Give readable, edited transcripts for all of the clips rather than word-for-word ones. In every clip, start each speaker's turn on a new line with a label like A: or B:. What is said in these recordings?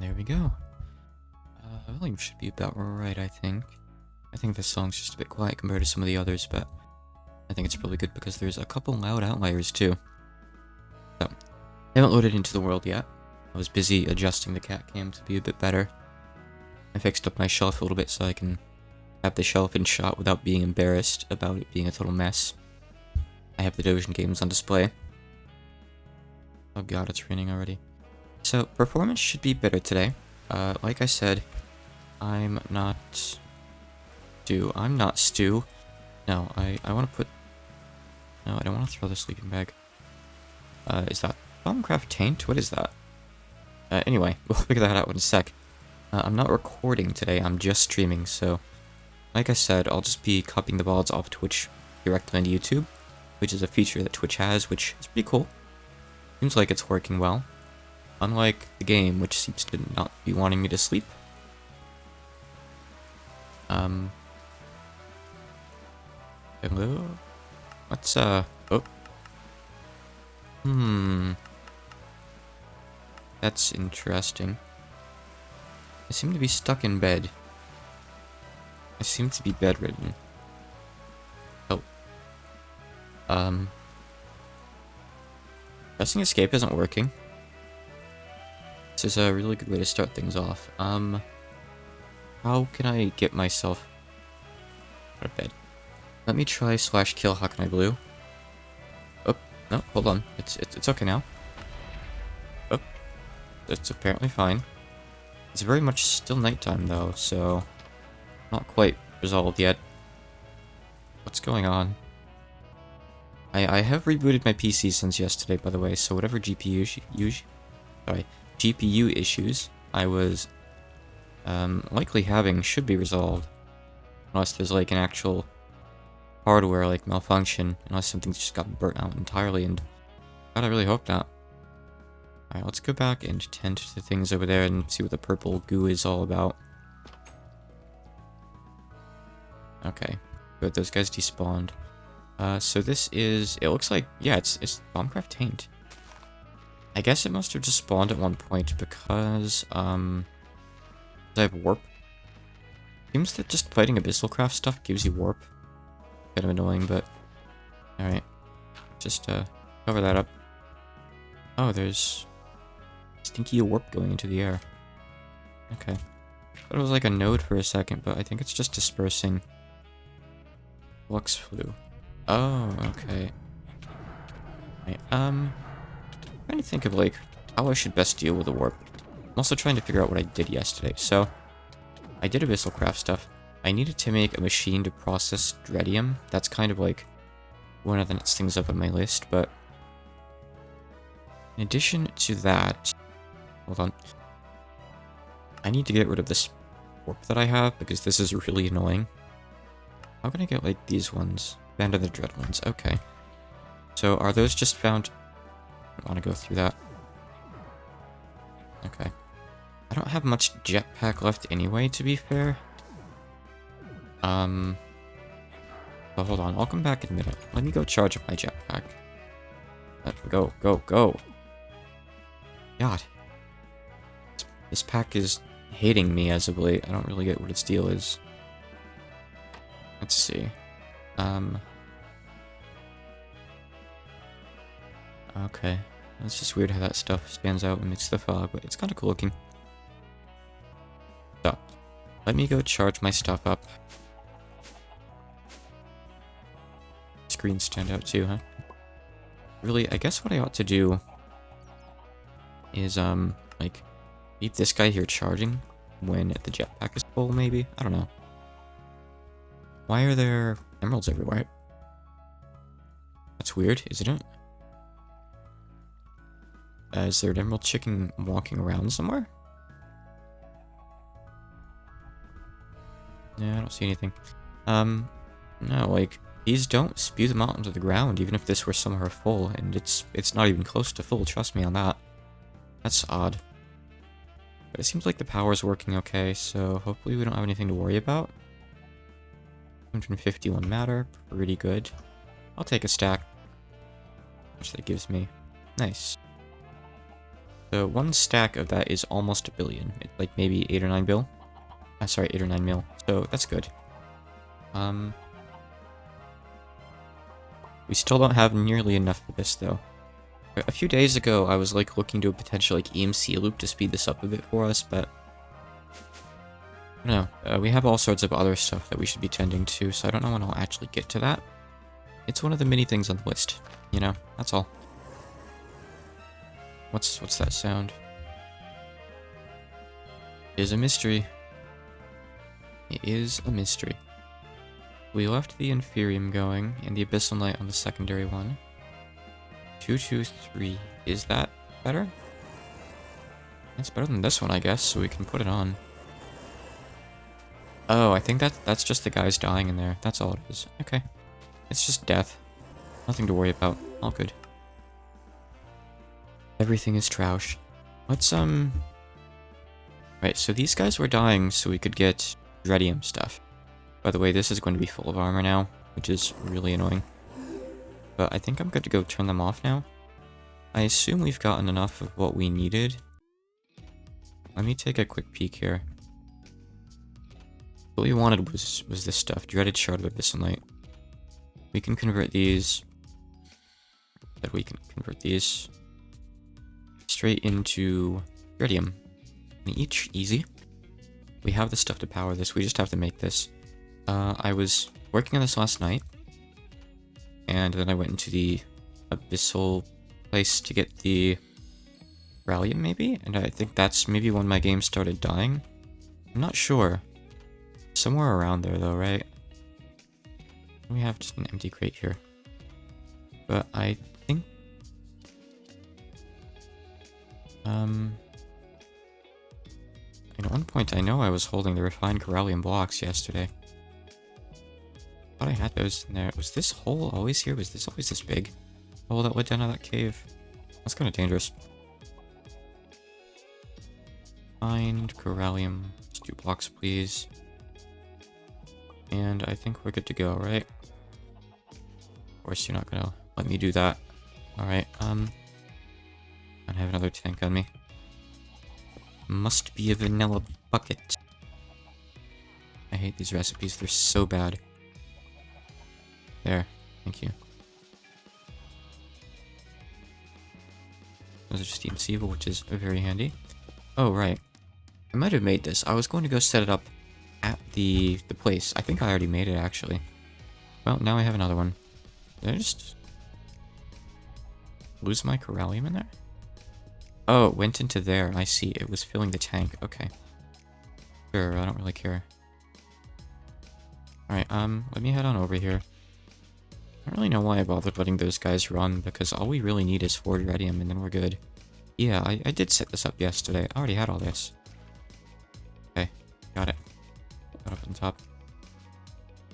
A: And there we go. Volume should be about right, I think. I think this song's just a bit quiet compared to some of the others, but I think it's probably good because there's a couple loud outliers too. So, I haven't loaded into the world yet. I was busy adjusting the cat cam to be a bit better. I fixed up my shelf a little bit so I can have the shelf in shot without being embarrassed about it being a total mess. I have the Dojin games on display. Oh god, it's raining already. So, performance should be better today. Like I said, I'm not Stu. I'm not Stu. No, I want to put... No, I don't want to throw the sleeping bag. Is that MeatballCraft Taint? What is that? Anyway, we'll figure that out in a sec. I'm not recording today, I'm just streaming, so... Like I said, I'll just be copying the VODs off Twitch directly into YouTube, which is a feature that Twitch has, which is pretty cool. Seems like it's working well. Unlike the game, which seems to not be wanting me to sleep. Hello? What's, oh. That's interesting. I seem to be stuck in bed. I seem to be bedridden. Oh. Pressing escape isn't working. This is a really good way to start things off. How can I get myself out of bed? Let me try /kill Hawkeye Blue. Oh, no, hold on. It's okay now. Oh, it's apparently fine. It's very much still nighttime though, so not quite resolved yet. What's going on? I have rebooted my PC since yesterday, by the way, so whatever GPU issues I was likely having should be resolved. Unless there's like an actual hardware like malfunction, unless something just got burnt out entirely, and God, I really hope not. Alright, let's go back and tend to things over there and see what the purple goo is all about. Okay, good, those guys despawned. So this is, it looks like, yeah, it's MeatballCraft Taint. I guess it must have just spawned at one point because, I have warp. Seems that just fighting abyssal stuff gives you warp. Kind of annoying, but alright. Just, cover that up. Oh, there's stinky warp going into the air. Okay. Thought it was like a node for a second, but I think it's just dispersing flux flu. Oh, okay. Right, trying to think of, like, how I should best deal with the warp. I'm also trying to figure out what I did yesterday. So, I did abyssal stuff. I needed to make a machine to process Dredium. That's kind of, like, one of the next things up on my list, but... In addition to that... Hold on. I need to get rid of this warp that I have, because this is really annoying. How can I get, like, these ones? Band of the Dread ones, okay. So, are those just found... I don't want to go through that. Okay. I don't have much jetpack left anyway, to be fair. But hold on, I'll come back in a minute. Let me go charge up my jetpack. Go, go, go. God. This pack is hating me as of late. I don't really get what its deal is. Let's see. Okay. It's just weird how that stuff stands out amidst the fog, but it's kind of cool looking. So, let me go charge my stuff up. Screens stand out too, huh? Really, I guess what I ought to do is, like, leave this guy here charging when the jetpack is full, maybe? I don't know. Why are there emeralds everywhere? That's weird, isn't it? Is there an emerald chicken walking around somewhere? Yeah, I don't see anything. No, like, these don't spew them out into the ground, even if this were somewhere full, and it's not even close to full, trust me on that. That's odd. But it seems like the power's working okay, so hopefully we don't have anything to worry about. 151 matter, pretty good. I'll take a stack. Which that gives me. Nice. So one stack of that is almost a billion. It's like maybe 8 or 9 bill. Sorry, 8 or 9 mil. So that's good. We still don't have nearly enough for this though. A few days ago, I was like looking to a potential like EMC loop to speed this up a bit for us, but I don't know. We have all sorts of other stuff that we should be tending to, so I don't know when I'll actually get to that. It's one of the many things on the list, you know. That's all. What's that sound? It is a mystery. It is a mystery. We left the Inferium going and the Abyssal Knight on the secondary one. 223. Is that better? That's better than this one, I guess, so we can put it on. Oh, I think that's just the guys dying in there. That's all it is. Okay. It's just death. Nothing to worry about. All good. Everything is troush. Let's, Right, so these guys were dying so we could get Redium stuff. By the way, this is going to be full of armor now, which is really annoying. But I think I'm good to go turn them off now. I assume we've gotten enough of what we needed. Let me take a quick peek here. What we wanted was this stuff, Dreaded Shard of Abyssal Knight. We can convert these... straight into Redium. Each easy. We have the stuff to power this, we just have to make this. I was working on this last night, and then I went into the abyssal place to get the Rallium, maybe? And I think that's maybe when my game started dying. I'm not sure. Somewhere around there, though, right? We have just an empty crate here. But I think... At one point, I know I was holding the refined Corallium blocks yesterday. Thought I had those in there. Was this hole always here? Was this always this big? Hole that led down to that cave? That's kind of dangerous. Find Corallium. Let's do blocks, please. And I think we're good to go, right? Of course, you're not gonna let me do that. Alright, I have another tank on me. Must be a vanilla bucket. I hate these recipes, they're so bad. There, thank you. Those are just EMC, which is very handy. Oh, right. I might have made this. I was going to go set it up at the place. I think I already made it, actually. Well, now I have another one. Did I just lose my Corallium in there? Oh, it went into there. I see. It was filling the tank. Okay. Sure, I don't really care. Alright, let me head on over here. I don't really know why I bothered letting those guys run, because all we really need is 4 Redium, and then we're good. Yeah, I did set this up yesterday. I already had all this. Okay, got it. Got up on top.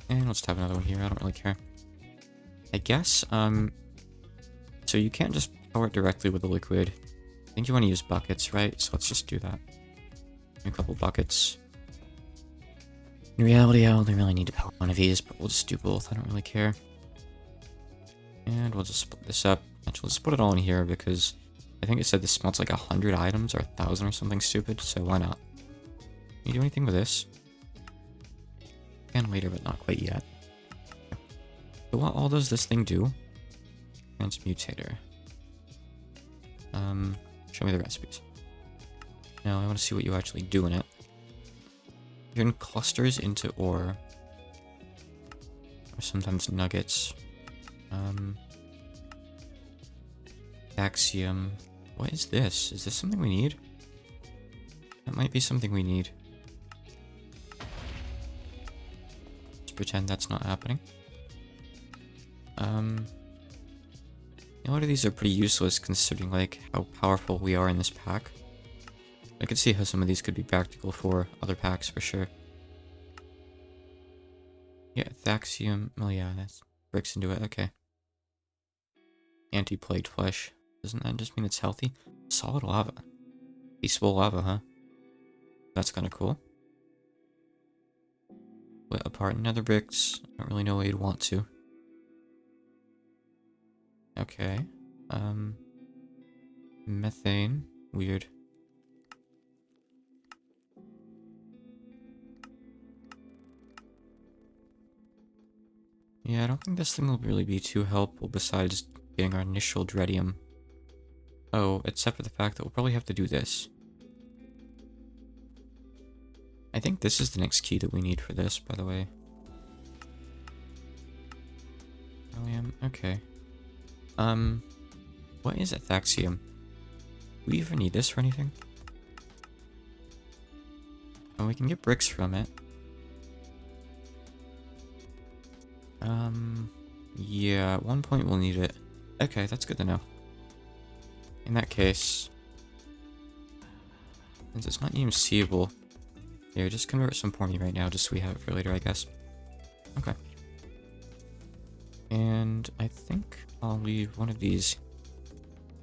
A: And let's have another one here. I don't really care. I guess, so you can't just power it directly with the liquid. I think you want to use buckets, right? So let's just do that. A couple buckets. In reality, I only really need to power one of these, but we'll just do both. I don't really care. And we'll just split this up. Actually, let's put it all in here because I think it said this smells like 100 items or 1,000 or something stupid, so why not? Can you do anything with this? Can later, but not quite yet. So what all does this thing do? Transmutator. Show me the recipes. Now I want to see what you actually do in it. Turn clusters into ore. Or sometimes nuggets. Axiom. What is this? Is this something we need? That might be something we need. Let's pretend that's not happening. A lot of these are pretty useless considering like how powerful we are in this pack. I could see how some of these could be practical for other packs for sure. Yeah, Thaxium. Oh yeah, that's bricks into it. Okay. Anti-plagued flesh. Doesn't that just mean it's healthy? Solid lava. Peaceful lava, huh? That's kind of cool. Split apart nether bricks. I don't really know what you'd want to. Okay. Methane. Weird. Yeah, I don't think this thing will really be too helpful besides getting our initial dreadium. Oh, except for the fact that we'll probably have to do this. I think this is the next key that we need for this, by the way. Allium, okay. What is Athaxium? Do we even need this for anything? Oh, we can get bricks from it. Yeah, at one point we'll need it. Okay, that's good to know. In that case, since it's not even seeable, here, just convert some for me right now, just so we have it for later, I guess. Okay. And I think I'll leave one of these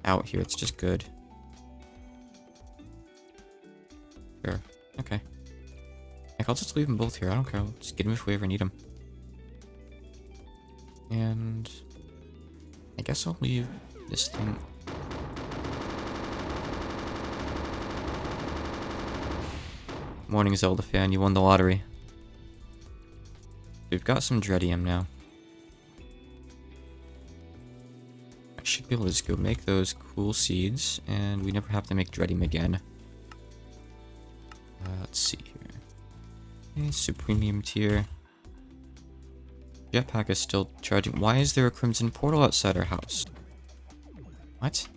A: out here. It's just good. Sure. Okay. Like, I'll just leave them both here. I don't care. I'll just get them if we ever need them. And I guess I'll leave this thing. Morning, Zelda fan. You won the lottery. We've got some dreadium now. I should be able to just go make those cool seeds, and we never have to make dreadium again. Let's see here. Okay, Supremium tier. Jetpack is still charging. Why is there a crimson portal outside our house? What?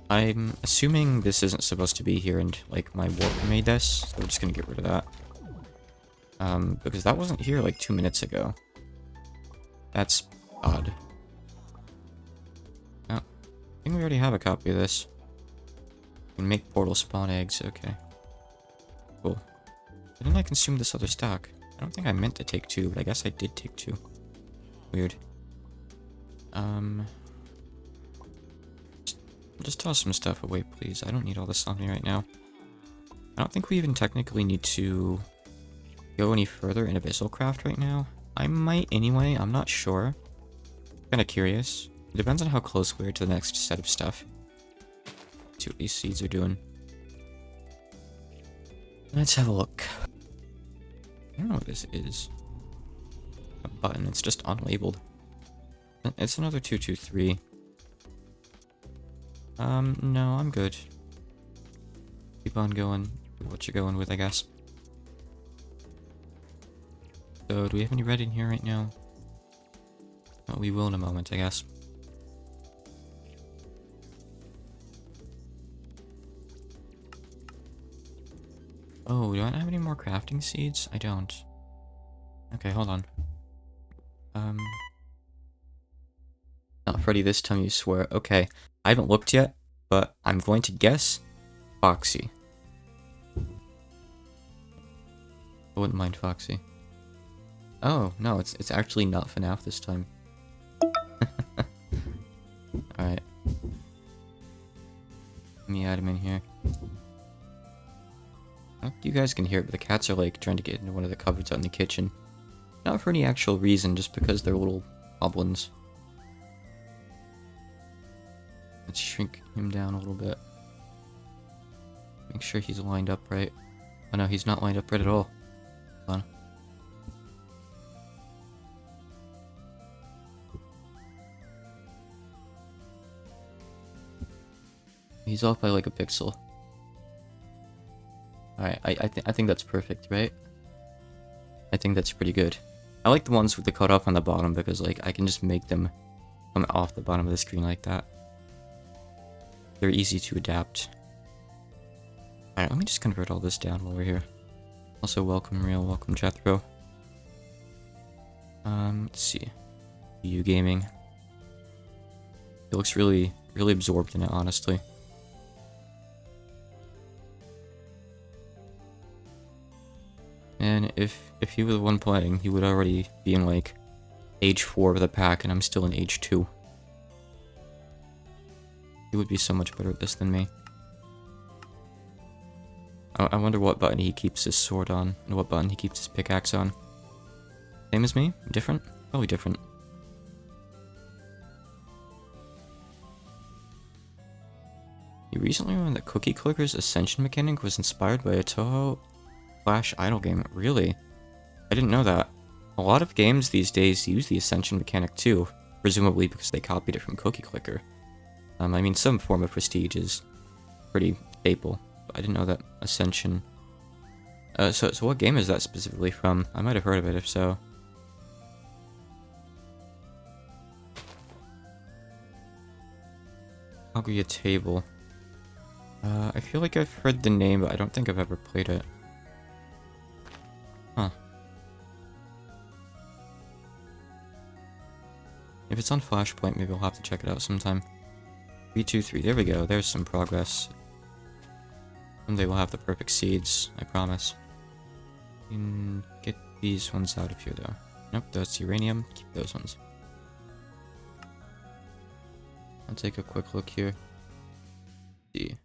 A: I'm assuming this isn't supposed to be here and, like, my warp made this, so we're just gonna get rid of that. Because that wasn't here, like, 2 minutes ago. That's odd. Oh, I think we already have a copy of this. We can make portal spawn eggs, okay. Cool. Didn't I consume this other stock? I don't think I meant to take 2, but I guess I did take 2. Weird. Just toss some stuff away, please. I don't need all this on me right now. I don't think we even technically need to go any further in MeatballCraft right now. I might anyway, I'm not sure. Kinda curious. It depends on how close we are to the next set of stuff. Let's see what these seeds are doing. Let's have a look. I don't know what this is. A button, it's just unlabeled. It's another 223. No, I'm good. Keep on going with what you're going with, I guess. So, do we have any red in here right now? Oh, we will in a moment, I guess. Oh, do I not have any more crafting seeds? I don't. Okay, hold on. Not Freddy this time, you swear. Okay, I haven't looked yet, but I'm going to guess Foxy. I wouldn't mind Foxy. Oh, no, it's actually not FNAF this time. Alright. Let me add him in here. I don't know if you guys can hear it, but the cats are like trying to get into one of the cupboards out in the kitchen. Not for any actual reason, just because they're little goblins. Let's shrink him down a little bit. Make sure he's lined up right. Oh no, he's not lined up right at all. Hold on. He's off by like a pixel. Alright, I think that's perfect, right? I think that's pretty good. I like the ones with the cutoff on the bottom because, like, I can just make them come off the bottom of the screen like that. They're easy to adapt. Alright, let me just convert all this down while we're here. Also, welcome Real, welcome Jethro. Let's see. EU Gaming. He looks really absorbed in it, honestly. And if he were the one playing, he would already be in, like, age 4 of the pack, and I'm still in age 2. He would be so much better at this than me. I wonder what button he keeps his sword on, and what button he keeps his pickaxe on. Same as me? Different? Probably different. recently learned that Cookie Clicker's Ascension mechanic was inspired by a Toho Flash idle game. Really? I didn't know that. A lot of games these days use the Ascension mechanic too, presumably because they copied it from Cookie Clicker. I mean, some form of prestige is pretty staple, but I didn't know that Ascension... So what game is that specifically from? I might have heard of it, if so. Kaguya Table. I feel like I've heard the name, but I don't think I've ever played it. Huh. If it's on Flashpoint, maybe I'll have to check it out sometime. 323, there we go, there's some progress. Someday we'll have the perfect seeds, I promise. You can get these ones out of here though. Nope, that's uranium, keep those ones. I'll take a quick look here. Let's see. I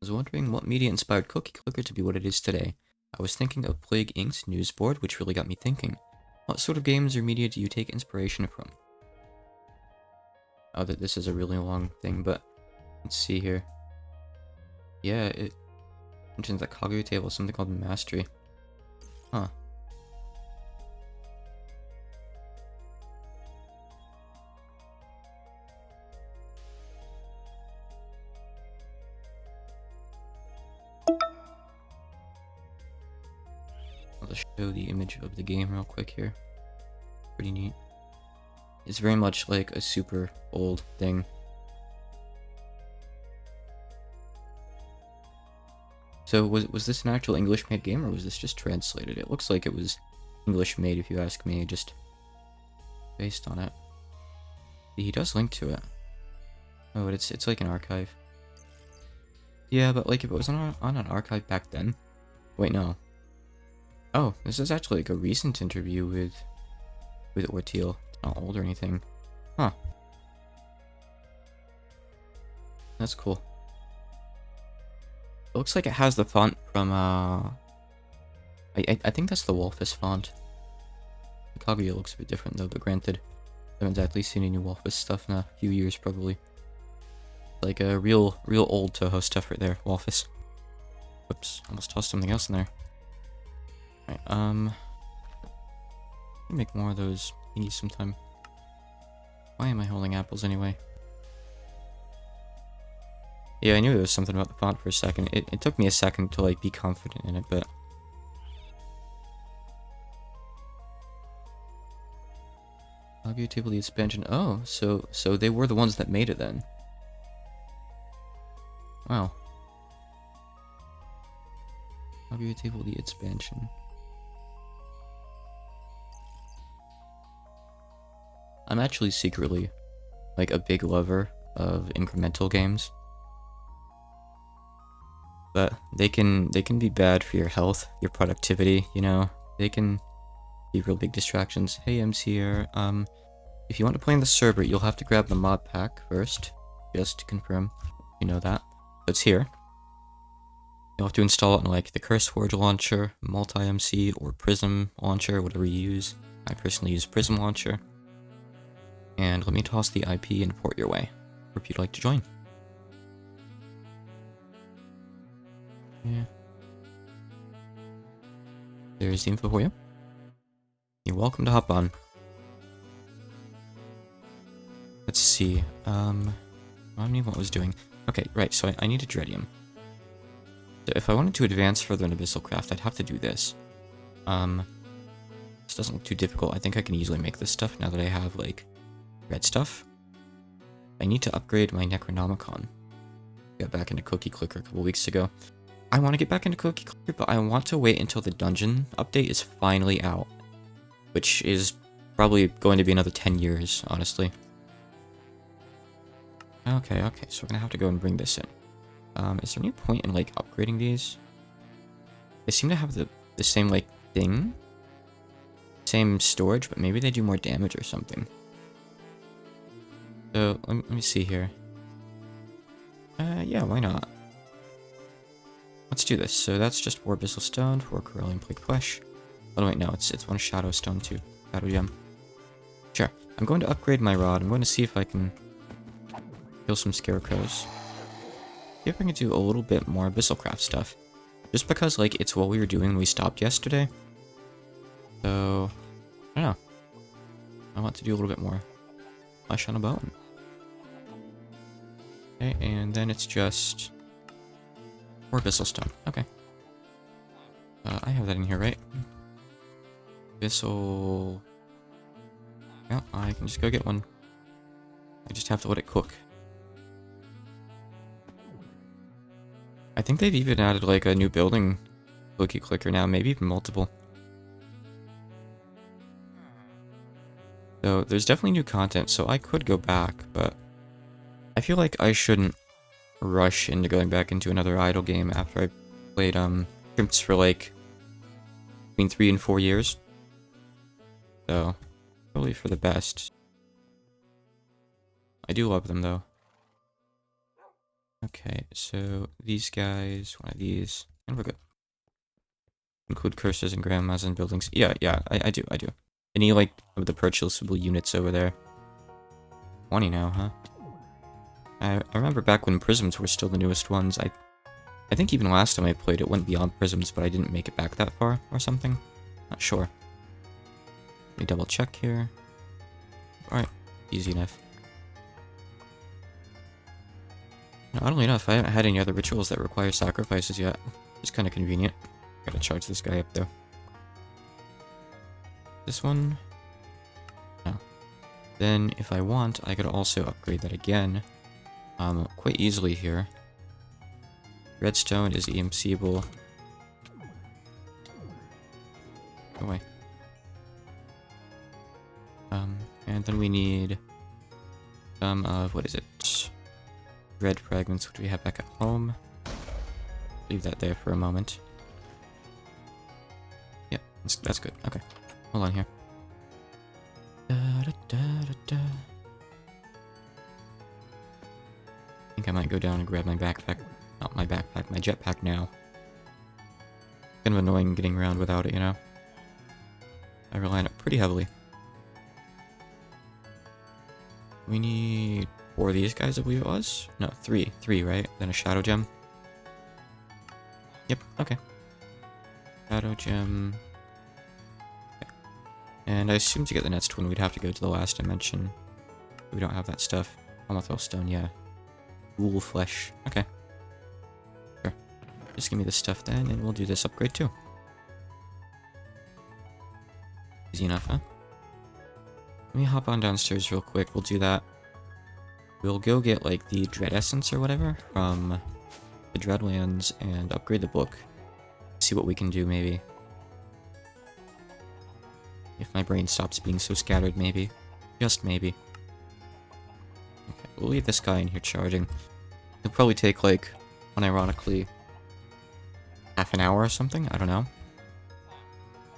A: was wondering what media inspired Cookie Clicker to be what it is today. I was thinking of Plague Inc.'s news board, which really got me thinking. What sort of games or media do you take inspiration from? Oh, this is a really long thing, but let's see here. Yeah, it mentions that Kaguya Table, something called Mastery. Huh. I'll just show the image of the game real quick here. Pretty neat. It's very much like a super old thing. So was this an actual English-made game, or was this just translated? It looks like it was English-made, if you ask me, just based on it. He does link to it. Oh, but it's like an archive. Yeah, but like if it was on an archive back then. Wait, no. Oh, this is actually like a recent interview with Orteal. It's not old or anything. Huh. That's cool. It looks like it has the font from I think that's the Wolfus font. The Kaguya looks a bit different though, but granted, I haven't exactly seen any Wolfus stuff in a few years probably. Like a real old Toho stuff right there, Wolfus. Whoops, almost tossed something else in there. Alright, make more of those thingies sometime. Why am I holding apples anyway? Yeah, I knew there was something about the font for a second. It took me a second to like be confident in it, but Kaguya Table the expansion. Oh, so they were the ones that made it then. Wow. Kaguya Table the expansion. I'm actually secretly like a big lover of incremental games. But they can be bad for your health, your productivity, you know. They can be real big distractions. Hey, MC here. If you want to play in the server, you'll have to grab the mod pack first, just to confirm. You know that. It's here. You'll have to install it in like the CurseForge launcher, Multi-MC, or Prism launcher, whatever you use. I personally use Prism launcher. And let me toss the IP and port your way, or if you'd like to join. Yeah. There's the info for you. You're welcome to hop on. Let's see. Remind me what I was doing. Okay, right, so I needed Dredium. So if I wanted to advance further in MeatballCraft, I'd have to do this. This doesn't look too difficult. I think I can easily make this stuff now that I have, like, red stuff. I need to upgrade my Necronomicon. Got back into Cookie Clicker a couple weeks ago. I want to get back into Cookie Clicker, but I want to wait until the dungeon update is finally out. Which is probably going to be another 10 years, honestly. Okay, so we're gonna have to go and bring this in. Is there any point in, like, upgrading these? They seem to have the same, like, thing. Same storage, but maybe they do more damage or something. So, let me see here. Yeah, why not? Let's do this. So that's just 4 abyssal stone, 4 Corellian plate flesh. Oh wait, no, it's 1 shadow stone too. Shadow gem. Sure. I'm going to upgrade my rod. I'm going to see if I can kill some scarecrows. see if I can do a little bit more abyssal stuff. Just because, like, it's what we were doing when we stopped yesterday. So, I don't know. I want to do a little bit more flesh on a bone. Okay, and then it's just more abyssal stone. Okay. I have that in here, right? Abyssal... Yeah, I can just go get one. I just have to let it cook. I think they've even added like a new building cookie clicker now, maybe even multiple. So there's definitely new content, so I could go back, but I feel like I shouldn't rush into going back into another idle game after I played Crimps for like between 3 and 4 years. So probably for the best. I do love them though. Okay, so these guys, one of these, and we're good. Include curses and grandmas and buildings. Yeah, I do. Any like of the purchasable units over there. 20 now, huh? I remember back when prisms were still the newest ones. I think even last time I played it went beyond prisms, but I didn't make it back that far or something. Not sure. Let me double check here. Alright, easy enough. Now, oddly enough, I haven't had any other rituals that require sacrifices yet. It's kind of convenient. Gotta charge this guy up though. This one? No. Then, if I want, I could also upgrade that again. Quite easily here. Redstone is EMCable. Go away. And then we need some of, what is it? Red fragments, which we have back at home. Leave that there for a moment. Yep, that's good. Okay, hold on here. I think I might go down and grab my backpack. Not my backpack, my jetpack now. Kind of annoying getting around without it, you know? I rely on it pretty heavily. We need 4 of these guys, I believe it was? No, 3. 3, right? Then a shadow gem. Yep, okay. Shadow gem. Okay. And I assume to get the next one, we'd have to go to the last dimension. We don't have that stuff. Amethyst stone, yeah. Ghoul flesh. Okay. Sure. Just give me this stuff then, and we'll do this upgrade too. Easy enough, huh? Let me hop on downstairs real quick. We'll do that. We'll go get, like, the Dread Essence or whatever from the Dreadlands and upgrade the book. See what we can do, maybe. If my brain stops being so scattered, maybe. Just maybe. Okay, we'll leave this guy in here charging. It'll probably take, like, unironically, half an hour or something? I don't know.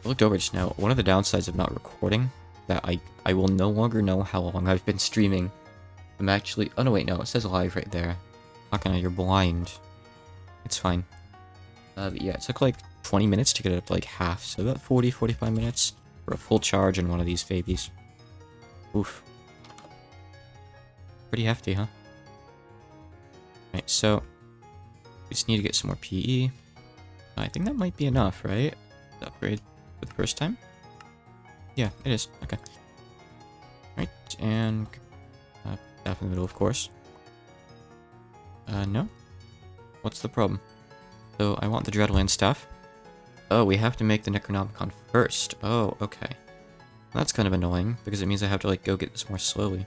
A: I looked over just now. One of the downsides of not recording, that I will no longer know how long I've been streaming. I'm actually... Oh, no, wait, no. It says live right there. Not gonna... You're blind. It's fine. But yeah, it took, like, 20 minutes to get it up to, like, half. So about 40-45 minutes for a full charge on one of these babies. Oof. Pretty hefty, huh? Right, so... We just need to get some more PE. I think that might be enough, right? To upgrade for the first time? Yeah, it is. Okay. Right, and... Staff in the middle, of course. No? What's the problem? So, I want the Dreadland staff. Oh, we have to make the Necronomicon first. Oh, okay. That's kind of annoying, because it means I have to, like, go get this more slowly.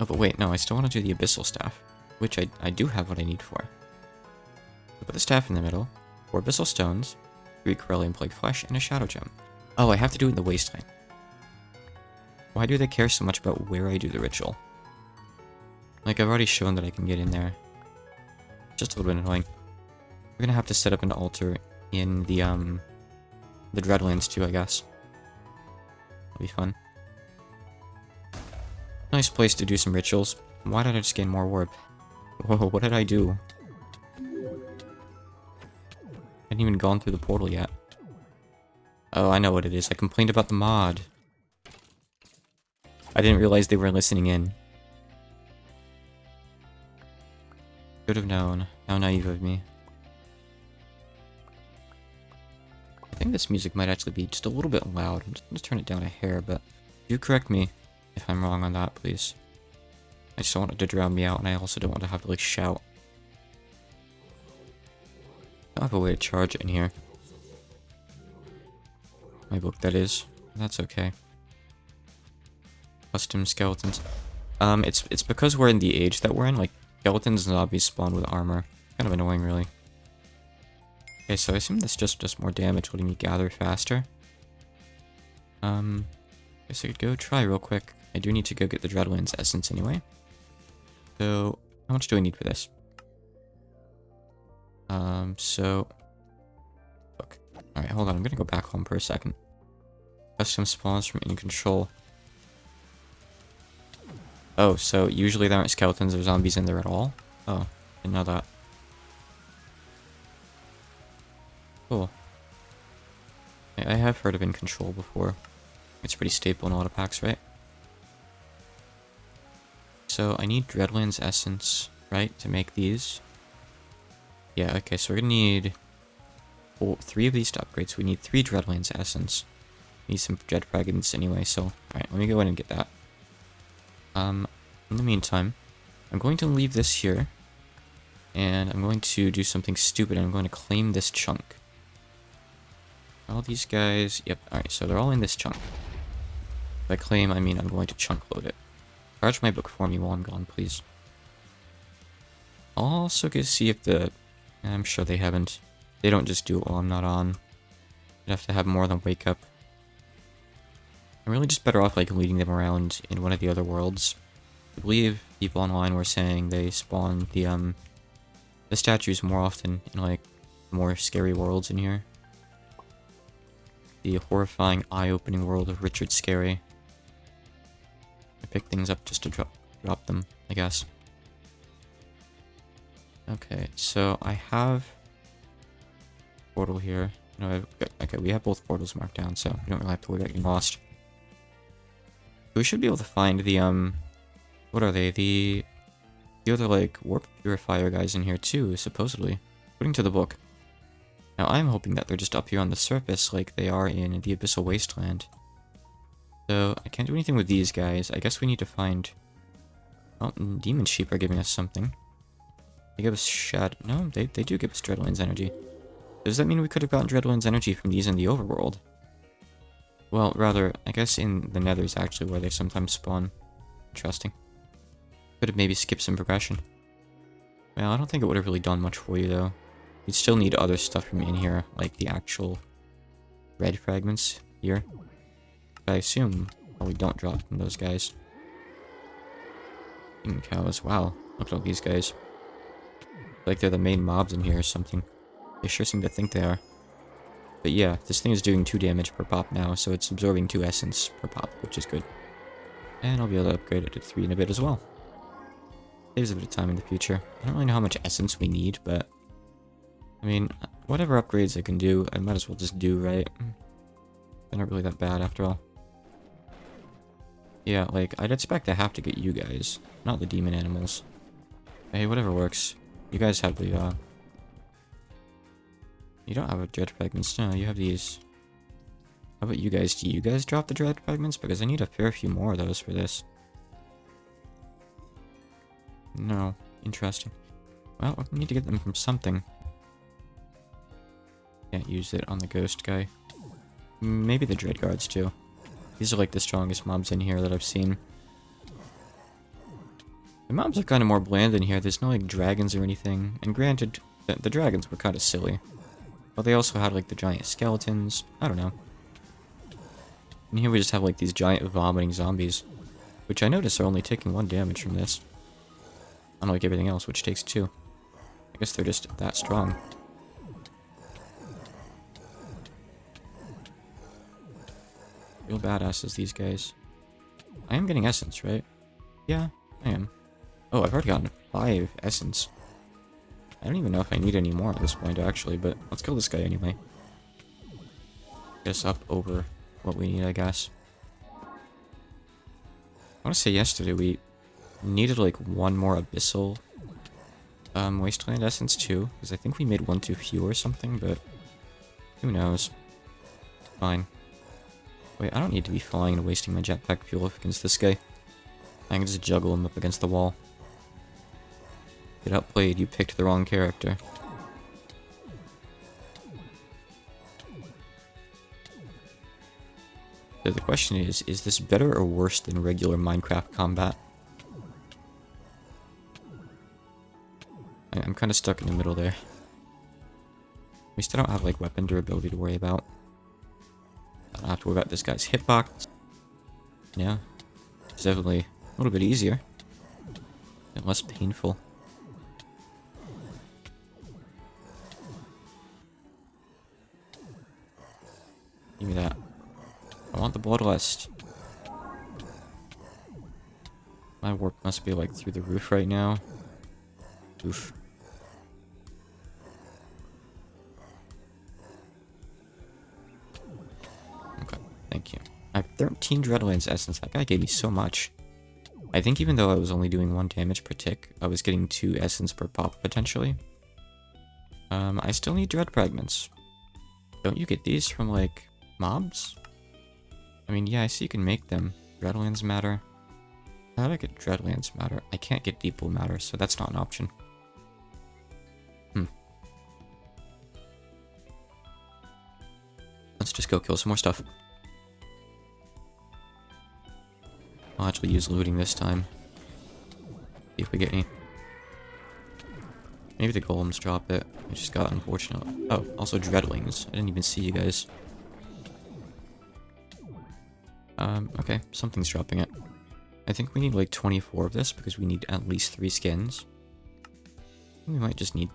A: Oh, but wait, no, I still want to do the Abyssal staff, which I do have what I need for. So put the staff in the middle, 4 Abyssal stones, 3 Corellian Plague Flesh, and a Shadow Gem. Oh, I have to do it in the Wasteland. Why do they care so much about where I do the ritual? Like, I've already shown that I can get in there. Just a little bit annoying. We're gonna have to set up an altar in the Dreadlands too, I guess. That'll be fun. Nice place to do some rituals. Why did I just gain more warp? Whoa, what did I do? I hadn't even gone through the portal yet. Oh, I know what it is. I complained about the mod. I didn't realize they were listening in. Should have known. How naive of me. I think this music might actually be just a little bit loud. I'm just going to turn it down a hair, but do correct me if I'm wrong on that, please. I just don't want it to drown me out, and I also don't want to have to, like, shout. I don't have a way to charge it in here. My book, that is. That's okay. Custom skeletons. It's because we're in the age that we're in, like, skeletons and zombies spawn with armor. Kind of annoying, really. Okay, so I assume this just does more damage, letting me gather faster. Guess I could go try real quick. I do need to go get the Dreadlands essence anyway. So, how much do I need for this? Look. Alright, hold on, I'm gonna go back home for a second. Custom spawns from in control. Oh, so usually there aren't skeletons or zombies in there at all? Oh, didn't know that. Cool. I have heard of in control before. It's pretty staple in a lot of packs, right? So I need Dreadlands essence, right, to make these. Yeah, okay, so we're gonna need 3 of these to upgrade, so we need 3 Dreadlands essence. Need some Dread Fragments anyway, so alright, let me go ahead and get that. In the meantime, I'm going to leave this here, and I'm going to do something stupid, and I'm going to claim this chunk. All these guys, yep, alright, so they're all in this chunk. By claim, I mean I'm going to chunk load it. Charge my book for me while I'm gone, please. I'll also get to see if I'm sure they haven't. They don't just do it while I'm not on. I'd have to have more than wake up. I'm really just better off, like, leading them around in one of the other worlds. I believe people online were saying they spawn the statues more often in, like, more scary worlds in here. The horrifying, eye-opening world of Richard Scary. I pick things up just to drop them, I guess. Okay, so I have portal here. No, okay, we have both portals marked down, so we don't really have to worry about getting lost. We should be able to find the what are they? The other, like, warp purifier guys in here too, supposedly, according to the book. Now I'm hoping that they're just up here on the surface, like they are in the Abyssal Wasteland. So I can't do anything with these guys. I guess we need to find. Oh, Demon Sheep are giving us something. They give us Shadow. No, they do give us Dreadlands energy. Does that mean we could have gotten Dreadlands energy from these in the overworld? Well, rather, I guess in the Nether is actually where they sometimes spawn. Interesting. Could have maybe skipped some progression. Well, I don't think it would have really done much for you, though. You'd still need other stuff from in here, like the actual red fragments here. But I assume probably don't drop from those guys. King cows, wow. Look at all these guys. Like they're the main mobs in here or something. They sure seem to think they are. But yeah, this thing is doing 2 damage per pop now, so it's absorbing 2 essence per pop, which is good. And I'll be able to upgrade it to 3 in a bit as well. Saves a bit of time in the future. I don't really know how much essence we need, but I mean, whatever upgrades I can do, I might as well just do, right? They're not really that bad after all. Yeah, like, I'd expect I have to get you guys, not the demon animals. Hey, whatever works. You guys have the, You don't have a dread fragments, no, you have these. How about you guys? Do you guys drop the dread fragments? Because I need a fair few more of those for this. No. Interesting. Well, we need to get them from something. Can't use it on the ghost guy. Maybe the dread guards too. These are like the strongest mobs in here that I've seen. The mobs are kind of more bland in here. There's no like dragons or anything. And granted, the dragons were kind of silly. But they also had like the giant skeletons. I don't know. And here we just have like these giant vomiting zombies. Which I notice are only taking 1 damage from this. Unlike everything else, which takes 2. I guess they're just that strong. Real badasses, these guys. I am getting essence, right? Yeah, I am. Oh, I've already gotten 5 essence. I don't even know if I need any more at this point, actually, but let's kill this guy anyway. Get us up over what we need, I guess. I want to say yesterday we needed, like, 1 more abyssal Wasteland Essence too, because I think we made one too few or something, but who knows. Fine. Wait, I don't need to be flying and wasting my jetpack fuel against this guy. I can just juggle him up against the wall. Get outplayed, you picked the wrong character. So the question is this better or worse than regular Minecraft combat? I'm kind of stuck in the middle there. We still don't have, like, weapon durability to worry about. I don't have to worry about this guy's hitbox. Yeah. It's definitely a little bit easier. And less painful. Give me that. I want the bloodlust. My warp must be, like, through the roof right now. Oof. Okay, thank you. I have 13 Dreadlands Essence. That guy gave me so much. I think even though I was only doing 1 damage per tick, I was getting 2 Essence per pop, potentially. I still need Dread Fragments. Don't you get these from, like, mobs? I mean, yeah, I see you can make them. Dreadlands Matter. How do I get Dreadlands Matter? I can't get Deep Blue Matter, so that's not an option. Let's just go kill some more stuff. I'll actually use looting this time. See if we get any. Maybe the golems drop it. I just got unfortunate. Oh, also Dreadlings. I didn't even see you guys. Okay, something's dropping it. I think we need like 24 of this because we need at least 3 skins. We might just need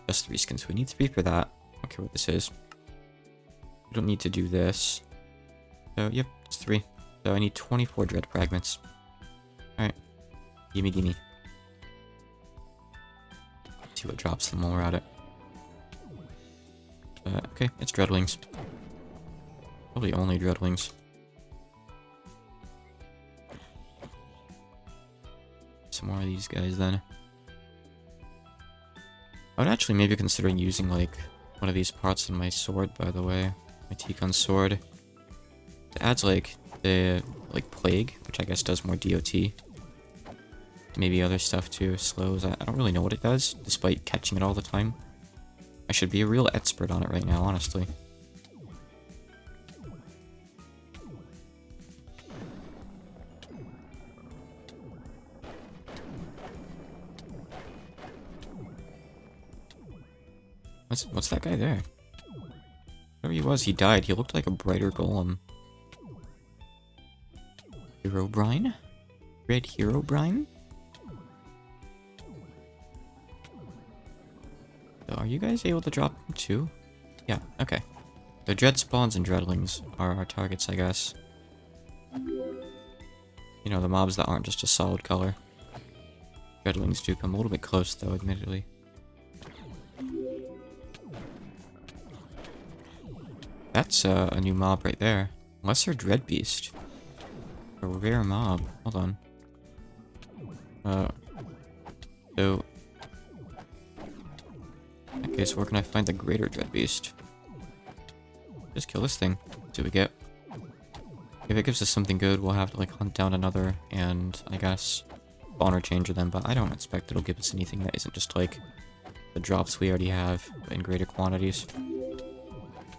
A: just 3 skins. We need 3 for that. I don't care what this is. We don't need to do this. So, yep, it's 3. So I need 24 Dread Fragments. Alright. Gimme, gimme. See what drops them while we're at it. Okay, it's Dreadlings. Probably only Dreadlings. Some more of these guys then. I would actually maybe consider using like one of these parts in my sword, by the way. My Tikon sword. It adds like the plague, which I guess does more DOT. Maybe other stuff too, slows. I don't really know what it does, despite catching it all the time. I should be a real expert on it right now, honestly. What's that guy there? Whatever he was, he died. He looked like a brighter golem. Herobrine? Red Herobrine? So are you guys able to drop them too? Yeah, okay. The Dread Spawns and Dreadlings are our targets, I guess. You know, the mobs that aren't just a solid color. Dreadlings do come a little bit close, though, admittedly. That's a new mob right there. Lesser Dread Beast. A rare mob. Hold on. So... Okay, so where can I find the greater Dread Beast? Just kill this thing. See what we get. If it gives us something good, we'll have to like hunt down another and, I guess, spawn or change them, but I don't expect it'll give us anything that isn't just like the drops we already have in greater quantities.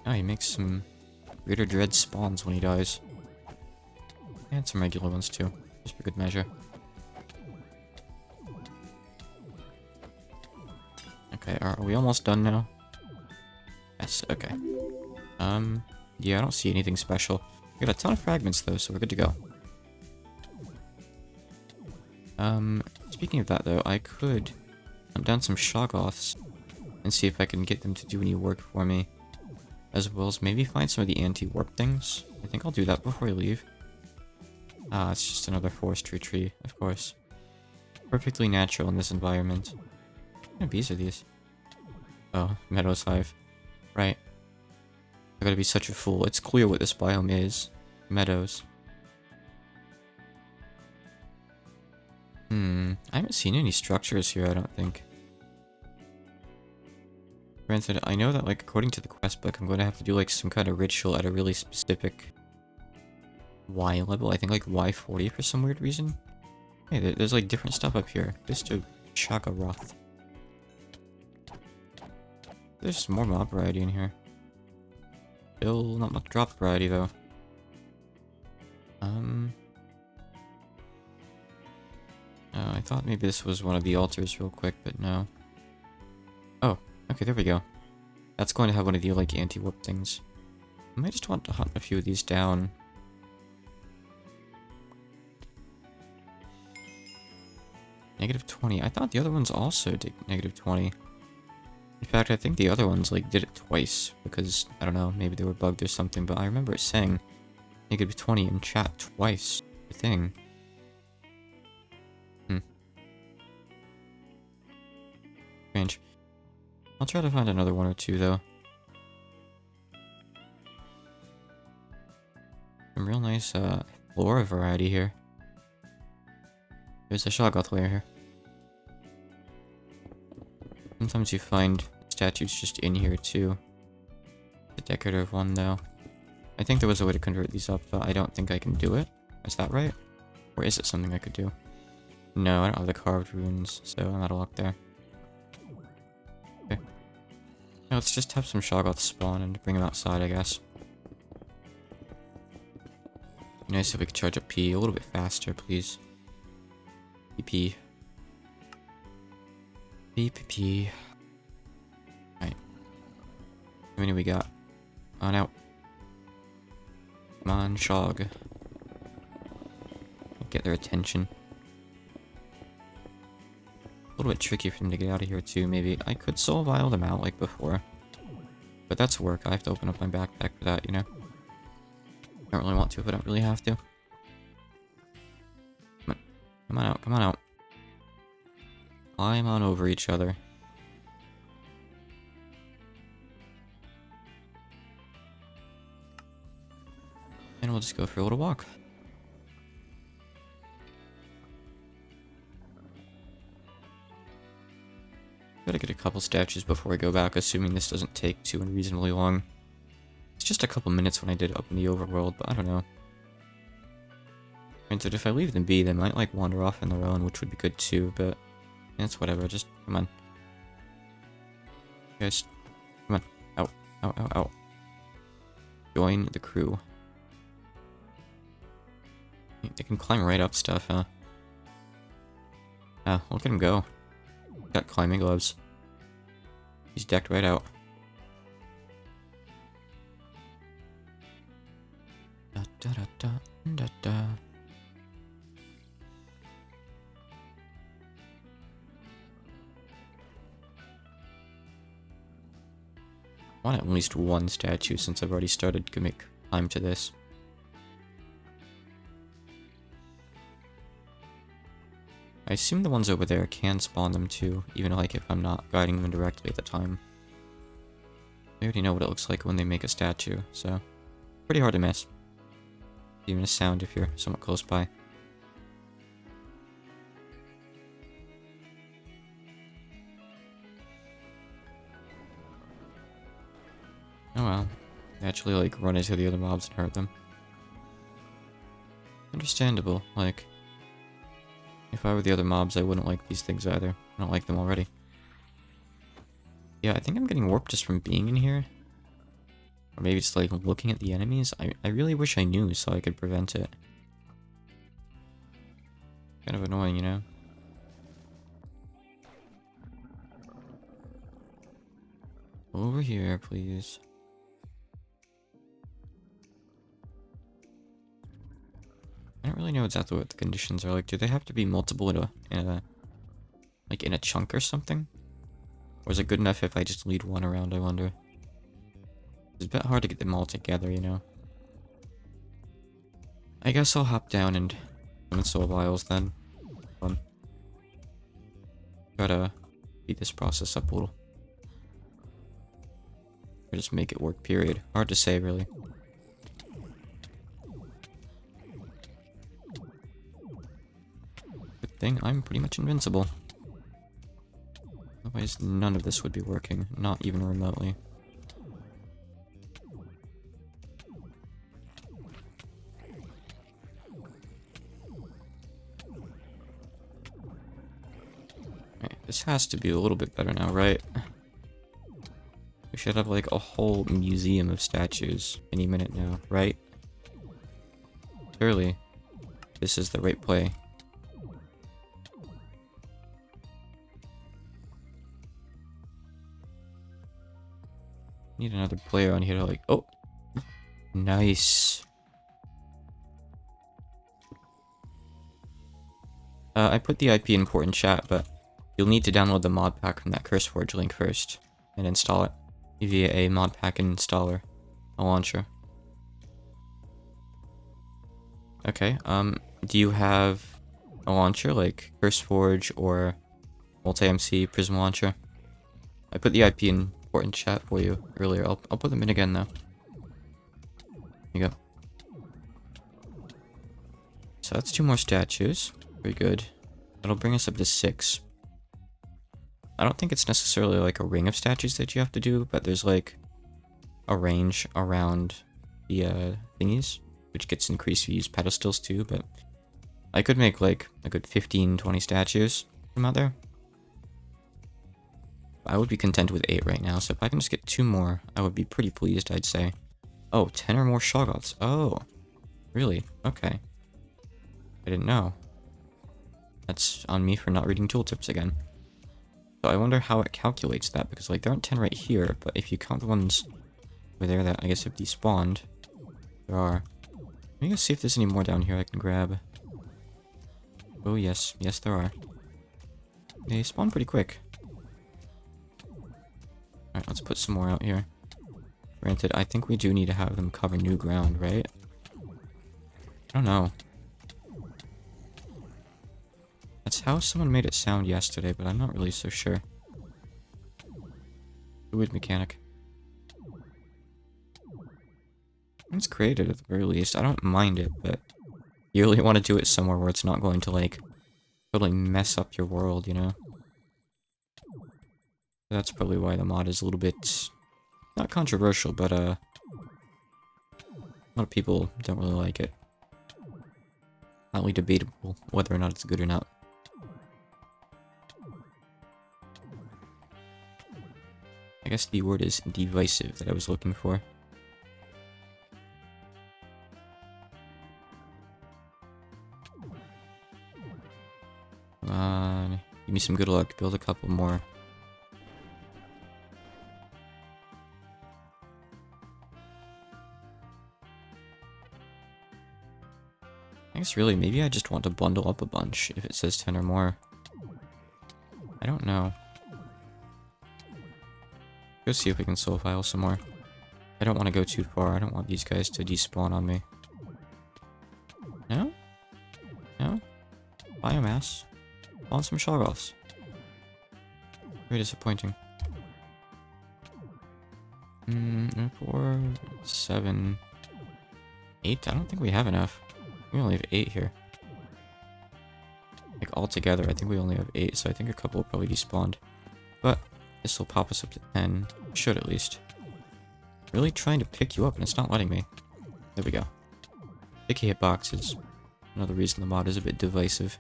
A: Oh, he makes some greater dread spawns when he dies. And some regular ones too, just for good measure. Okay, are we almost done now? Yes, okay. Yeah, I don't see anything special. We got a ton of fragments though, so we're good to go. Speaking of that though, I could hunt down some Shoggoths and see if I can get them to do any work for me. As well as maybe find some of the anti-warp things. I think I'll do that before I leave. Ah, it's just another forestry tree, of course. Perfectly natural in this environment. What kind of bees are these? Oh, Meadows Hive. Right. I gotta be such a fool. It's clear what this biome is. Meadows. I haven't seen any structures here, I don't think. Granted, I know that, like, according to the quest book, I'm going to have to do, like, some kind of ritual at a really specific Y level. I think, like, Y40 for some weird reason. Hey, there's, like, different stuff up here. Mr. Chagaroth. There's some more mob variety in here. Still not much drop variety, though. Oh, I thought maybe this was one of the altars real quick, but no. Oh, okay, there we go. That's going to have one of the, like, anti-warp things. I might just want to hunt a few of these down. -20. I thought the other ones also did -20. In fact, I think the other ones, like, did it twice. Because, I don't know, maybe they were bugged or something, but I remember it saying -20 in chat twice. The thing. Strange. I'll try to find another one or two, though. Some real nice, flora variety here. There's a Shoggoth layer here. Sometimes you find statues just in here, too. The decorative one, though. I think there was a way to convert these up, but I don't think I can do it. Is that right? Or is it something I could do? No, I don't have the carved runes, so I'm out of luck there. Okay. Now let's just have some Shoggoths spawn and bring them outside, I guess. Nice if we could charge up P a little bit faster, please. PP. PP. Alright. How many we got? On out. Come on, Shog. Get their attention. A little bit tricky for them to get out of here too, maybe. I could soul vial them out like before. But that's work. I have to open up my backpack for that, you know? I don't really want to, but I don't really have to. Come on. Come on out, come on out. Climb on over each other. And we'll just go for a little walk. Gotta get a couple statues before I go back, assuming this doesn't take too unreasonably long. It's just a couple minutes when I did open the overworld, but I don't know. Granted, if I leave them be, they might, like, wander off on their own, which would be good too, but it's whatever, just come on. Guys, come on. Out, out, out, out. Join the crew. They can climb right up stuff, huh? Ah, look at him go. Got climbing gloves. He's decked right out. Da da da da da da. I want at least one statue since I've already started to make time to this. I assume the ones over there can spawn them too, even like if I'm not guiding them directly at the time. I already know what it looks like when they make a statue, so pretty hard to miss. Even a sound if you're somewhat close by. Oh well. They actually like run into the other mobs and hurt them. Understandable, like... If I were the other mobs, I wouldn't like these things either. I don't like them already. Yeah, I think I'm getting warped just from being in here. Or maybe just like looking at the enemies. I really wish I knew so I could prevent it. Kind of annoying, you know? Over here, please. I don't really know exactly what the conditions are like. Do they have to be multiple in a chunk or something? Or is it good enough if I just lead one around, I wonder? It's a bit hard to get them all together, you know? I guess I'll hop down and summon soul vials then. Fun. Try to speed this process up a little. Or just make it work, period. Hard to say, really. Good thing I'm pretty much invincible. Hope Otherwise, none of this would be working. Not even remotely. Right, this has to be a little bit better now, right? We should have like a whole museum of statues any minute now, right? Clearly, this is the right play. Need another player on here to like, oh, nice. I put the IP in port in chat, but you'll need to download the mod pack from that CurseForge link first and install it via a mod pack installer, a launcher. Okay, do you have a launcher like CurseForge or Multi-MC Prism Launcher? I put the IP in port in chat for you earlier. I'll put them in again though. Here you go. So that's 2 more statues. Very good. That'll bring us up to 6. I don't think it's necessarily like a ring of statues that you have to do, but there's like a range around the thingies, which gets increased if you use pedestals too, but I could make like a good 15-20 statues from out there. I would be content with 8 right now, so if I can just get 2 more, I would be pretty pleased, I'd say. Oh, 10 or more Shoggoths. Oh, really? Okay. I didn't know. That's on me for not reading tooltips again. So I wonder how it calculates that, because like there aren't 10 right here, but if you count the ones over there that I guess have despawned, there are. Let me go see if there's any more down here I can grab. Oh yes, yes there are. They spawn pretty quick. Alright, let's put some more out here. Granted, I think we do need to have them cover new ground, right? I don't know. That's how someone made it sound yesterday, but I'm not really so sure. Fluid mechanic. It's created at the very least. I don't mind it, but you really want to do it somewhere where it's not going to, like, totally mess up your world, you know? That's probably why the mod is a little bit... not controversial, but, a lot of people don't really like it. Not really debatable whether or not it's good or not. I guess the word is divisive that I was looking for. Come on, give me some good luck, build a couple more. I guess really, maybe I just want to bundle up a bunch if it says 10 or more. I don't know. Go see if we can soul file some more. I don't want to go too far. I don't want these guys to despawn on me. No? No? Biomass? I want some Shoggoths. Very disappointing. 4, 7, 8? I don't think we have enough. We only have 8 here. Like, all together, I think we only have 8, so I think a couple will probably despawned. But this will pop us up to 10. Should, at least. Really trying to pick you up, and it's not letting me. There we go. Picky hitboxes. Another reason the mod is a bit divisive.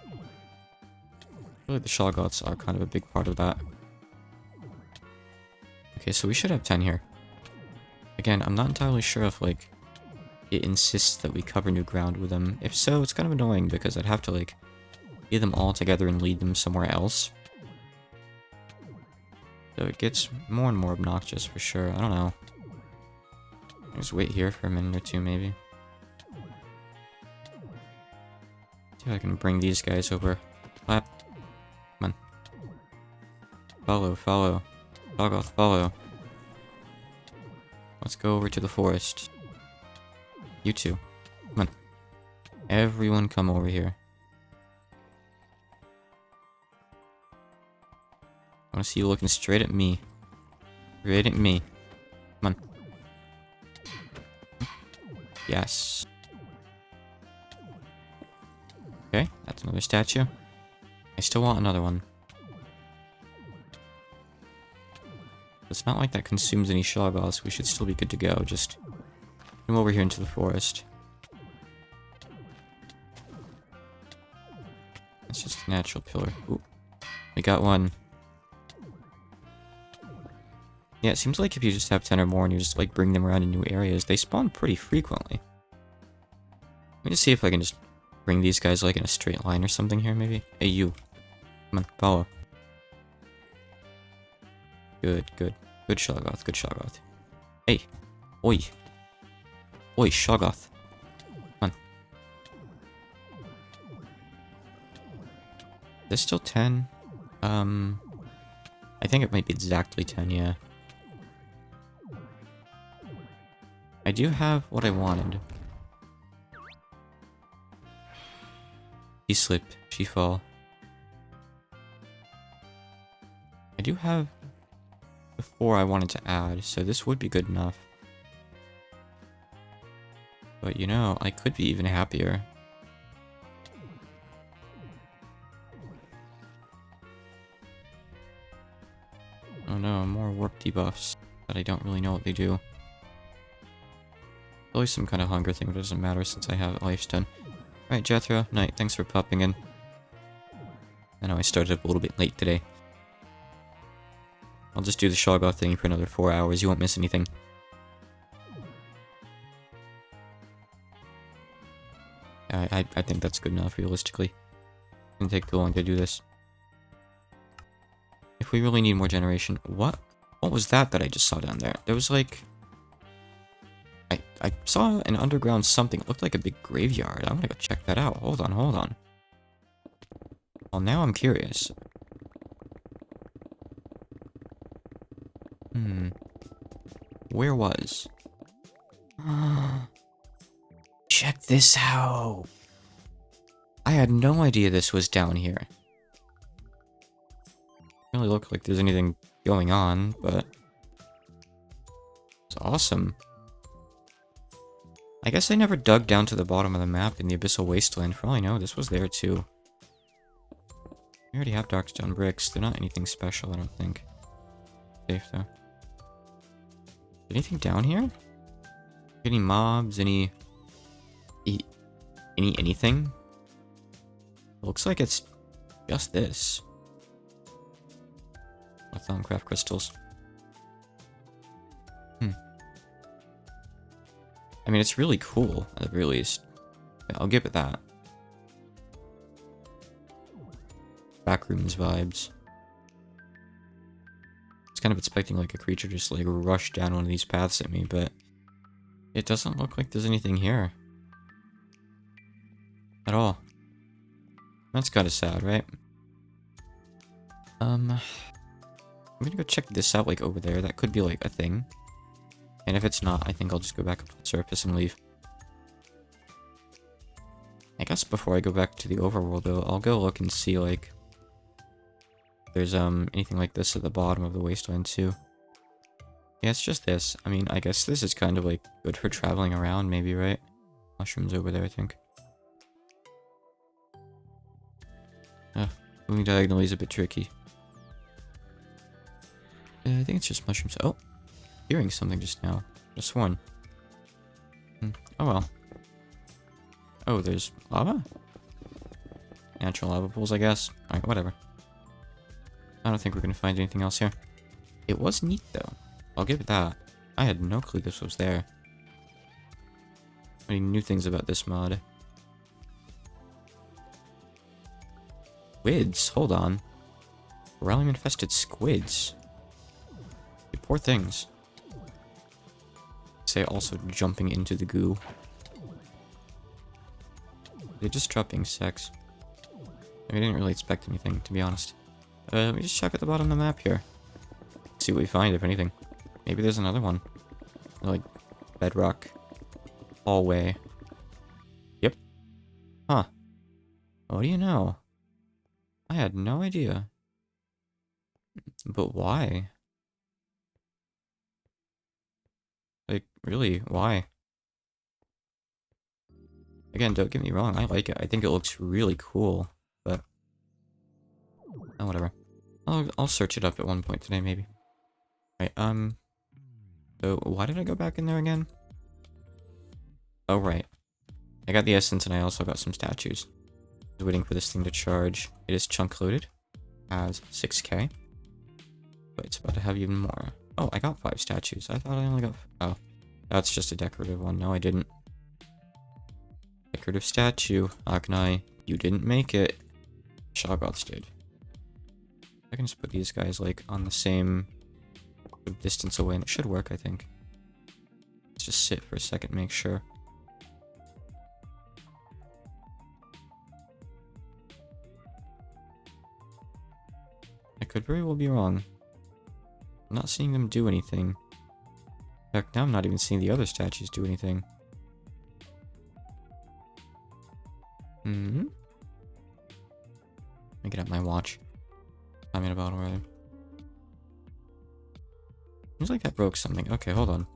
A: I feel like the Shoggoths are kind of a big part of that. Okay, so we should have 10 here. Again, I'm not entirely sure if, like, it insists that we cover new ground with them. If so, it's kind of annoying because I'd have to, like, get them all together and lead them somewhere else. So it gets more and more obnoxious for sure. I don't know. Just wait here for a minute or two, maybe. See if I can bring these guys over. Clap. Come on. Follow, follow. Shoggoth, follow. Let's go over to the forest. You two. Come on. Everyone come over here. I want to see you looking straight at me. Straight at me. Come on. Yes. Okay, that's another statue. I still want another one. It's not like that consumes any shoggoths. We should still be good to go. Just come over here into the forest. It's just a natural pillar. Ooh, we got one. Yeah, it seems like if you just have 10 or more and you just like bring them around in new areas, they spawn pretty frequently. Let me just see if I can just bring these guys like in a straight line or something here, maybe. Hey, you. Come on, follow. Good, good. Good Shoggoth, good Shoggoth. Hey. Oi. Oi, Shoggoth. Come on. There's still 10. I think it might be exactly 10, yeah. I do have what I wanted. She slipped. She fall. I do have the 4 I wanted to add, so this would be good enough. But you know, I could be even happier. Oh no, more warp debuffs that I don't really know what they do. Probably some kind of hunger thing, but it doesn't matter since I have Lifestone. Alright, Jethro, night, thanks for popping in. I know I started up a little bit late today. I'll just do the Shoggoth thing for another 4 hours, you won't miss anything. I think that's good enough, realistically. It's gonna take too long to do this. If we really need more generation... What was that I just saw down there? There was like... I saw an underground something. It looked like a big graveyard. I'm gonna go check that out. Hold on, hold on. Well, now I'm curious. Where was? Check this out. I had no idea this was down here. Doesn't really look like there's anything going on, but it's awesome. I guess I never dug down to the bottom of the map in the Abyssal Wasteland. For all I know, this was there too. We already have Darkstone bricks. They're not anything special, I don't think. Safe though. Anything down here? Any mobs? Anything? It looks like it's just this. MeatballCraft crystals. I mean, it's really cool, at the very least. Yeah, I'll give it that. Backrooms vibes. I was kind of expecting like a creature just like rush down one of these paths at me, but it doesn't look like there's anything here. At all. That's kind of sad, right? I'm gonna go check this out, like, over there. That could be, like, a thing. And if it's not, I think I'll just go back up to the surface and leave. I guess before I go back to the overworld, though, I'll go look and see, like, if there's, anything like this at the bottom of the wasteland, too. Yeah, it's just this. I mean, I guess this is kind of, like, good for traveling around, maybe, right? Mushrooms over there, I think. Moving diagonally is a bit tricky. I think it's just mushrooms. Oh, hearing something just now. Just one. Oh well. Oh, there's lava? Natural lava pools, I guess. Alright, whatever. I don't think we're gonna find anything else here. It was neat, though. I'll give it that. I had no clue this was there. Many new things about this mod. Squids, hold on. Corallium infested squids. You poor things. Say also jumping into the goo. They just drop insects. I didn't really expect anything, to be honest. Let me just check at the bottom of the map here. See what we find, if anything. Maybe there's another one. Like, bedrock. Hallway. Yep. Huh. What do you know? I had no idea. But why? Like, really, why? Again, don't get me wrong, I like it. I think it looks really cool, but... oh, whatever. I'll search it up at one point today, maybe. Right, so why did I go back in there again? Oh, right. I got the essence and I also got some statues. I was waiting for this thing to charge. It is chunk loaded. Has 6k. But it's about to have even more. Oh, I got 5 statues. I thought I only got... Oh, that's just a decorative one. No, I didn't. Decorative statue. Aknai, you didn't make it. Shoggoths did. I can just put these guys, like, on the same distance away, and it should work, I think. Let's just sit for a second, make sure. I could very well be wrong. I'm not seeing them do anything. In fact, now I'm not even seeing the other statues do anything. Hmm? Let me get out my watch. I'm in a bottle, rather. Seems like that broke something. Okay, hold on.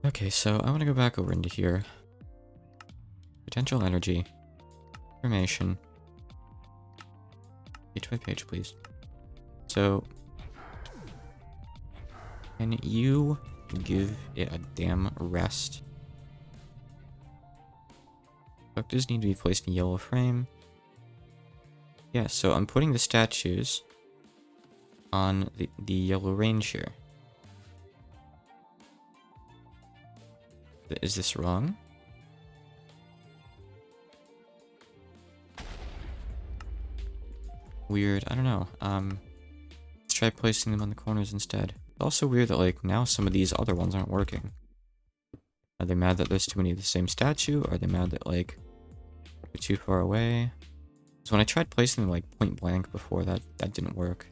A: Okay, so I want to go back over into here. Potential energy. Information. Page by page, please. So, can you give it a damn rest? Ductors need to be placed in yellow frame. Yeah, so I'm putting the statues on the yellow range here. Is this wrong? Weird, I don't know. Let's try placing them on the corners instead. It's also weird that, like, now some of these other ones aren't working. Are they mad that there's too many of the same statue? Are they mad that, like, they're too far away? So when I tried placing them, like, point blank before, that didn't work.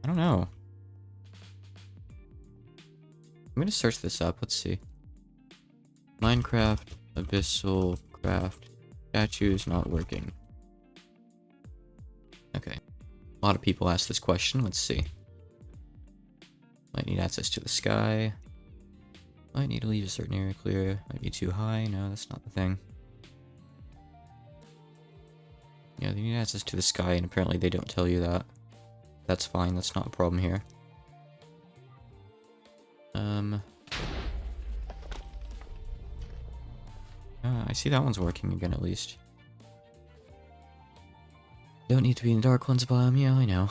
A: I don't know. I'm gonna search this up, let's see. Minecraft, abyssal, craft, statues not working. Okay. A lot of people ask this question, let's see. Might need access to the sky. Might need to leave a certain area clear. Might be too high. No, that's not the thing. Yeah, they need access to the sky, and apparently they don't tell you that. That's fine, that's not a problem here. I see that one's working again, at least. Don't need to be in the Dark Ones biome, yeah, I know.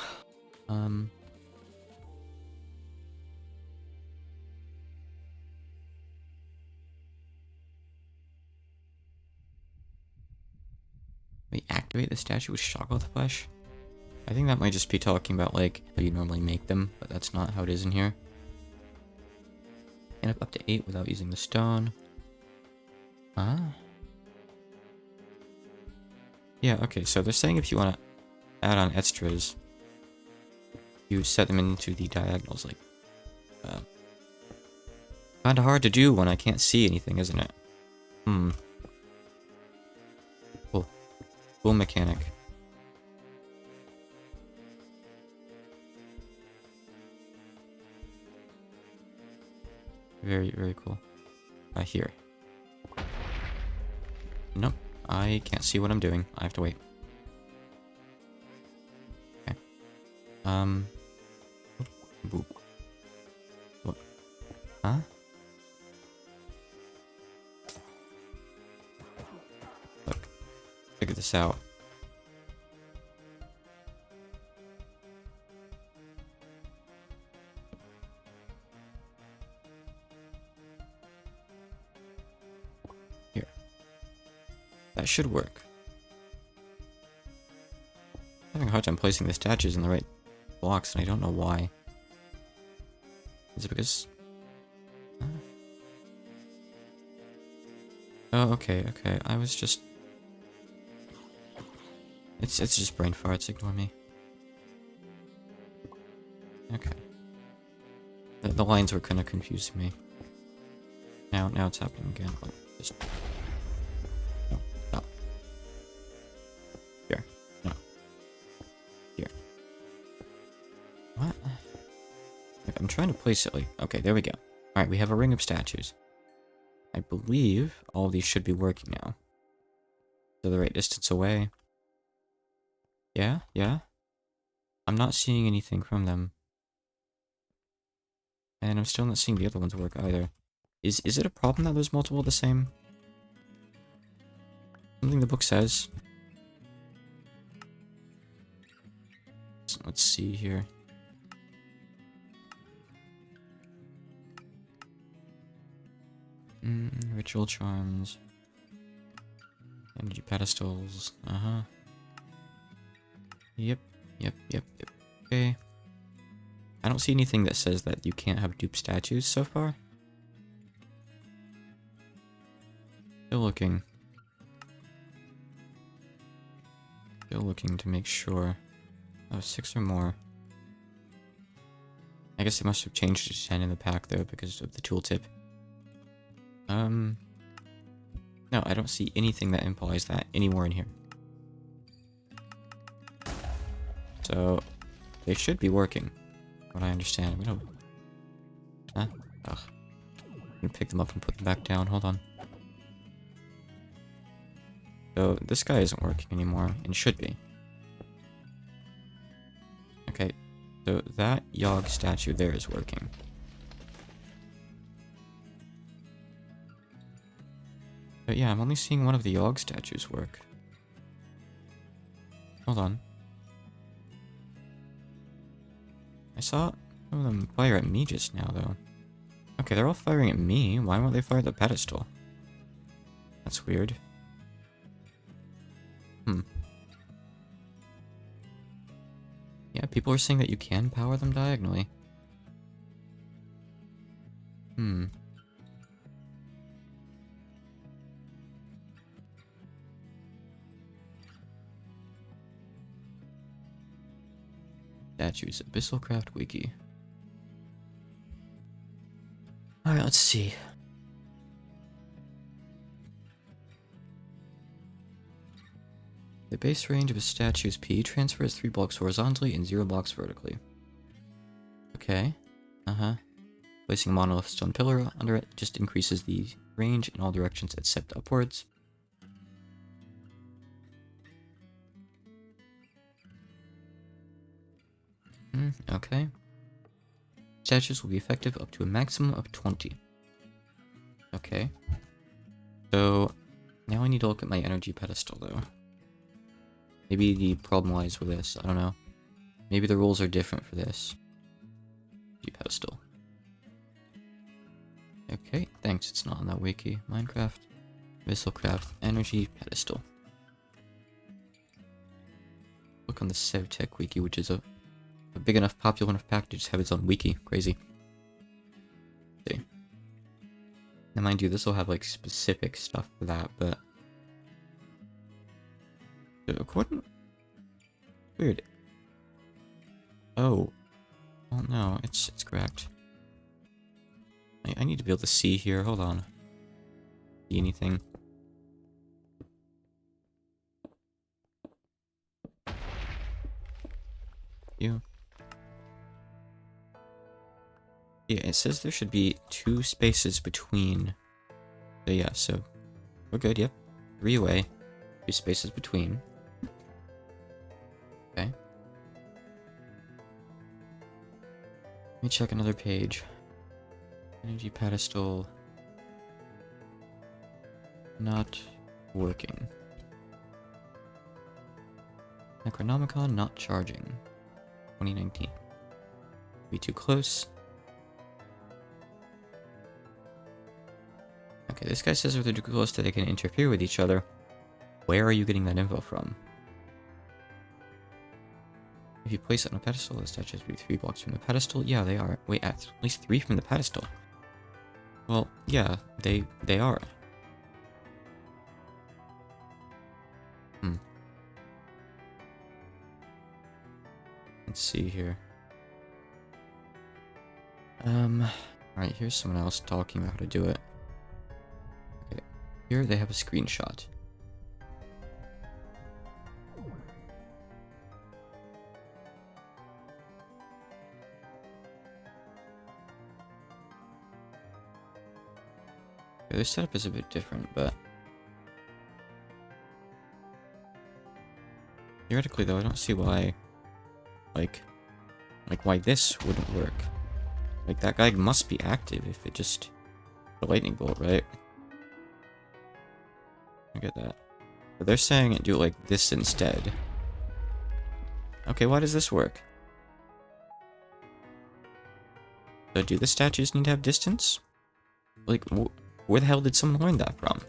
A: We activate the statue with Shoggoth flesh? I think that might just be talking about, like, how you normally make them, but that's not how it is in here. And up to 8 without using the stone. Ah. Yeah, okay, so they're saying if you want to add on extras, you set them into the diagonals, like, kinda hard to do when I can't see anything, isn't it? Cool mechanic. Very, very cool. Here. Nope. I can't see what I'm doing. I have to wait. Okay. Boop. What? Huh? Look. Figure this out. Here. That should work. I'm having a hard time placing the statues in the right blocks, and I don't know why. Is it because... Oh, okay, okay. I was just... It's just brain farts, ignore me. Okay. The lines were kind of confusing me. Now it's happening again. Like, just... No, stop. Here. No. Here. What? Like, I'm trying to place it like... Okay, there we go. Alright, we have a ring of statues. I believe all of these should be working now. They're the right distance away. Yeah, yeah. I'm not seeing anything from them. And I'm still not seeing the other ones work either. Is it a problem that there's multiple of the same? Something the book says. So let's see here. Ritual charms. Energy pedestals. Uh-huh. Yep. Okay. I don't see anything that says that you can't have dupe statues so far. Still looking. Still looking to make sure. Oh, 6 or more. I guess they must have changed to 10 in the pack though because of the tooltip. No, I don't see anything that implies that anywhere in here. So, they should be working. What I understand. We don't... Huh? Ugh. I'm gonna pick them up and put them back down. Hold on. So, this guy isn't working anymore, and should be. Okay, so that Yogg statue there is working. But yeah, I'm only seeing one of the Yogg statues work. Hold on. I saw some of them fire at me just now, though. Okay, they're all firing at me. Why won't they fire at the pedestal? That's weird. Yeah, people are saying that you can power them diagonally. Statues, MeatballCraft Wiki. Alright, let's see. The base range of a statue's P transfers 3 blocks horizontally and 0 blocks vertically. Okay. Placing a monolith stone pillar under it just increases the range in all directions except upwards. Okay. Statues will be effective up to a maximum of 20. Okay. So, now I need to look at my energy pedestal, though. Maybe the problem lies with this, I don't know. Maybe the rules are different for this. Energy pedestal. Okay, thanks, it's not on that wiki. Minecraft, MeatballCraft, energy pedestal. Look on the SevTech wiki, which is a big enough, popular enough pack to just have its own wiki. Crazy. See. Now, mind you, this will have like specific stuff for that, but according... Weird. Oh. Oh no, it's correct. I need to be able to see here. Hold on. See anything? You. Yeah, it says there should be 2 spaces between. So yeah, so we're good, yep. 3 away. 2 spaces between. Okay. Let me check another page. Energy pedestal. Not working. Necronomicon not charging. 2019. Be too close. Okay, this guy says if they're too close that they can interfere with each other. Where are you getting that info from? If you place it on a pedestal, the statues will be 3 blocks from the pedestal. Yeah, they are. Wait, at least 3 from the pedestal. Well, yeah, they are. Let's see here. Alright, here's someone else talking about how to do it. Okay, here they have a screenshot. Okay, their setup is a bit different, but theoretically though, I don't see why, like why this wouldn't work. Like, that guy must be active if it just... a lightning bolt, right? I get that. But they're saying it do it like this instead. Okay, why does this work? So do the statues need to have distance? Like, where the hell did someone learn that from?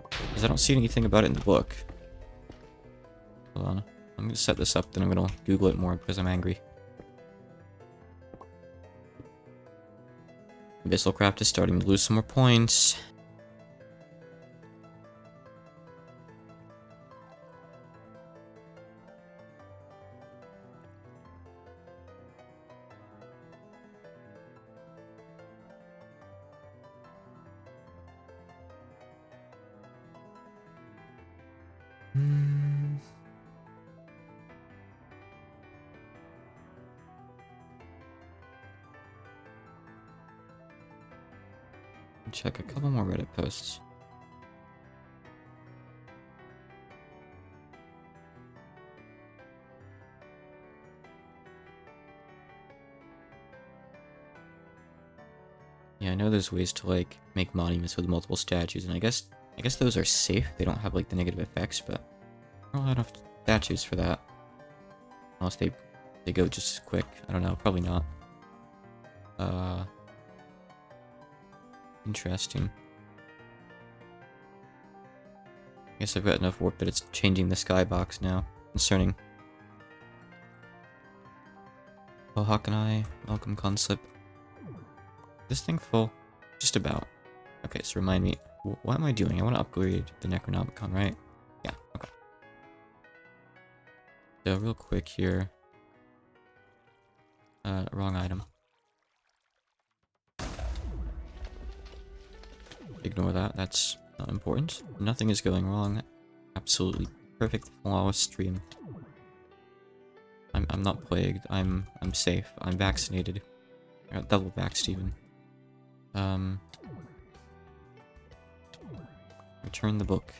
A: Because I don't see anything about it in the book. Hold on. I'm gonna set this up, then I'm gonna Google it more because I'm angry. MeatballCraft is starting to lose some more points. Check a couple more Reddit posts. Yeah, I know there's ways to like make monuments with multiple statues, and I guess those are safe. They don't have like the negative effects, but I don't have enough statues for that. Unless they go just quick. I don't know. Probably not. Interesting. I guess I've got enough work that it's changing the skybox now. Concerning. Well, how can I welcome concept? This thing full? Just about. Okay, so remind me, what am I doing? I want to upgrade the Necronomicon, right? Yeah, okay. So real quick here. Wrong item. Ignore that, that's not important. Nothing is going wrong. Absolutely perfect, flawless stream. I'm not plagued. I'm safe. I'm vaccinated. I got double vaxxed even. Return the book.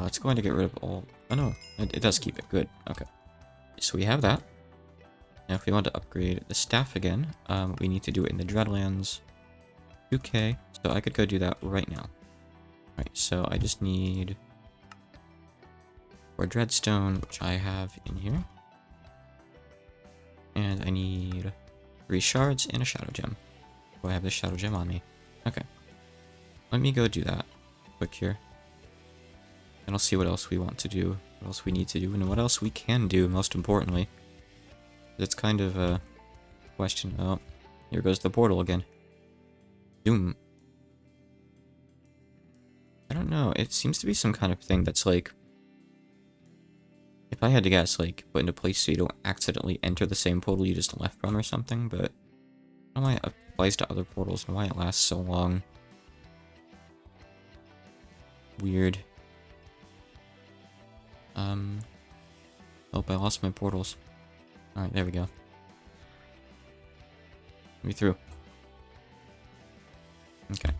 A: It's going to get rid of all... Oh no, it does keep it. Good. Okay. So we have that. Now if we want to upgrade the staff again, we need to do it in the Dreadlands. 2k. So I could go do that right now. Right, so I just need... 4 Dreadstone, which I have in here. And I need 3 shards and a Shadow Gem. Oh, I have the Shadow Gem on me. Okay. Let me go do that quick here. And I'll see what else we want to do, what else we need to do, and what else we can do, most importantly. It's kind of a question. Oh, here goes the portal again. Doom. I don't know, it seems to be some kind of thing that's like... If I had to guess, like, put into place so you don't accidentally enter the same portal you just left from or something, but... I don't know why it applies to other portals and why it lasts so long. Weird. Oh, I lost my portals. Alright, there we go. Let me through. Okay.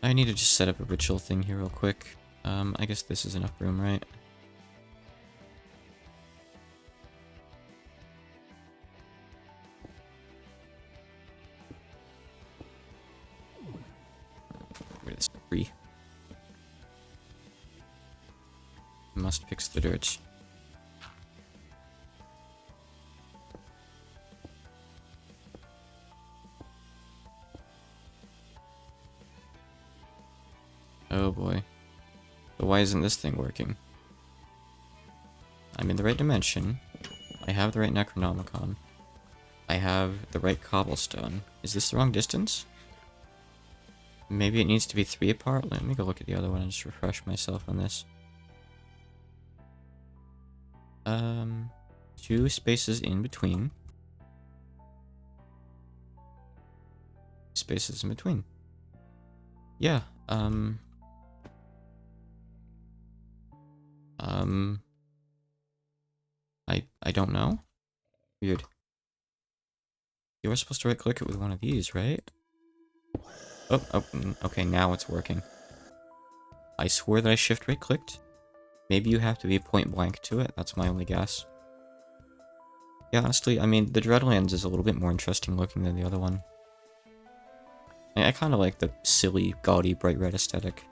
A: I need to just set up a ritual thing here real quick. I guess this is enough room, right? Where is free? Must fix the dirt. Oh boy. But why isn't this thing working? I'm in the right dimension. I have the right Necronomicon. I have the right cobblestone. Is this the wrong distance? Maybe it needs to be 3 apart? Let me go look at the other one and just refresh myself on this. 2 spaces in between. Spaces in between. Yeah, I don't know. Weird. You were supposed to right click it with one of these, right? Oh, okay, now it's working. I swore that I shift right clicked. Maybe you have to be point blank to it, that's my only guess. Yeah, honestly, I mean, the Dreadlands is a little bit more interesting looking than the other one. I kind of like the silly, gaudy, bright red aesthetic.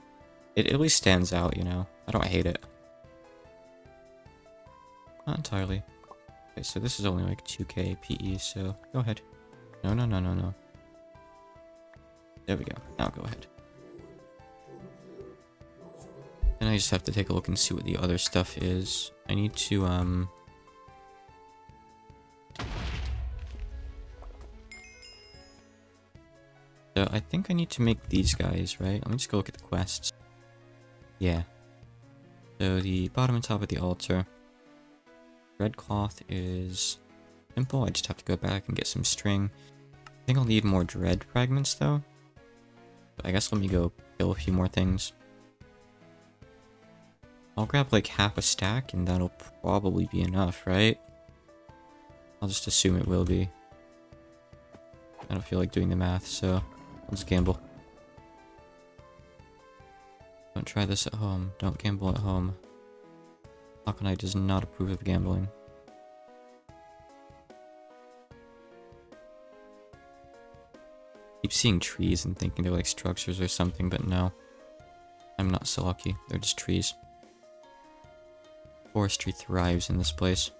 A: It at least stands out, you know? I don't hate it. Not entirely. Okay, so this is only like 2k PE, so go ahead. No, no, no, no, no. There we go. Now go ahead. And I just have to take a look and see what the other stuff is. I need to, So I think I need to make these guys, right? Let me just go look at the quests. Yeah. So the bottom and top of the altar. Red cloth is simple. I just have to go back and get some string. I think I'll need more dread fragments though. But I guess let me go kill a few more things. I'll grab like half a stack and that'll probably be enough, right? I'll just assume it will be. I don't feel like doing the math, so I'll just gamble. Don't try this at home. Don't gamble at home. Hawkeye does not approve of gambling. Keep seeing trees and thinking they're like structures or something, but no. I'm not so lucky. They're just trees. Forestry thrives in this place.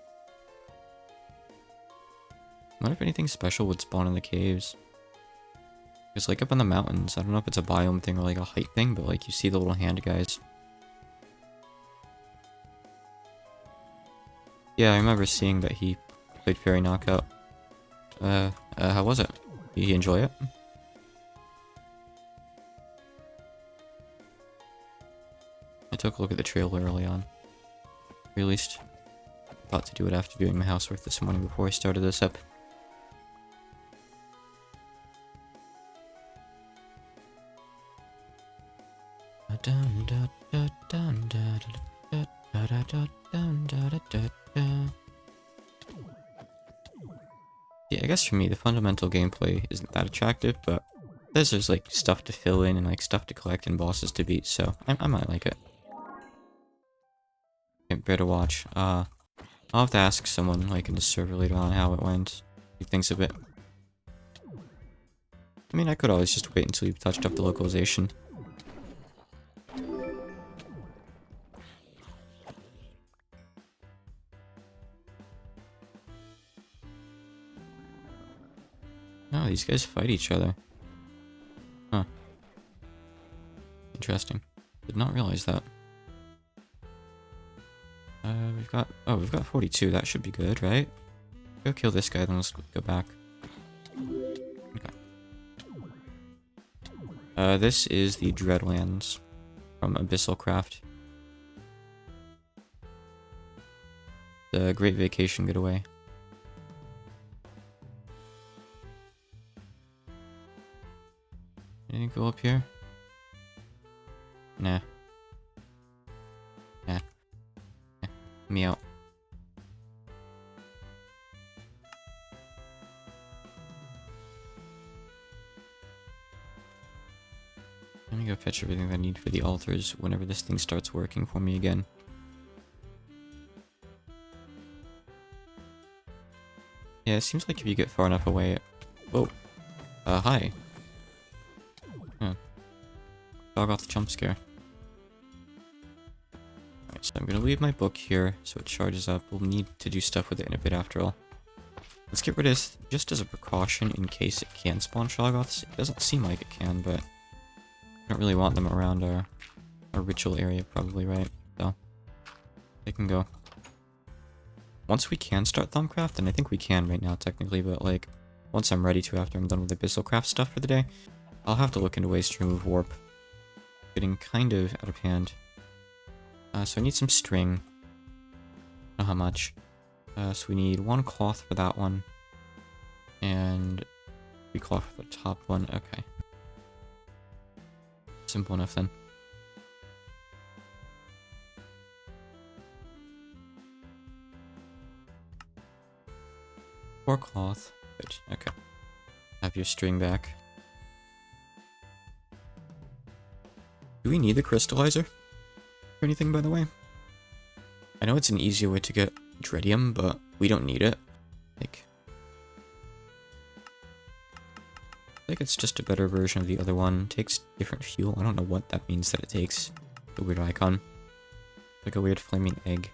A: I wonder if anything special would spawn in the caves. Because like up on the mountains, I don't know if it's a biome thing or like a height thing, but like you see the little hand guys. Yeah, I remember seeing that he played Fairy Knockout. How was it? Did you enjoy it? I took a look at the trailer early on. Or at least, thought to do it after doing my housework this morning before I started this up. Yeah, I guess for me, the fundamental gameplay isn't that attractive, but there's like stuff to fill in and like stuff to collect and bosses to beat, so I might like it. Okay, better watch. I'll have to ask someone like in the server later on how it went. He thinks of it. I mean, I could always just wait until you've touched up the localization. No, these guys fight each other. Huh. Interesting. Did not realize that. We've got 42. That should be good, right? Go kill this guy, then let's go back. Okay. This is the Dreadlands from MeatballCraft. The Great Vacation Getaway. Anything go up here? Nah. Nah. Me out. Let me go fetch everything I need for the altars whenever this thing starts working for me again. Yeah, it seems like if you get far enough away... Whoa. Hi. Huh. Dog off the jump scare. Alright, so I'm gonna leave my book here so it charges up. We'll need to do stuff with it in a bit after all. Let's get rid of this just as a precaution in case it can spawn Shoggoths. It doesn't seem like it can, but I don't really want them around our ritual area probably, right? So, they can go. Once we can start Thumbcraft, and I think we can right now technically, but like, once I'm ready to after I'm done with the abyssal stuff for the day, I'll have to look into ways to remove warp. Getting kind of out of hand. So I need some string. Not how much. So we need 1 cloth for that one. And 3 cloth for the top one. Okay. Simple enough then. Four cloth. Good. Okay. Have your string back. Do we need the crystallizer? Or anything, by the way? I know it's an easier way to get Dreadium, but we don't need it. Like, I think it's just a better version of the other one. Takes different fuel. I don't know what that means that it takes. The weird icon. Like a weird flaming egg.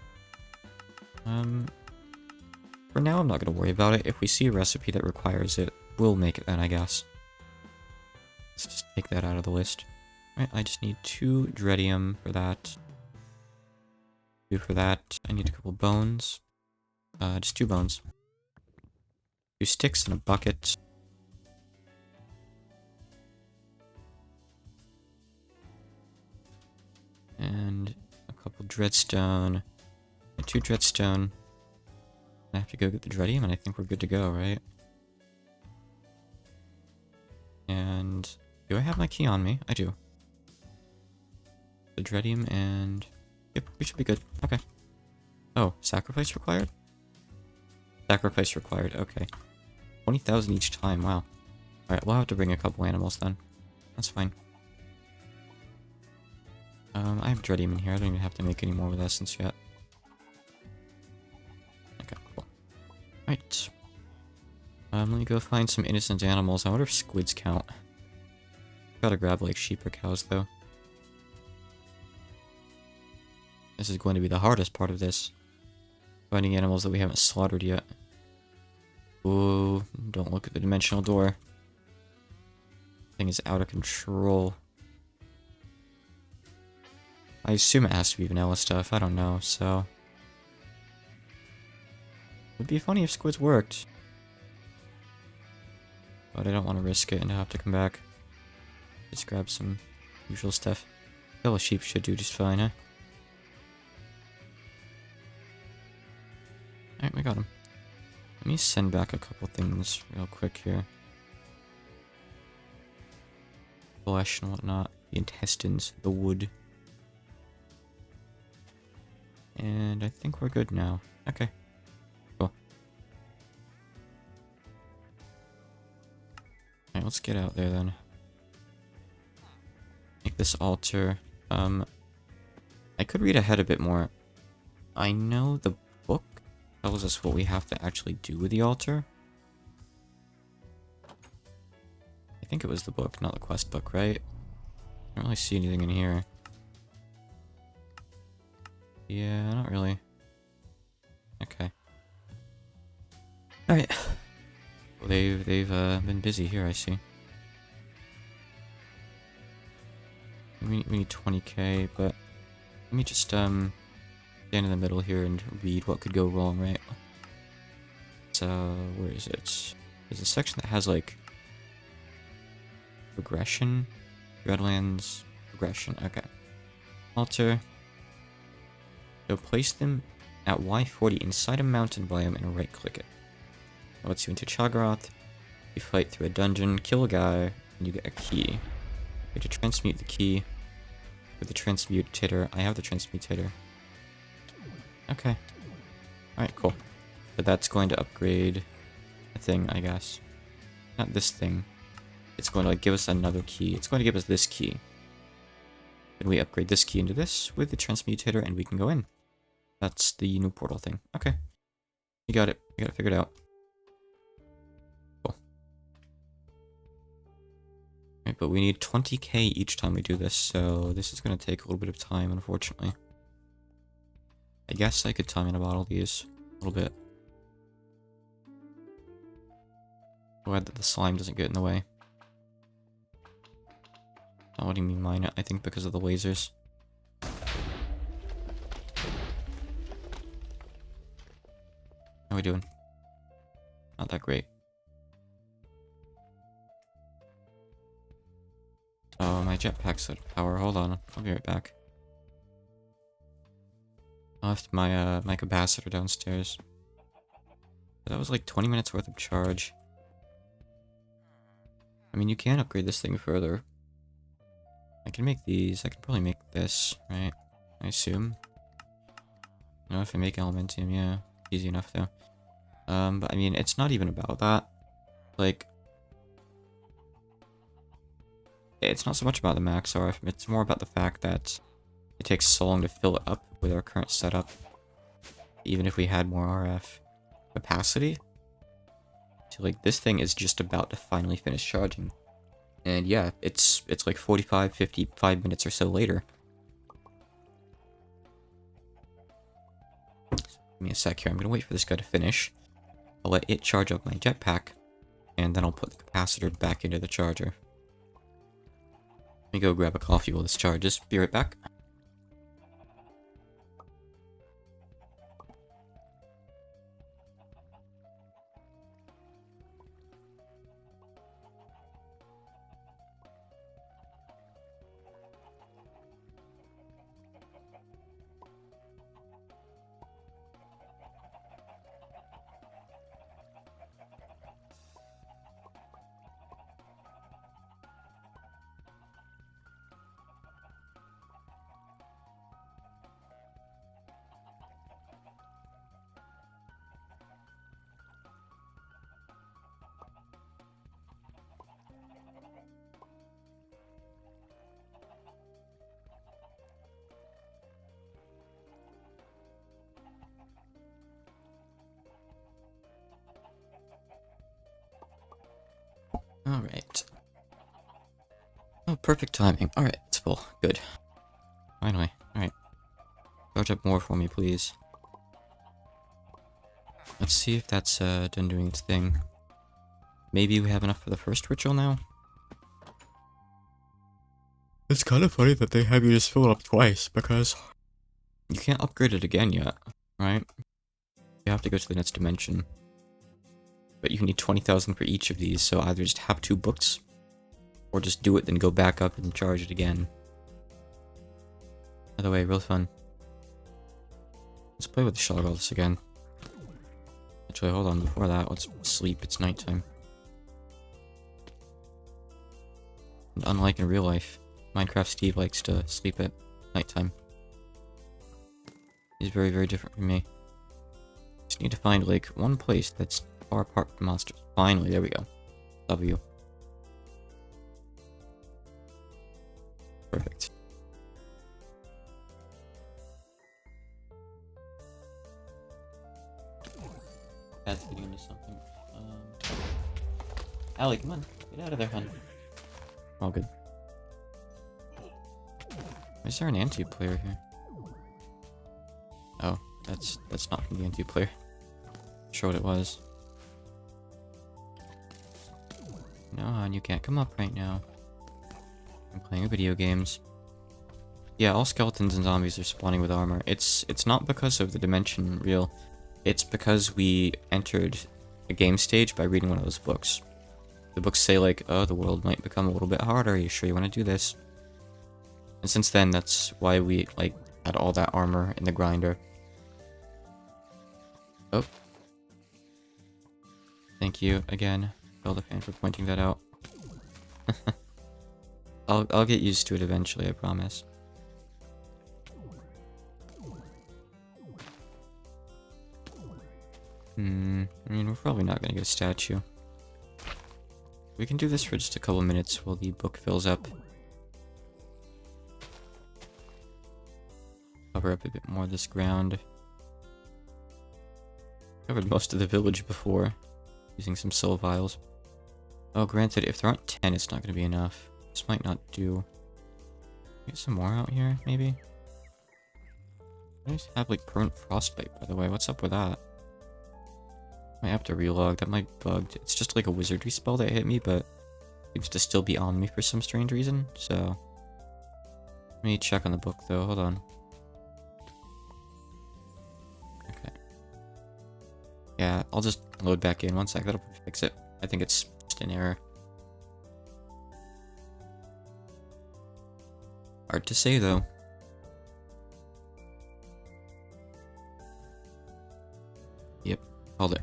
A: For now, I'm not going to worry about it. If we see a recipe that requires it, we'll make it then, I guess. Let's just take that out of the list. Alright, I just need 2 dreadium for that. 2 for that. I need a couple bones. Just 2 bones. 2 sticks and a bucket. And a couple dreadstone. And 2 dreadstone. I have to go get the dreadium, and I think we're good to go, right? And do I have my key on me? I do. The dreadium and... Yep, we should be good. Okay. Oh, sacrifice required? Sacrifice required, okay. 20,000 each time, wow. Alright, we'll have to bring a couple animals then. That's fine. I have dreadium in here. I don't even have to make any more with essence yet. Okay, cool. Right. Let me go find some innocent animals. I wonder if squids count. Gotta grab, like, sheep or cows, though. This is going to be the hardest part of this. Finding animals that we haven't slaughtered yet. Ooh, don't look at the dimensional door. Thing is out of control. I assume it has to be vanilla stuff. I don't know, so... It would be funny if squids worked. But I don't want to risk it and have to come back. Just grab some usual stuff. Kill a sheep should do just fine, huh? Alright, we got him. Let me send back a couple things real quick here. Flesh and whatnot. The intestines, the wood. And I think we're good now. Okay. Cool. Alright, let's get out there then. Make this altar. I could read ahead a bit more. I know the book tells us what we have to actually do with the altar. I think it was the book, not the quest book, right? I don't really see anything in here. Yeah, not really. Okay. Alright. Well, they've been busy here, I see. We need 20k, but let me just stand in the middle here and read what could go wrong, right? So where is it? There's a section that has like progression, Redlands, progression. Okay. Altar. So place them at Y40 inside a mountain biome and right-click it. That lets you into Chagrath. You fight through a dungeon, kill a guy, and you get a key. You have to transmute the key with the transmutator. I have the transmutator. Okay. Alright, cool. But that's going to upgrade a thing, I guess. Not this thing. It's going to like give us another key. It's going to give us this key. Then we upgrade this key into this with the transmutator and we can go in. That's the new portal thing. Okay. You got it. You got it figured out. Cool. Right, but we need 20k each time we do this, so this is going to take a little bit of time, unfortunately. I guess I could time in a bottle these a little bit. Glad that the slime doesn't get in the way. Not letting me mine it, I think because of the lasers. How are we doing? Not that great. Oh, my jetpack's out of power. Hold on, I'll be right back. I left my my capacitor downstairs. That was like 20 minutes worth of charge. I mean, you can upgrade this thing further. I can make these. I can probably make this, right? I assume. You know, if I make elementium, yeah. Easy enough, though. But I mean, it's not even about that. Like, it's not so much about the max RF. It's more about the fact that it takes so long to fill it up with our current setup. Even if we had more RF capacity, So, like, this thing is just about to finally finish charging. And yeah, it's like 45, 55 minutes or so later. So, give me a sec here. I'm gonna wait for this guy to finish. I'll let it charge up my jetpack, and then I'll put the capacitor back into the charger. Let me go grab a coffee while this charges. Be right back. Alright. Oh, perfect timing. Alright, it's full. Good. Finally. Alright. Charge up more for me, please. Let's see if that's done doing its thing. Maybe we have enough for the first ritual now? It's kind of funny that they have you just fill it up twice, because you can't upgrade it again yet, right? You have to go to the next dimension. But you need 20,000 for each of these, so either just have 2 books, or just do it, then go back up and charge it again. By the way, real fun. Let's play with the shotguns again. Actually, hold on, before that, let's sleep, it's nighttime. And unlike in real life, Minecraft Steve likes to sleep at nighttime. He's very, very different from me. Just need to find, like, one place that's far apart from monsters. Finally, there we go. W. Perfect. That's getting into something. Allie, come on. Get out of there, hun. All good. Is there an anti-player here? Oh, that's not from the anti-player. Not sure what it was. No, hon, you can't come up right now. I'm playing video games. Yeah, all skeletons and zombies are spawning with armor. It's not because of the dimension real. It's because we entered a game stage by reading one of those books. The books say, like, oh, the world might become a little bit harder. Are you sure you want to do this? And since then, that's why we, like, had all that armor in the grinder. Oh. Thank you again, Elder Fan, for pointing that out. I'll get used to it eventually, I promise. I mean, we're probably not gonna get a statue. We can do this for just a couple minutes while the book fills up. Cover up a bit more of this ground. Covered most of the village before, using some soul vials. Oh, granted, if there aren't 10, it's not gonna be enough. This might not do. Get some more out here, maybe? I just have, like, permanent frostbite, by the way. What's up with that? Might have to relog. That might bugged. It's just like a wizardry spell that hit me, but seems to still be on me for some strange reason, so... Let me check on the book, though. Hold on. Okay. Yeah, I'll just load back in. 1 sec. That'll fix it. I think it's just an error. Hard to say, though. Yep. Called it.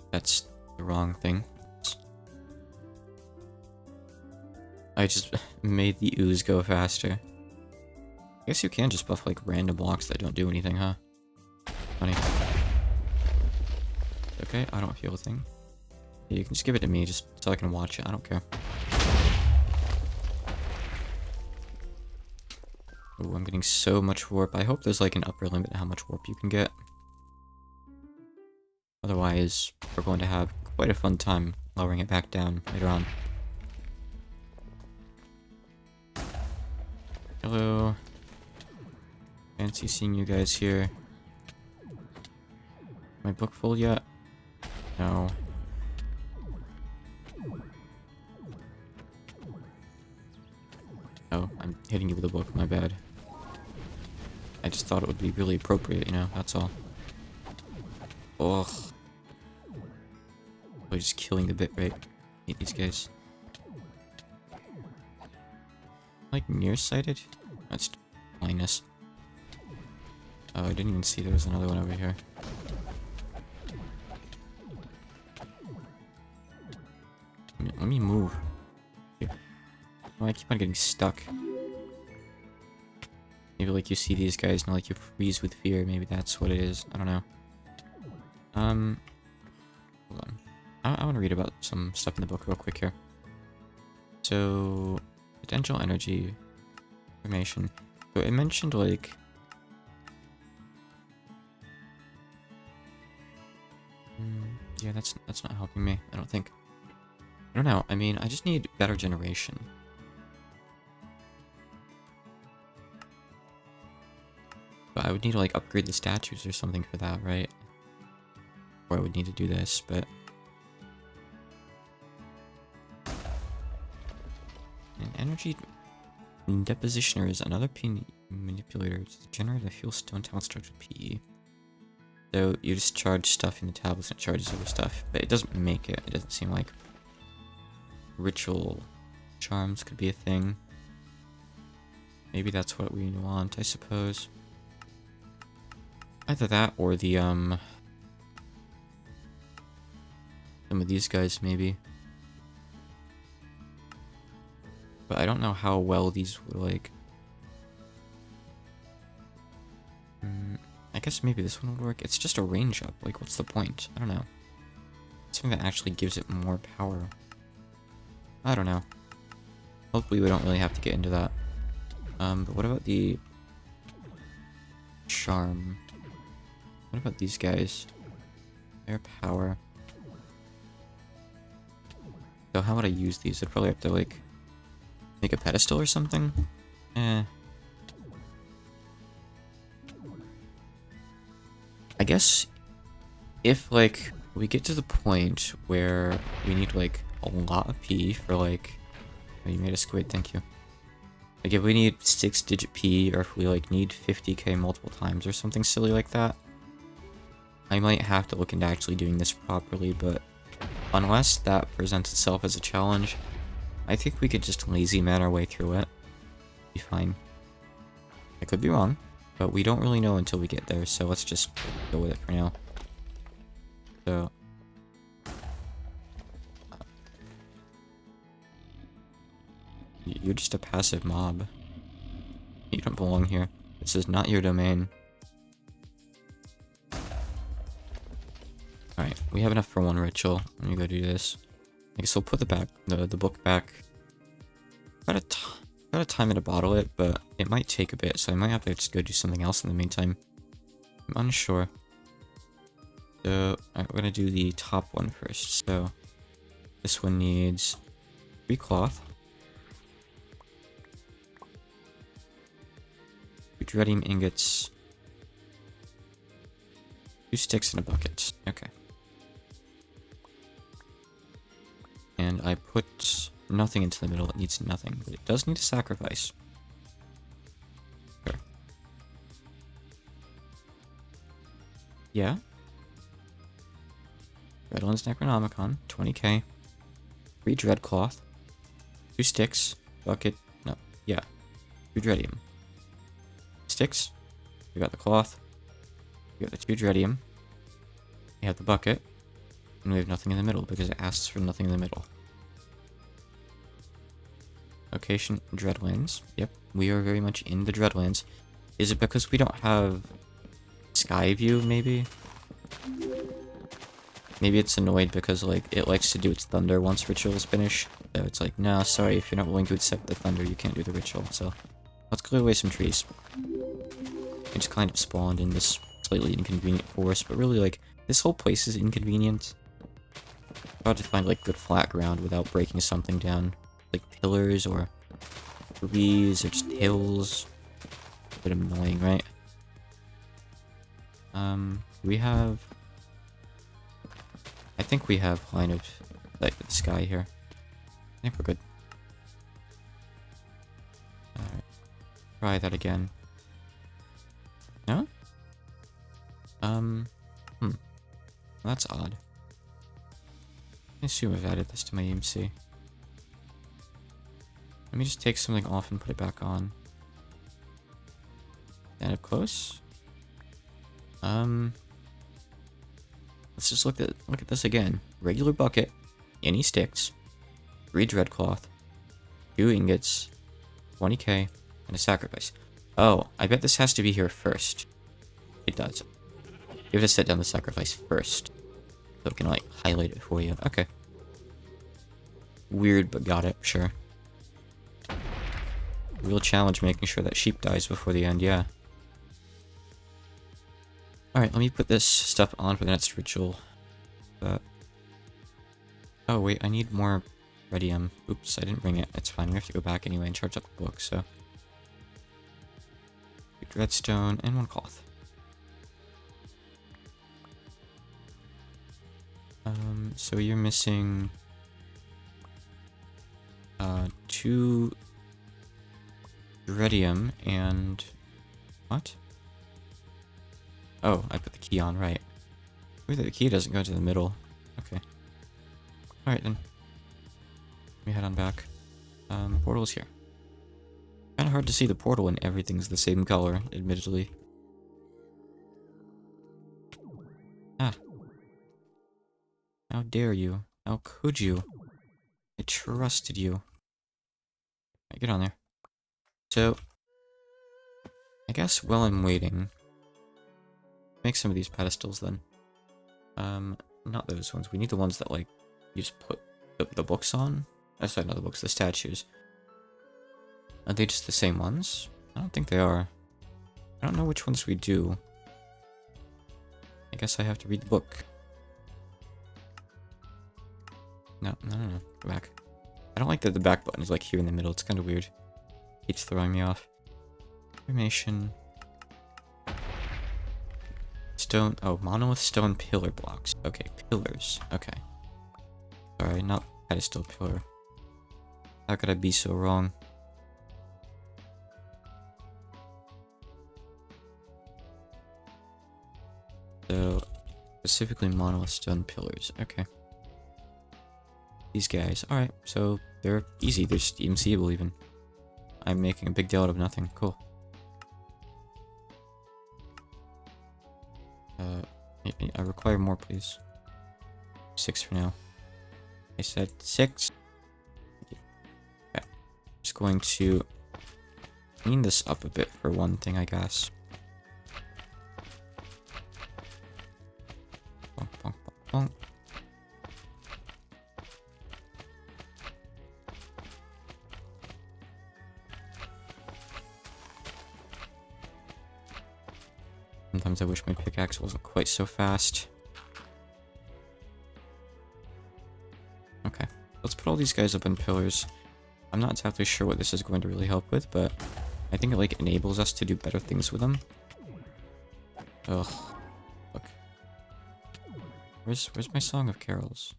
A: That's the wrong thing. I just made the ooze go faster. I guess you can just buff, like, random blocks that don't do anything, huh? Funny. Okay, I don't feel a thing. You can just give it to me, just so I can watch it. I don't care. Ooh, I'm getting so much warp. I hope there's, like, an upper limit to how much warp you can get. Otherwise, we're going to have quite a fun time lowering it back down later on. Hello. Fancy seeing you guys here. My book full yet? No. Oh, I'm hitting you with a book, my bad. I just thought it would be really appropriate, you know, that's all. Ugh. We're just killing the bit rate. Hate these guys. Like nearsighted? That's blindness. Oh, I didn't even see there was another one over here. Let me move. Here. Oh, I keep on getting stuck. Maybe like you see these guys and like you freeze with fear. Maybe that's what it is. I don't know. Hold on. I want to read about some stuff in the book real quick here. So, potential energy information. So it mentioned like yeah, that's not helping me. I don't think. I don't know. I mean, I just need better generation. But I would need to like upgrade the statues or something for that, right? Or I would need to do this, but an energy depositioner is another P manipulator to generate a fuel stone talent structure PE. So you just charge stuff in the tablets and it charges other stuff, but it doesn't make it. It doesn't seem like ritual charms could be a thing. Maybe that's what we want, I suppose. Either that or the some of these guys maybe. But I don't know how well these would like. I guess maybe this one would work. It's just a range up. Like, what's the point? I don't know. Something that actually gives it more power. I don't know. Hopefully we don't really have to get into that. But what about the charm? What about these guys? Their power. So how would I use these? I'd probably have to like make a pedestal or something? I guess if like we get to the point where we need like a lot of P for like, oh, you made a squid, thank you. Like if we need 6-digit P or if we like need 50k multiple times or something silly like that, I might have to look into actually doing this properly, but unless that presents itself as a challenge, I think we could just lazy man our way through it. Be fine. I could be wrong, but we don't really know until we get there, so let's just go with it for now. So you're just a passive mob. You don't belong here. This is not your domain. Alright, we have enough for one ritual. Let me go do this. I guess we'll put the book back. Gotta time it to bottle it, but it might take a bit, so I might have to just go do something else in the meantime. I'm unsure. So, alright, we're gonna do the top one first. So, this one needs 3 cloth. 2 dreadium ingots. 2 sticks in a bucket. Okay. And I put nothing into the middle. It needs nothing, but it does need a sacrifice. Sure. Yeah. Redlands Necronomicon, 20k. 3 dreadcloth. 2 sticks. Bucket. No. Yeah. 2 dreadium. Sticks. We got the cloth. We got the 2 dreadium. We have the bucket. And we have nothing in the middle because it asks for nothing in the middle. Location, Dreadlands. Yep, we are very much in the Dreadlands. Is it because we don't have sky view, maybe? Maybe it's annoyed because, like, it likes to do its thunder once ritual is finished. So it's like, nah, sorry, if you're not willing to accept the thunder, you can't do the ritual. So, let's clear away some trees. It just kind of spawned in this slightly inconvenient forest, but really, like, This whole place is inconvenient. Hard to find like good flat ground without breaking something down. Like pillars or trees or just hills. A bit annoying, right? We have... I think we have line of like the sky here. I think we're good. Alright. Try that again. No? Well, that's odd. I assume I've added this to my EMC. Let me just take something off and put it back on. Stand up close. Let's just look at this again. Regular bucket, any sticks, 3 dreadcloth, 2 ingots, 20k, and a sacrifice. Oh, I bet this has to be here first. It does. You have to set down the sacrifice first. So it can, like, highlight it for you. Okay. Weird, but got it. Sure. Real challenge making sure that sheep dies before the end, yeah. Alright, let me put this stuff on for the next ritual. Oh, wait, I need more radium. Oops, I didn't bring it. It's fine. We have to go back anyway and charge up the book, so... 2 redstone and 1 cloth. So you're missing... 2... Iridium and... What? Oh, I put the key on, right. Weird that the key doesn't go to the middle. Okay. Alright then. Let me head on back. Portal's here. Kinda hard to see the portal when everything's the same color, admittedly. Ah. How dare you? How could you? I trusted you. Alright, get on there. So, I guess while I'm waiting, make some of these pedestals then. Not those ones. We need the ones that, like, you just put the books on. Oh, sorry, not the books, the statues. Are they just the same ones? I don't think they are. I don't know which ones we do. I guess I have to read the book. No. Go back. I don't like that the back button is, like, here in the middle. It's kind of weird. Keeps throwing me off. Formation. Stone. Oh, monolith stone pillar blocks. Okay, pillars. Okay. Sorry, not pedestal pillar. How could I be so wrong? So, specifically monolith stone pillars. Okay. These guys. Alright, so they're easy. They're just EMCable even. I'm making a big deal out of nothing. Cool. I require more, please. 6 for now. I said 6. Okay. Just going to clean this up a bit for one thing, I guess. Bonk, bonk, bonk, bonk. Sometimes I wish my pickaxe wasn't quite so fast. Okay, let's put all these guys up on pillars. I'm not exactly sure what this is going to really help with, but I think it, like, enables us to do better things with them. Ugh. Look. Where's my Song of Carols?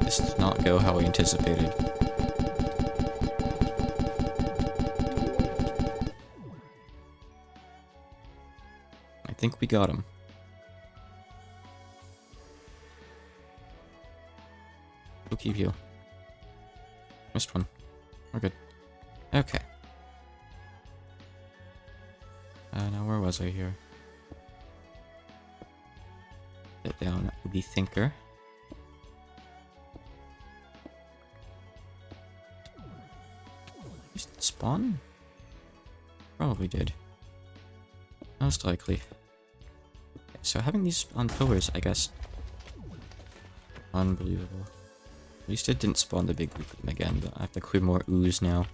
A: This did not go how I anticipated. I think we got him. We'll keep you. Missed one. We're good. Okay. Now where was I here? Sit down the thinker. Spawn? Probably did. Most likely. Okay, so having these on pillars, I guess. Unbelievable. At least it didn't spawn the big group of them again, but I have to clear more ooze now.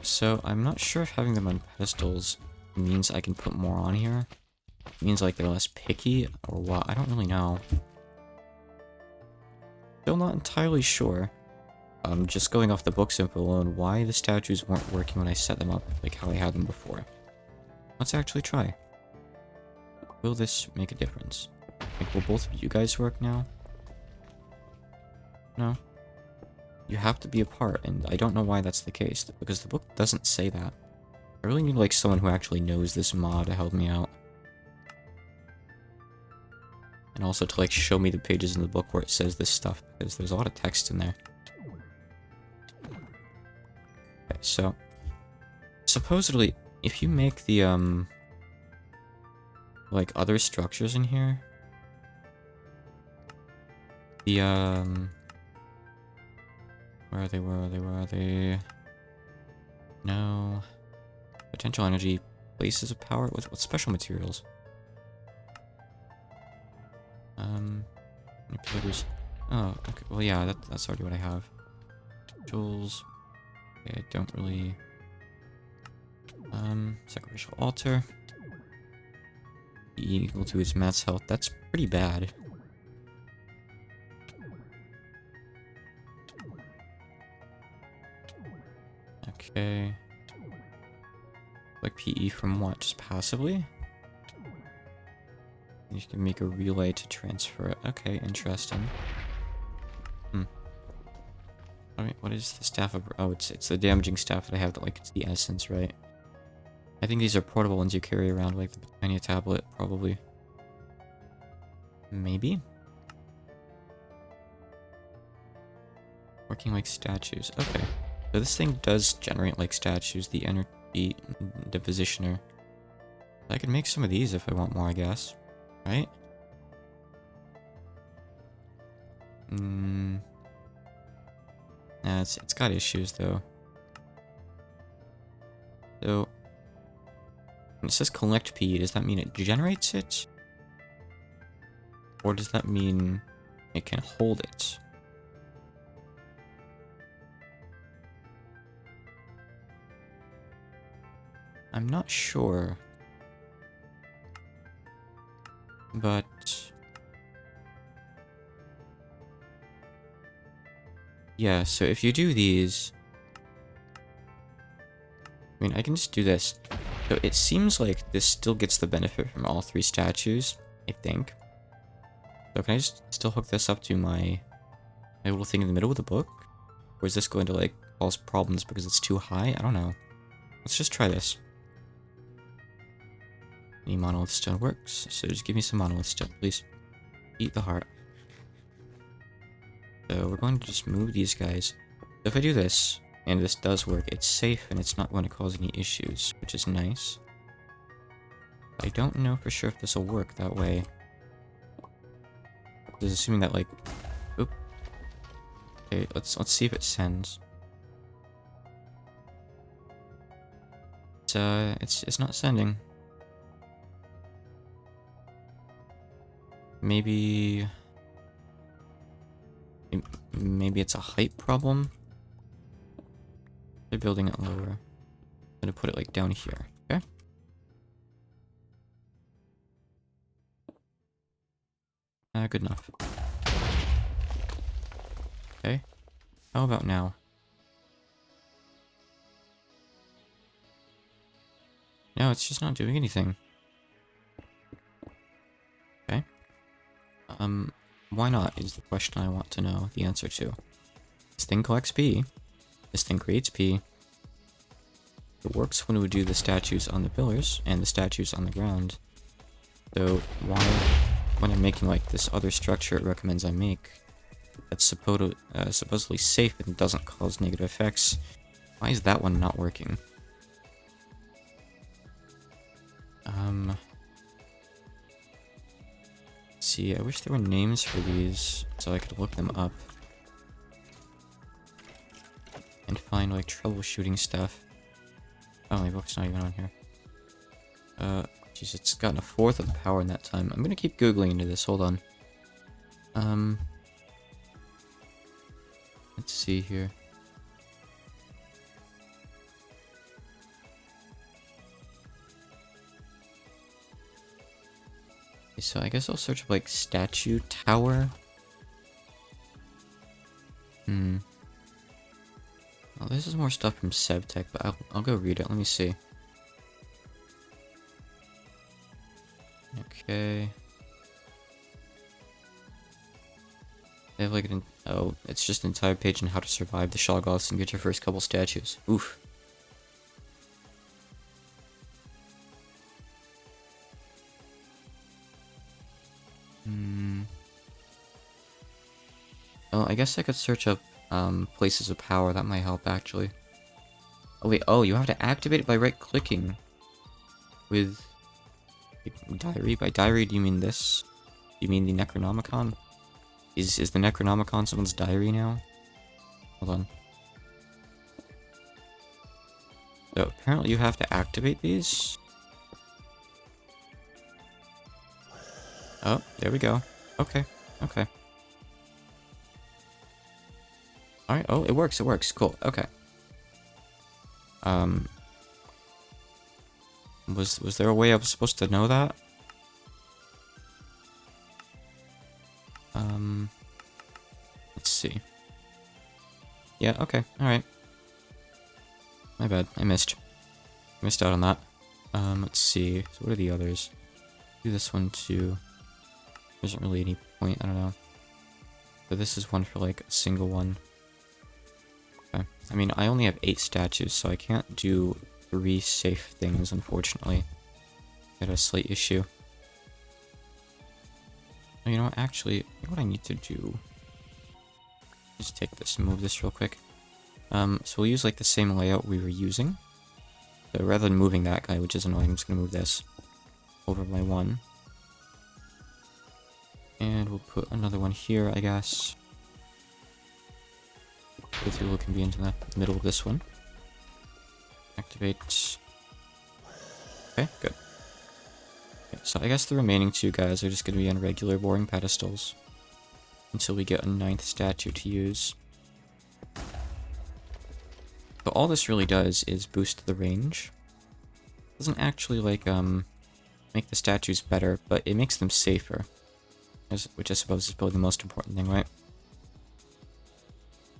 A: So I'm not sure if having them on pedestals means I can put more on here. It means like they're less picky or what, I don't really know. Still not entirely sure. Just going off the book's info alone, why the statues weren't working when I set them up like how I had them before. Let's actually try. Will this make a difference? Like, will both of you guys work now? No? You have to be apart, and I don't know why that's the case, because the book doesn't say that. I really need, like, someone who actually knows this mod to help me out. And also to, like, show me the pages in the book where it says this stuff, because there's a lot of text in there. Okay, so... supposedly, if you make the, like, other structures in here... the, Where are they? No. Potential energy, places of power? What special materials? Manipulators. Oh, okay. Well, yeah, that's already what I have. Jewels. Okay, I don't really... sacrificial altar. Equal to his max health. That's pretty bad. Okay. Like PE from what? Just passively? You can make a relay to transfer it. Okay, interesting. Alright, what is the staff of... oh, it's the damaging staff that I have that, like, it's the essence, right? I think these are portable ones you carry around, like the Britannia tablet, probably. Maybe? Working like statues. Okay. So this thing does generate like statues, the energy depositioner. I can make some of these if I want more, I guess. Right? Nah, it's got issues though. So when it says collect P, does that mean it generates it? Or does that mean it can hold it? I'm not sure. But... yeah, so if you do these... I mean, I can just do this. So it seems like this still gets the benefit from all three statues, I think. So can I just still hook this up to my little thing in the middle of the book? Or is this going to, like, cause problems because it's too high? I don't know. Let's just try this. Any monolith stone works, so just give me some monolith stone, please. Eat the heart. So we're going to just move these guys. So if I do this, and this does work, it's safe and it's not going to cause any issues, which is nice. I don't know for sure if this will work that way. Just assuming that, like, oop. Okay, let's see if it sends. It's not sending. Maybe it's a height problem. They're building it lower. I'm gonna put it like down here. Okay. Good enough. Okay. How about now? No, it's just not doing anything. Okay. Why not is the question I want to know the answer to. This thing collects P. This thing creates P. It works when we do the statues on the pillars and the statues on the ground. So why, when I'm making like this other structure it recommends I make, that's supposedly safe and doesn't cause negative effects, why is that one not working? See, I wish there were names for these so I could look them up and find like troubleshooting stuff. Oh, my book's not even on here. Jeez, it's gotten a fourth of the power in that time. I'm gonna keep googling into this. Hold on. Um, let's see here. Okay, so I guess I'll search up, like, statue tower. Well, this is more stuff from SevTech, but I'll go read it. Let me see. Okay. They have like oh, it's just an entire page on how to survive the Shoggoths and get your first couple statues. Oof. Oh, I guess I could search up places of power. That might help actually. Oh wait, oh, you have to activate it by right-clicking. With diary. By diary, do you mean this? Do you mean the Necronomicon? Is the Necronomicon someone's diary now? Hold on. So apparently you have to activate these. Oh, there we go. Okay, okay. Alright, oh, it works, cool, okay. Was there a way I was supposed to know that? Let's see. Yeah, okay, alright. My bad, I missed out on that. Let's see, so what are the others? Do this one too. There isn't really any point, I don't know. But this is one for like a single one. Okay. I mean, I only have 8 statues, so I can't do 3 safe things, unfortunately. Got a slight issue. Oh, you know what, actually, I think what I need to do... Just take this and move this real quick. So we'll use like the same layout we were using. So rather than moving that guy, which is annoying, I'm just gonna move this over by 1. And we'll put another one here, I guess. Both people can be into the middle of this one. Activate. Okay, good. Okay, so I guess the remaining 2 guys are just going to be on regular boring pedestals. Until we get a 9th statue to use. But all this really does is boost the range. It doesn't actually, like, make the statues better, but it makes them safer. Which I suppose is probably the most important thing, right?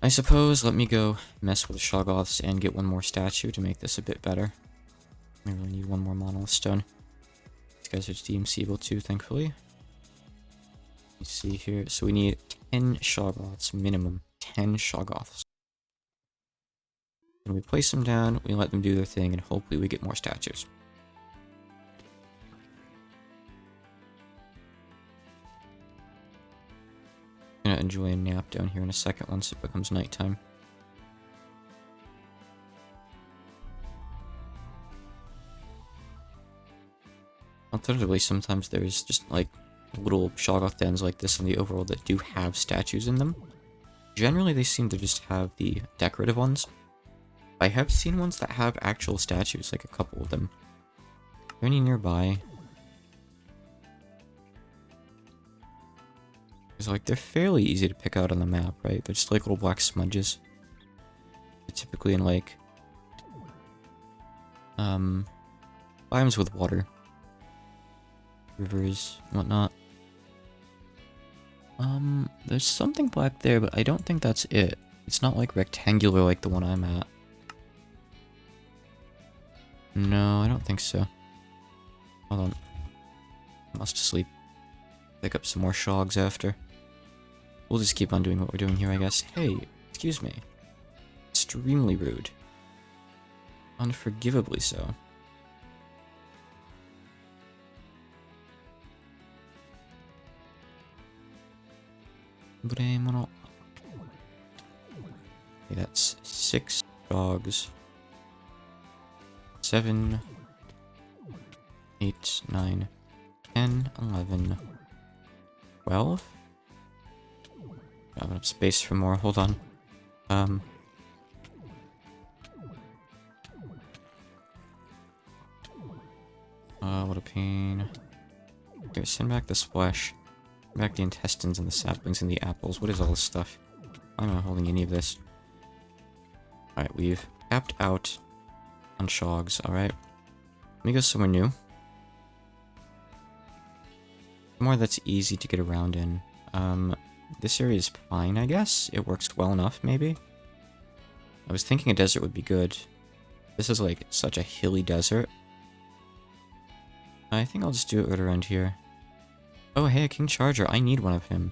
A: I suppose let me go mess with the Shoggoths and get one more statue to make this a bit better. I really need one more monolith stone. These guys are DMCable too, thankfully. Let's see here. So we need 10 Shoggoths, minimum. 10 Shoggoths. When we place them down, we let them do their thing, and hopefully we get more statues. I'm gonna enjoy a nap down here in a second once it becomes nighttime. Alternatively, sometimes there's just like little Shoggoth dens like this in the overworld that do have statues in them. Generally, they seem to just have the decorative ones. I have seen ones that have actual statues, like a couple of them. Are there any nearby? Because, like, they're fairly easy to pick out on the map, right? They're just like little black smudges. They're typically in, like, biomes with water. Rivers, whatnot. There's something black there, but I don't think that's it. It's not, like, rectangular like the one I'm at. No, I don't think so. Hold on. I must sleep. Pick up some more shogs after. We'll just keep on doing what we're doing here, I guess. Hey, excuse me. Extremely rude. Unforgivably so. Okay, that's 6 dogs. 7, 8, 9, 10, 11, 12. I have enough space for more. Hold on. What a pain. Here, send back the splash. Back the intestines and the saplings and the apples. What is all this stuff? Why am I holding any of this? Alright, we've tapped out on shogs, alright. Let me go somewhere new. Somewhere that's easy to get around in. This area is fine, I guess. It works well enough, maybe. I was thinking a desert would be good. This is like such a hilly desert. I think I'll just do it right around here. Oh, hey, a king charger. I need one of him.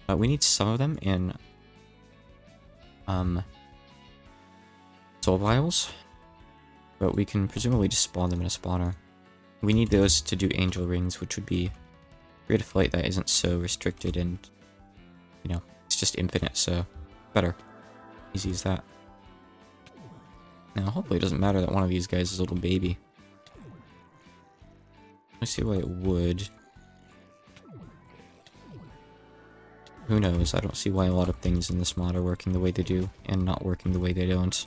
A: We need some of them in soul vials, but we can presumably just spawn them in a spawner. We need those to do angel rings, which would be create a flight that isn't so restricted and, you know, it's just infinite, so better. Easy as that. Now, hopefully it doesn't matter that one of these guys is a little baby. Let's see why it would. Who knows? I don't see why a lot of things in this mod are working the way they do, and not working the way they don't.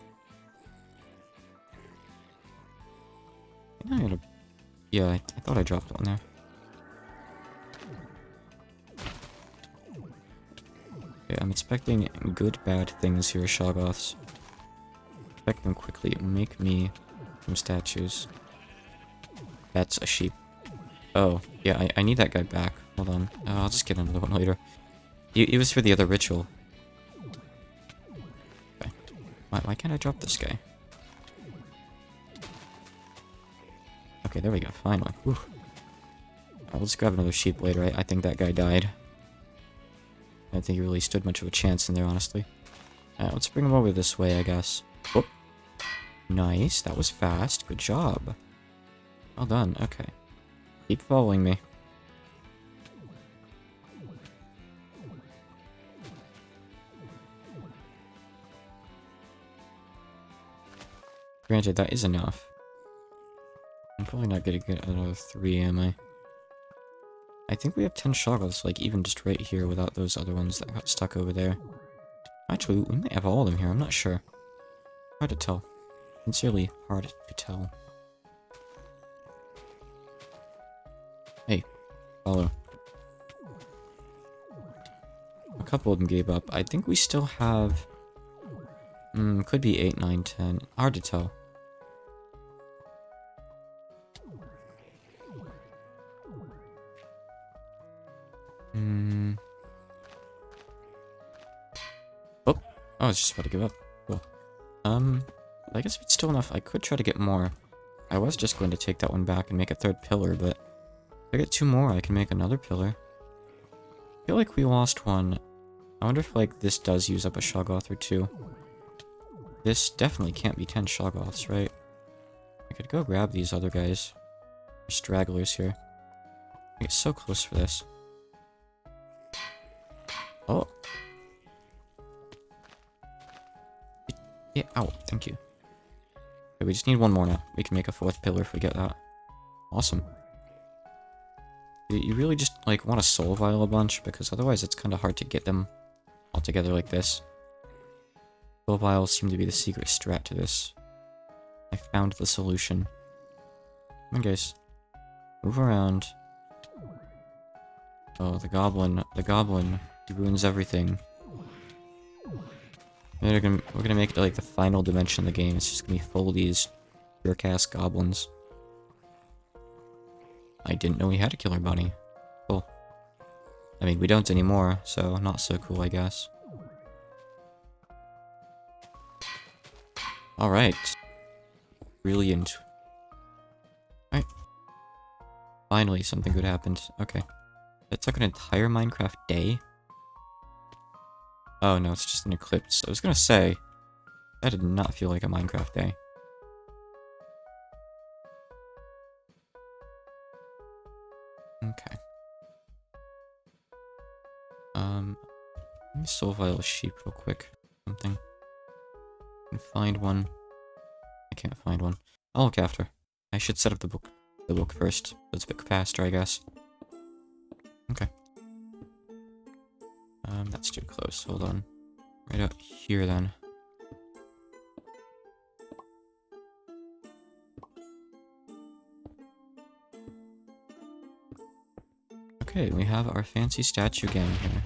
A: I gotta... Yeah, I thought I dropped one there. Okay, I'm expecting good, bad things here, Shoggoths. Expect them quickly. Make me some statues. That's a sheep. Oh, yeah, I need that guy back. Hold on. I'll just get another one later. He was for the other ritual. Okay. Why can't I drop this guy? Okay, there we go. Finally. Whew. I'll just grab another sheep later. I think that guy died. I don't think he really stood much of a chance in there, honestly. Alright, let's bring him over this way, I guess. Whoop. Nice. That was fast. Good job. Well done. Okay. Keep following me. Granted, that is enough. I'm probably not gonna get another 3, am I? I think we have 10 shoggoths, like, even just right here without those other ones that got stuck over there. Actually, we might have all of them here, I'm not sure. Hard to tell. Sincerely hard to tell. Hey, follow. A couple of them gave up. I think we still have... could be 8, 9, 10. Hard to tell. Oh, I was just about to give up. Cool. I guess if it's still enough, I could try to get more. I was just going to take that one back and make a 3rd pillar, but if I get 2 more, I can make another pillar. I feel like we lost one. I wonder if, like, this does use up a shoggoth or 2. This definitely can't be 10 shoggoths, right? I could go grab these other guys. Stragglers here. I get so close for this. Oh. Yeah, ow, thank you. Okay, we just need one more now. We can make a 4th pillar if we get that. Awesome. You really just, like, want to soul vial a bunch, because otherwise it's kind of hard to get them all together like this. Soul vials seem to be the secret strat to this. I found the solution. Come on, guys. Move around. Oh, the goblin. The goblin. He ruins everything. We're gonna make it like the final dimension of the game. It's just gonna be full of these jerk-ass goblins. I didn't know we had a killer bunny. Cool. I mean, we don't anymore, so not so cool, I guess. Alright. Brilliant. Alright. Finally, something good happened. Okay. That took an entire Minecraft day? Oh no, it's just an eclipse. I was gonna say, that did not feel like a Minecraft day. Okay. Let me soul vial a sheep real quick. Something. I can find one. I can't find one. I'll look after. I should set up the book first. So it's a bit faster, I guess. Okay. That's too close. Hold on. Right up here, then. Okay, we have our fancy statue gang here.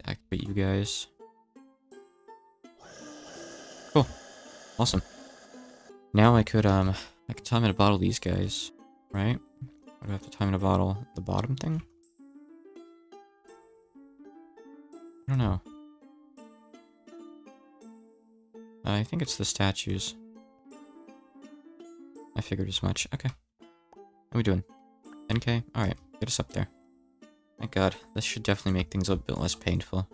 A: Activate you guys. Cool. Awesome. Now I could time in a bottle these guys, right? Or do I have to time in a bottle the bottom thing? I don't know. I think it's the statues. I figured as much. Okay. How are we doing? 10k? Alright, get us up there. Thank god. This should definitely make things a bit less painful.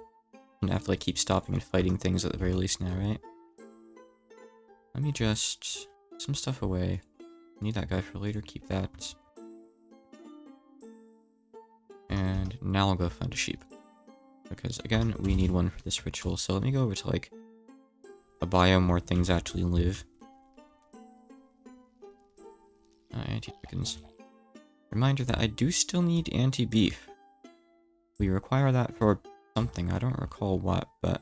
A: Don't have to like keep stopping and fighting things at the very least now, right? Let me just put some stuff away. Need that guy for later, keep that. And now I'll go find a sheep. Because again, we need one for this ritual, so let me go over to like a biome where things actually live. Anti-chickens. Reminder that I do still need anti-beef. We require that for something, I don't recall what, but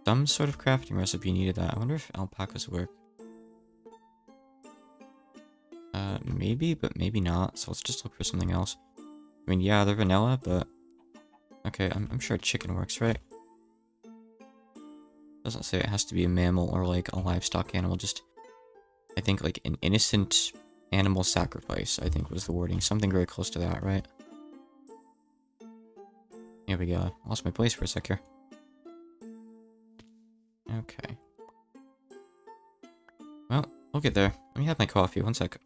A: some sort of crafting recipe needed that. I wonder if alpacas work. Maybe, but maybe not, so let's just look for something else. I mean, yeah, they're vanilla, but... Okay, I'm sure chicken works, right? Doesn't say it has to be a mammal or like a livestock animal, just... I think like an innocent animal sacrifice, I think was the wording. Something very close to that, right? Here we go. Lost my place for a sec here. Okay. Well, we'll get there. Let me have my coffee, one sec.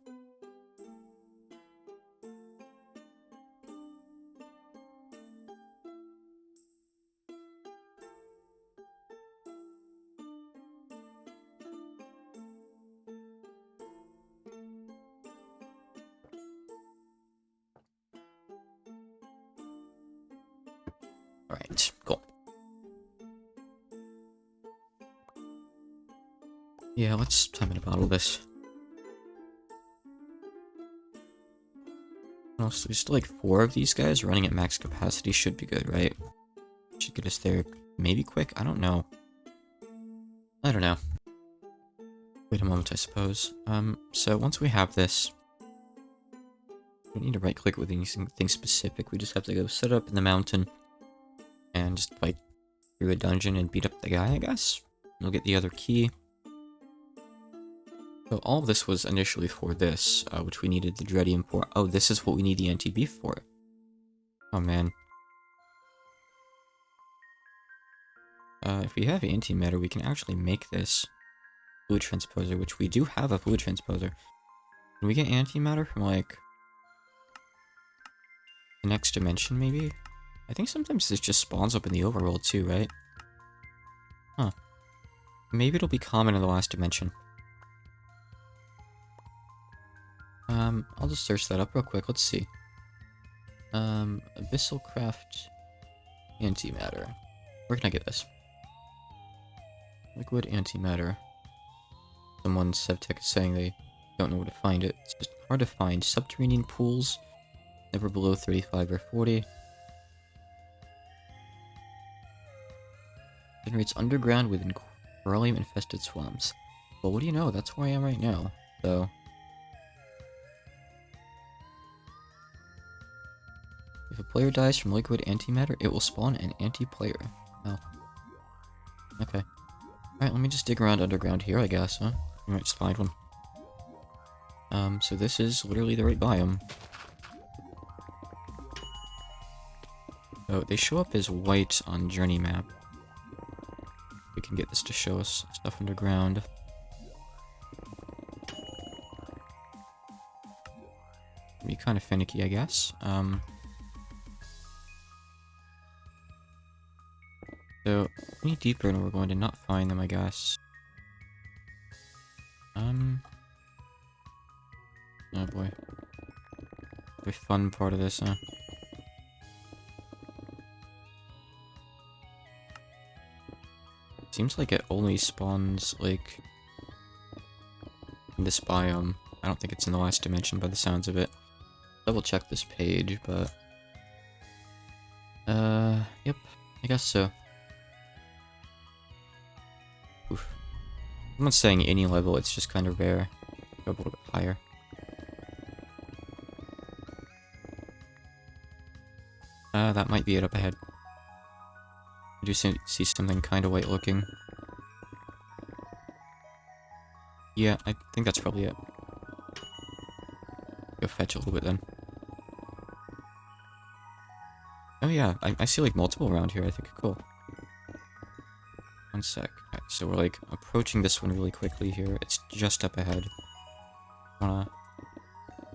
A: Alright, cool. Yeah, let's time in a bottle this. Well, so there's still like 4 of these guys running at max capacity should be good, right? Should get us there maybe quick? I don't know. I don't know. Wait a moment, I suppose. So once we have this, we don't need to right click with anything specific. We just have to go set up in the mountain and just fight through a dungeon and beat up the guy, I guess. We'll get the other key. So all of this was initially for this, which we needed the Dreadium for. Oh, this is what we need the anti-beef for. Oh man. If we have antimatter, we can actually make this fluid transposer, which we do have a fluid transposer. Can we get antimatter from like the next dimension, maybe? I think sometimes this just spawns up in the overworld too, right? Huh. Maybe it'll be common in the last dimension. I'll just search that up real quick. Let's see. MeatballCraft antimatter. Where can I get this? Liquid antimatter. Someone, Sevtech, is saying they don't know where to find it. It's just hard to find. Subterranean pools, never below 35 or 40. Generates underground within corallium-infested swamps. Well, what do you know? That's where I am right now, so... If a player dies from liquid antimatter, it will spawn an anti-player. Oh. Okay. Alright, let me just dig around underground here, I guess, huh? We might just find one. So this is literally the right biome. Oh, they show up as white on journey map. We can get this to show us stuff underground. Be kind of finicky, I guess. So, any deeper and we're going to not find them, I guess. Oh boy. The fun part of this, huh? Seems like it only spawns, like, in this biome. I don't think it's in the last dimension by the sounds of it. Double check this page, but... yep, I guess so. Oof. I'm not saying any level, it's just kind of rare. Go a little bit higher. That might be it up ahead. I do see something kind of white looking. Yeah, I think that's probably it. Go fetch a little bit then. Oh yeah, I see like multiple around here, I think. Cool. One sec. Okay, so we're like approaching this one really quickly here. It's just up ahead. Wanna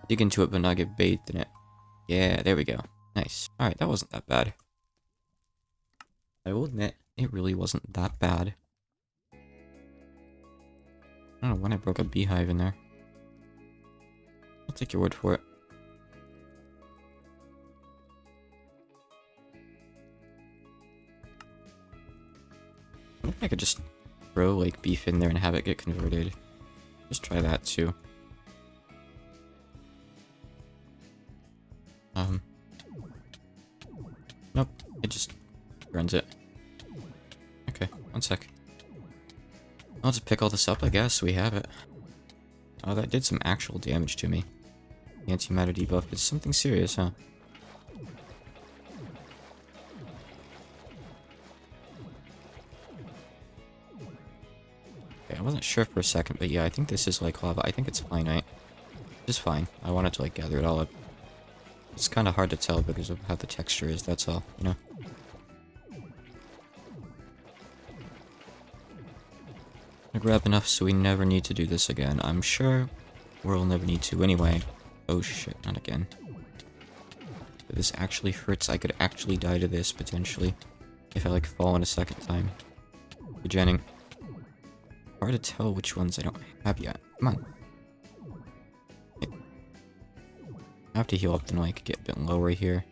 A: dig into it but not get bathed in it. Yeah, there we go. Nice. Alright, that wasn't that bad. I will admit, it really wasn't that bad. I don't know when I broke a beehive in there. I'll take your word for it. I wonder if I could just throw like beef in there and have it get converted. Just try that too. Nope, it just burns it. Okay, one sec. I'll just pick all this up, I guess. We have it. Oh, that did some actual damage to me. The antimatter debuff is something serious, huh? Okay, I wasn't sure for a second, but yeah, I think this is like lava. I think it's finite. Just fine. I wanted to like gather it all up. It's kind of hard to tell because of how the texture is, that's all, you know? I grab enough so we never need to do this again. I'm sure we'll never need to anyway. Oh shit, not again. If this actually hurts, I could actually die to this, potentially. If I like fall in a second time. Regenning. Hard to tell which ones I don't have yet. Come on. I have to heal up, then like get a bit lower here.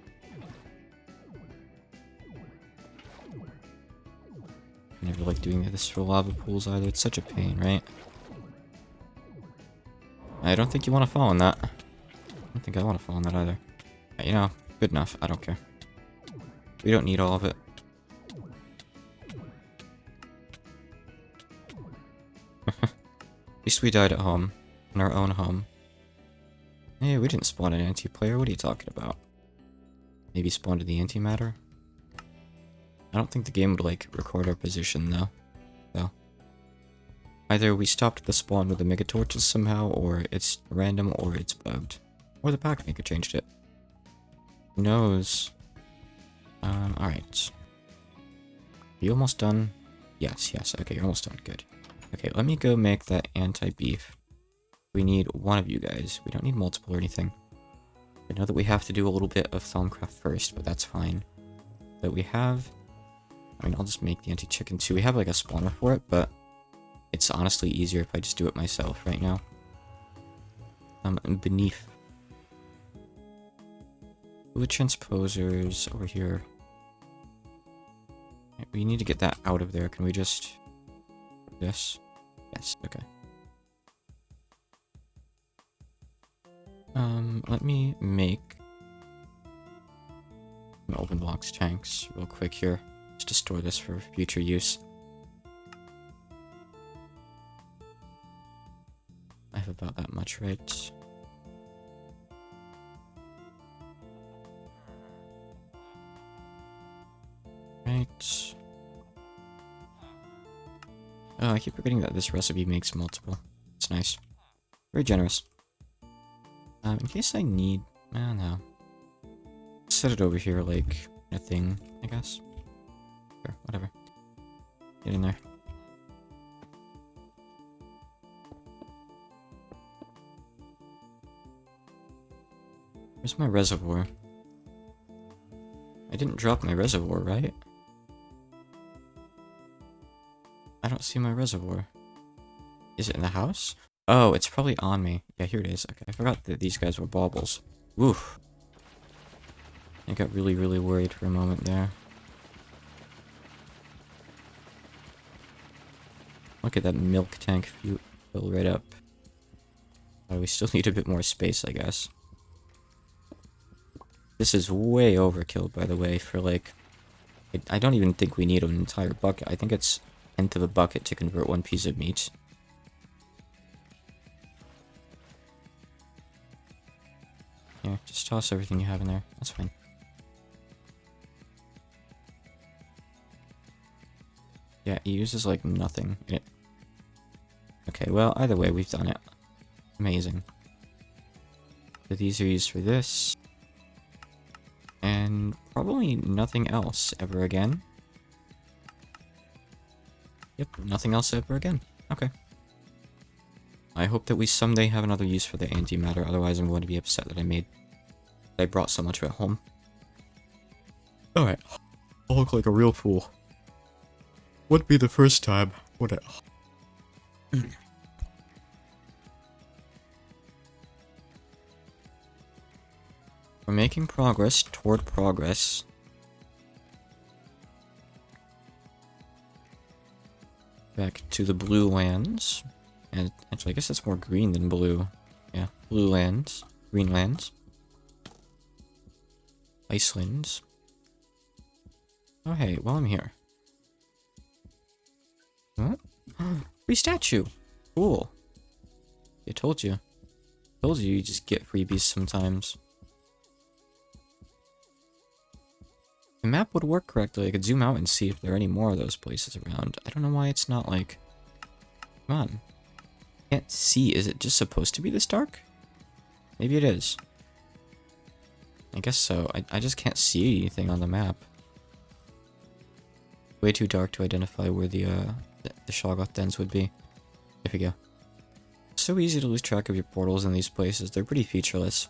A: I never like doing this for lava pools either. It's such a pain, right? I don't think you want to fall in that. I don't think I want to fall in that either. You know, good enough. I don't care. We don't need all of it. At least we died at home. In our own home. Hey, we didn't spawn an anti-player. What are you talking about? Maybe spawned in the antimatter? I don't think the game would, like, record our position, though. So. Either we stopped the spawn with the mega torches somehow, or it's random, or it's bugged. Or the pack maker changed it. Who knows? Alright. Are you almost done? Yes, yes. Okay, you're almost done. Good. Okay, let me go make that anti-beef. We need one of you guys. We don't need multiple or anything. I know that we have to do a little bit of Thelmcraft first, but that's fine. That we have... I mean, I'll just make the anti-chicken too. We have like a spawner for it, but it's honestly easier if I just do it myself right now. Beneath. Fluid transposers over here. Right, we need to get that out of there. Can we just... this? Yes, okay. Let me make an open blocks tanks real quick here, just to store this for future use. I have about that much, right? Right. Oh, I keep forgetting that this recipe makes multiple. It's nice. Very generous. In case I need... I don't know. Set it over here like a thing, I guess. Sure, whatever. Get in there. Where's my reservoir? I didn't drop my reservoir, right? I don't see my reservoir. Is it in the house? Oh, it's probably on me. Yeah, here it is. Okay, I forgot that these guys were baubles. Oof. I got really, really worried for a moment there. Look at that milk tank fill right up. Oh, we still need a bit more space, I guess. This is way overkill, by the way, for like... I don't even think we need an entire bucket. I think it's a tenth of a bucket to convert one piece of meat. Yeah, just toss everything you have in there. That's fine. Yeah, it uses like nothing in it. Okay, well, either way, we've done it. Amazing. So these are used for this. And probably nothing else ever again. Yep, nothing else ever again. Okay. I hope that we someday have another use for the antimatter, otherwise I'm going to be upset that I brought so much of it home. Alright. I'll look like a real fool. Would be the first time, would it? We're making progress toward progress. Back to the blue lands. And actually, I guess that's more green than blue. Yeah, blue lands, green lands. Icelands. Oh hey, while I'm here. What? Free statue! Cool. I told you. Told you just get freebies sometimes. If the map would work correctly, I could zoom out and see if there are any more of those places around. I don't know why it's not like... Come on. Can't see. Is it just supposed to be this dark? Maybe it is. I guess so. I just can't see anything on the map. Way too dark to identify where the Shoggoth dens would be. There we go. It's so easy to lose track of your portals in these places. They're pretty featureless.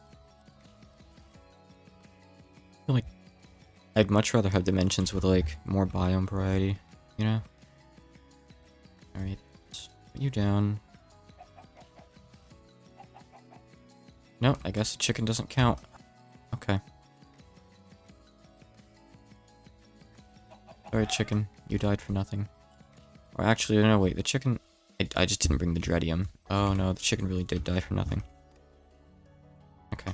A: I feel like I'd much rather have dimensions with like more biome variety, you know? Alright, put you down. No, I guess the chicken doesn't count. Okay. Alright, chicken. You died for nothing. Or actually, no, wait. The chicken... I just didn't bring the dreadium. Oh no, the chicken really did die for nothing. Okay.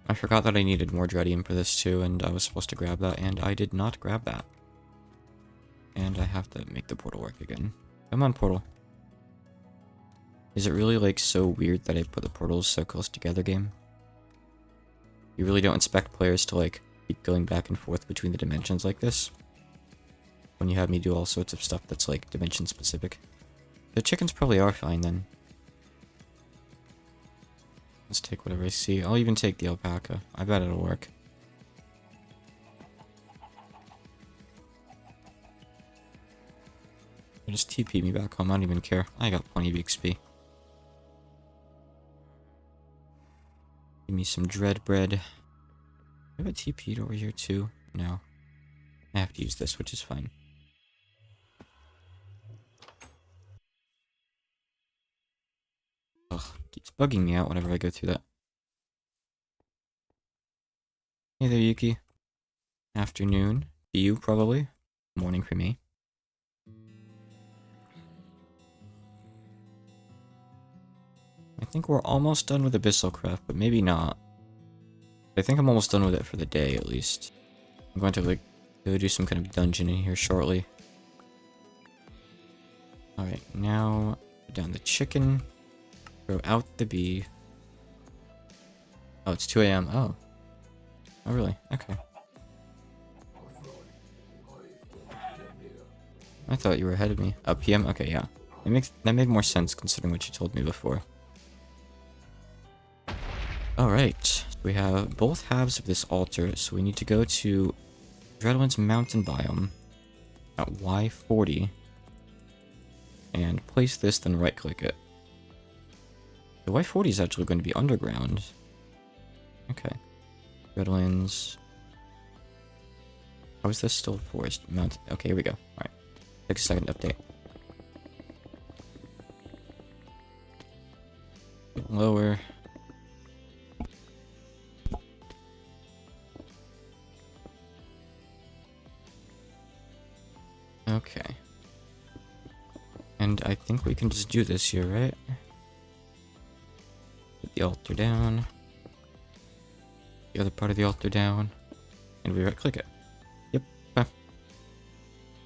A: I forgot that I needed more dreadium for this too, and I was supposed to grab that, and I did not grab that. And I have to make the portal work again. Come on, portal. Is it really, like, so weird that I put the portals so close together, game? You really don't expect players to, like, keep going back and forth between the dimensions like this? When you have me do all sorts of stuff that's, like, dimension-specific. The chickens probably are fine, then. Let's take whatever I see. I'll even take the alpaca. I bet it'll work. Just TP me back home, I don't even care. I got plenty of XP. Give me some dread bread. I have a TP'd over here too? No. I have to use this, which is fine. Ugh, keeps bugging me out whenever I go through that. Hey there, Yuki. Afternoon. To you, probably. Morning for me. I think we're almost done with AbyssalCraft, but maybe not. I think I'm almost done with it for the day, at least. I'm going to, like, go do some kind of dungeon in here shortly. Alright, now put down the chicken. Throw out the bee. Oh, it's 2 AM. Oh. Oh, really? Okay. I thought you were ahead of me. Oh, PM? Okay, yeah. That made more sense considering what you told me before. Alright, we have both halves of this altar, so we need to go to Dreadwind's mountain biome at Y40 and place this, then right click it. The Y40 is actually going to be underground. Okay. Dreadwinds. How is this still forest? Mountain. Okay, here we go. Alright. Take a second to update. Lower. Okay. And I think we can just do this here, right? Put the altar down. The other part of the altar down. And we right click it. Yep. Okay.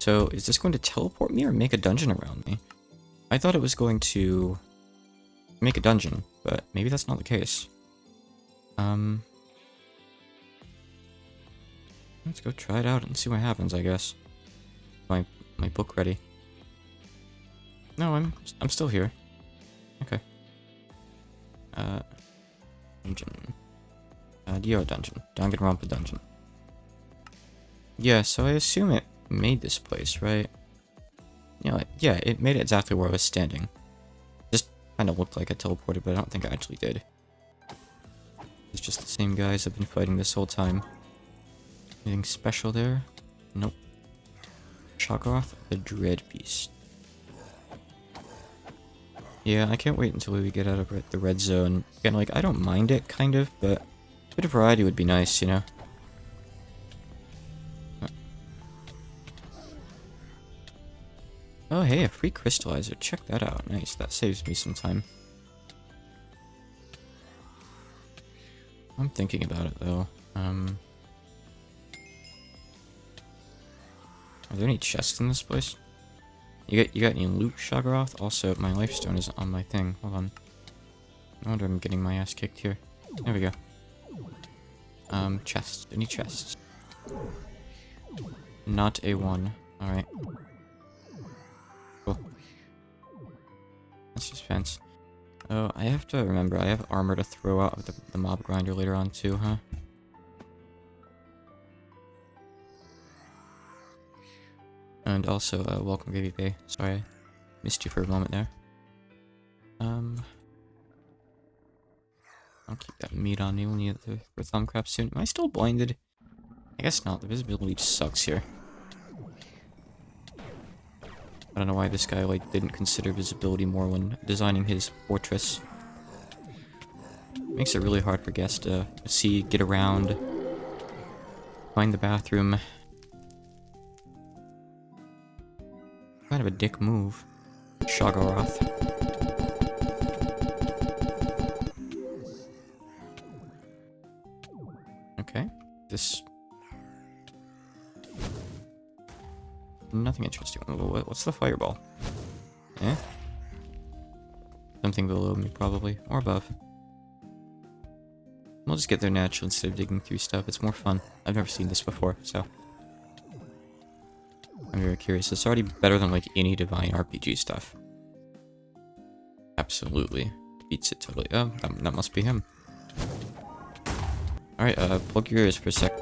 A: So, is this going to teleport me or make a dungeon around me? I thought it was going to make a dungeon, but maybe that's not the case. Let's go try it out and see what happens, I guess. My My book ready. No, I'm still here. Okay. Dungeon. Dio dungeon. Danganronpa dungeon. Yeah, so I assume it made this place, right? Yeah, it made it exactly where I was standing. Just kind of looked like I teleported, but I don't think I actually did. It's just the same guys I've been fighting this whole time. Anything special there? Nope. Shoggoth, the Dread Beast. Yeah, I can't wait until we get out of the red zone. Again, like, I don't mind it, kind of, but a bit of variety would be nice, you know? Oh, hey, a free crystallizer. Check that out. Nice, that saves me some time. I'm thinking about it, though. Are there any chests in this place? You got any loot, Shoggoth? Also, my lifestone is on my thing. Hold on. No wonder I'm getting my ass kicked here. There we go. Chests. Any chests? Not a one. Alright. Cool. That's just fence. Oh, I have to remember, I have armor to throw out of the mob grinder later on too, huh? And also, welcome Gravy Bay. Sorry, I missed you for a moment there. I'll keep that meat on me when you get the Thumbcraft soon. Am I still blinded? I guess not. The visibility just sucks here. I don't know why this guy, like, didn't consider visibility more when designing his fortress. Makes it really hard for guests to see, get around, find the bathroom. Kind of a dick move. Shoggoth. Okay. This... Nothing interesting. What's the fireball? Eh? Something below me, probably. Or above. We'll just get there naturally instead of digging through stuff. It's more fun. I've never seen this before, so... I'm very curious. It's already better than, like, any Divine RPG stuff. Absolutely. Beats it totally. Oh, that must be him. Alright, plug your ears for a sec.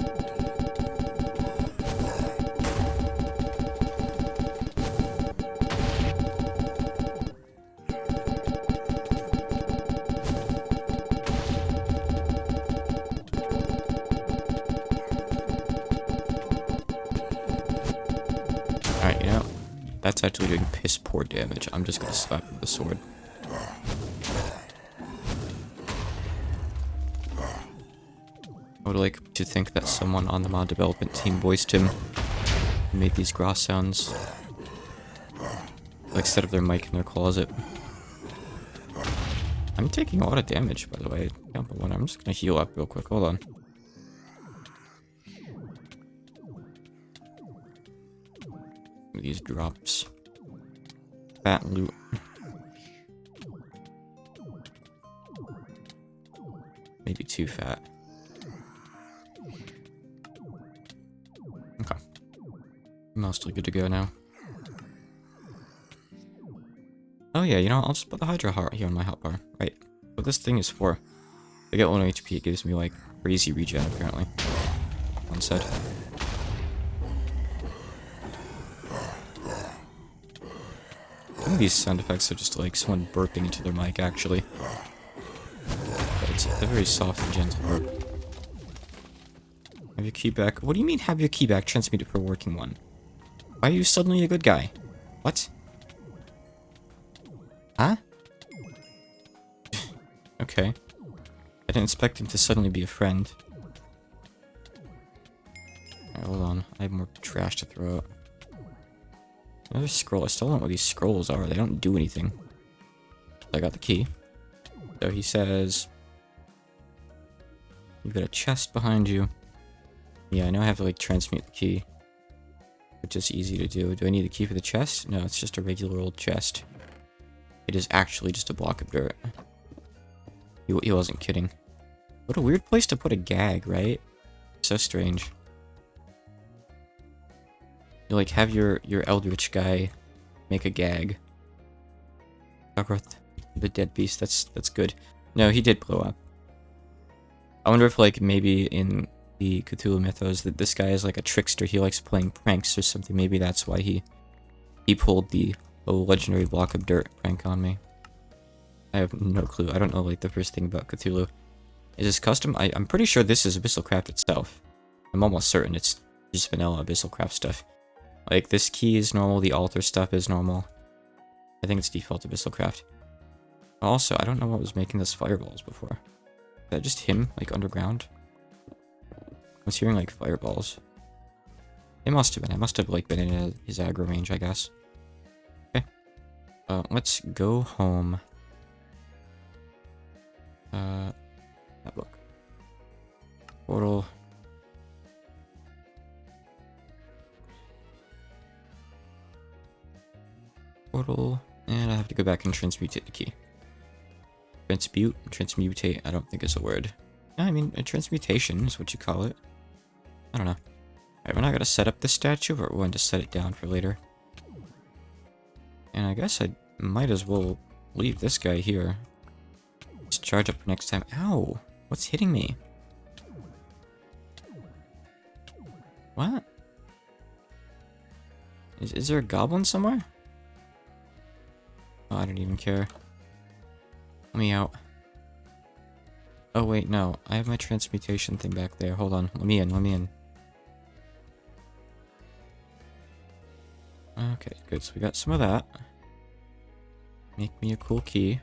A: Alright, you know, that's actually doing piss poor damage. I'm just gonna slap him with the sword. I would like to think that someone on the mod development team voiced him and made these gross sounds. Like, set up their mic in their closet. I'm taking a lot of damage, by the way. I'm just gonna heal up real quick. Hold on. These drops. Fat loot. Maybe too fat. Okay. Mostly good to go now. Oh yeah, you know, I'll just put the Hydra heart here on my health bar. Right. What this thing is for. If I get 1 HP, it gives me, like, crazy regen, apparently. One said. I think these sound effects are just like someone burping into their mic, actually. But it's a very soft and gentle burp. Have your key back. What do you mean, have your key back? Transmute it for a working one. Why are you suddenly a good guy? What? Huh? Okay. I didn't expect him to suddenly be a friend. Alright, hold on. I have more trash to throw out. Another scroll. I still don't know what these scrolls are. They don't do anything. I got the key. So he says... You've got a chest behind you. Yeah, I know I have to, like, transmute the key. Which is easy to do. Do I need the key for the chest? No, it's just a regular old chest. It is actually just a block of dirt. He wasn't kidding. What a weird place to put a gag, right? So strange. You like have your eldritch guy make a gag. Cockroach, the dead beast. That's good. No, he did blow up. I wonder if like maybe in the Cthulhu mythos that this guy is like a trickster. He likes playing pranks or something. Maybe that's why he pulled the legendary block of dirt prank on me. I have no clue. I don't know like the first thing about Cthulhu. Is this custom? I'm pretty sure this is abyssalcraft itself. I'm almost certain it's just vanilla abyssalcraft stuff. Like this key is normal, the altar stuff is normal. I think it's default abyssalcraft. Also, I don't know what was making those fireballs before. Is that just him, like underground? I was hearing like fireballs. It must have been. I must have like been in his aggro range, I guess. Okay. Let's go home. That book. Portal. Portal. And I have to go back and transmutate the key. Transmutate, I don't think is a word. I mean, a transmutation is what you call it. I don't know. Alright, we're not gonna set up this statue, but we're going to set it down for later. And I guess I might as well leave this guy here. Let's charge up for next time. Ow! What's hitting me? What? Is there a goblin somewhere? Oh, I don't even care. Let me out. Oh wait, no. I have my transmutation thing back there. Hold on. Let me in. Okay, good. So we got some of that. Make me a cool key.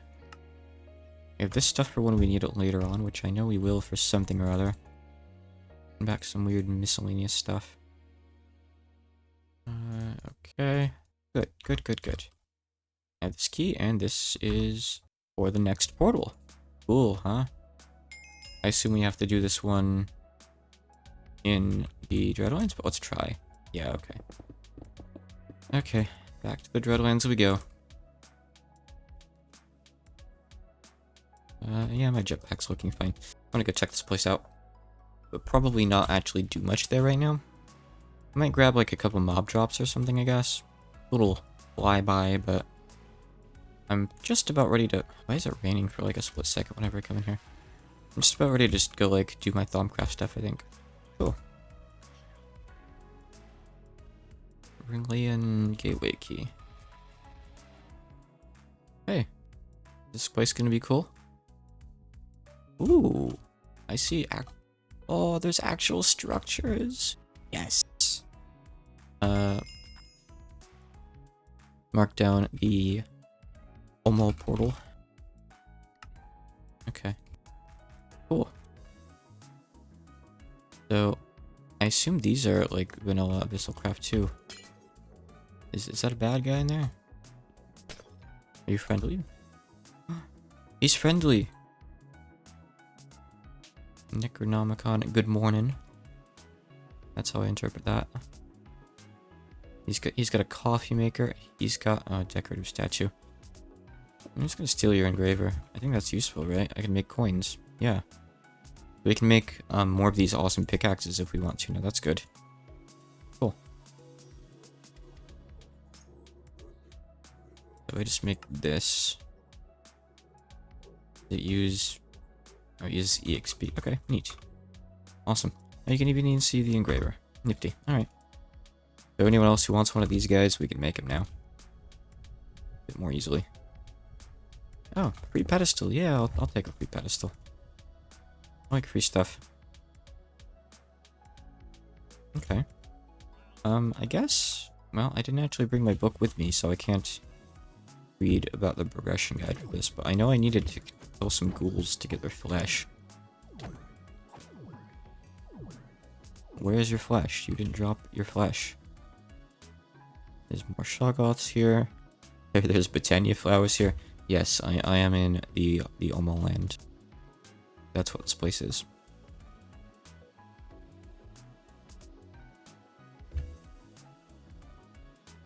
A: We have this stuff for when we need it later on, which I know we will for something or other. And back some weird miscellaneous stuff. Okay. Good. I have this key, and this is for the next portal. Cool, huh? I assume we have to do this one in the Dreadlands, but let's try. Yeah, okay. Okay, back to the Dreadlands we go. Yeah, my jetpack's looking fine. I'm gonna go check this place out. But probably not actually do much there right now. I might grab like a couple mob drops or something, I guess. A little flyby, but I'm just about ready to... Why is it raining for like a split second whenever I come in here? I'm just about ready to just go like do my Thaumcraft stuff, I think. Cool. Ringlian gateway key. Hey. Is this place gonna be cool? Ooh. I see oh, there's actual structures. Yes. Mark down the Omo portal. Okay. Cool. So, I assume these are like vanilla abyssalcraft too. Is that a bad guy in there? Are you friendly? He's friendly. Necronomicon, good morning. That's how I interpret that. He's got a coffee maker. He's got a decorative statue. I'm just gonna steal your engraver. I think that's useful, right? I can make coins. Yeah. We can make more of these awesome pickaxes if we want to. Now that's good. Cool. So I just make this. Use EXP. Okay, neat. Awesome. Now you can even see the engraver. Nifty. Alright. So anyone else who wants one of these guys, we can make them now. A bit more easily. Oh, free pedestal. Yeah, I'll take a free pedestal. I like free stuff. Okay. I guess... Well, I didn't actually bring my book with me, so I can't read about the progression guide for this, but I know I needed to kill some ghouls to get their flesh. Where's your flesh? You didn't drop your flesh. There's more Shoggoths here. There's Botania flowers here. Yes, I am in the Omo land. That's what this place is.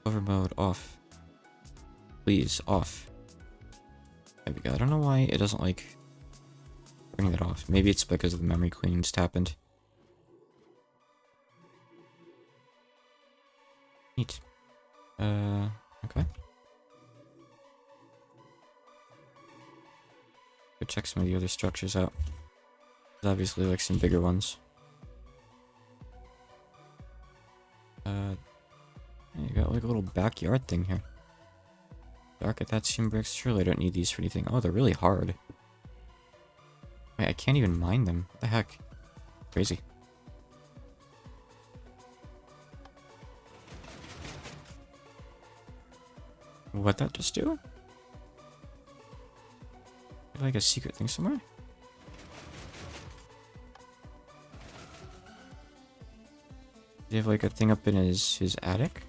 A: Hover mode off. Please, off. There we go. I don't know why it doesn't like bring that off. Maybe it's because of the memory cleaning just happened. Neat. Okay. Go check some of the other structures out. There's obviously like some bigger ones. You got like a little backyard thing here. Dark Athasium bricks. Surely I don't need these for anything. Oh, they're really hard. Wait, I can't even mine them. What the heck? Crazy. What'd that just do? Like a secret thing somewhere? Do you have like a thing up in his attic?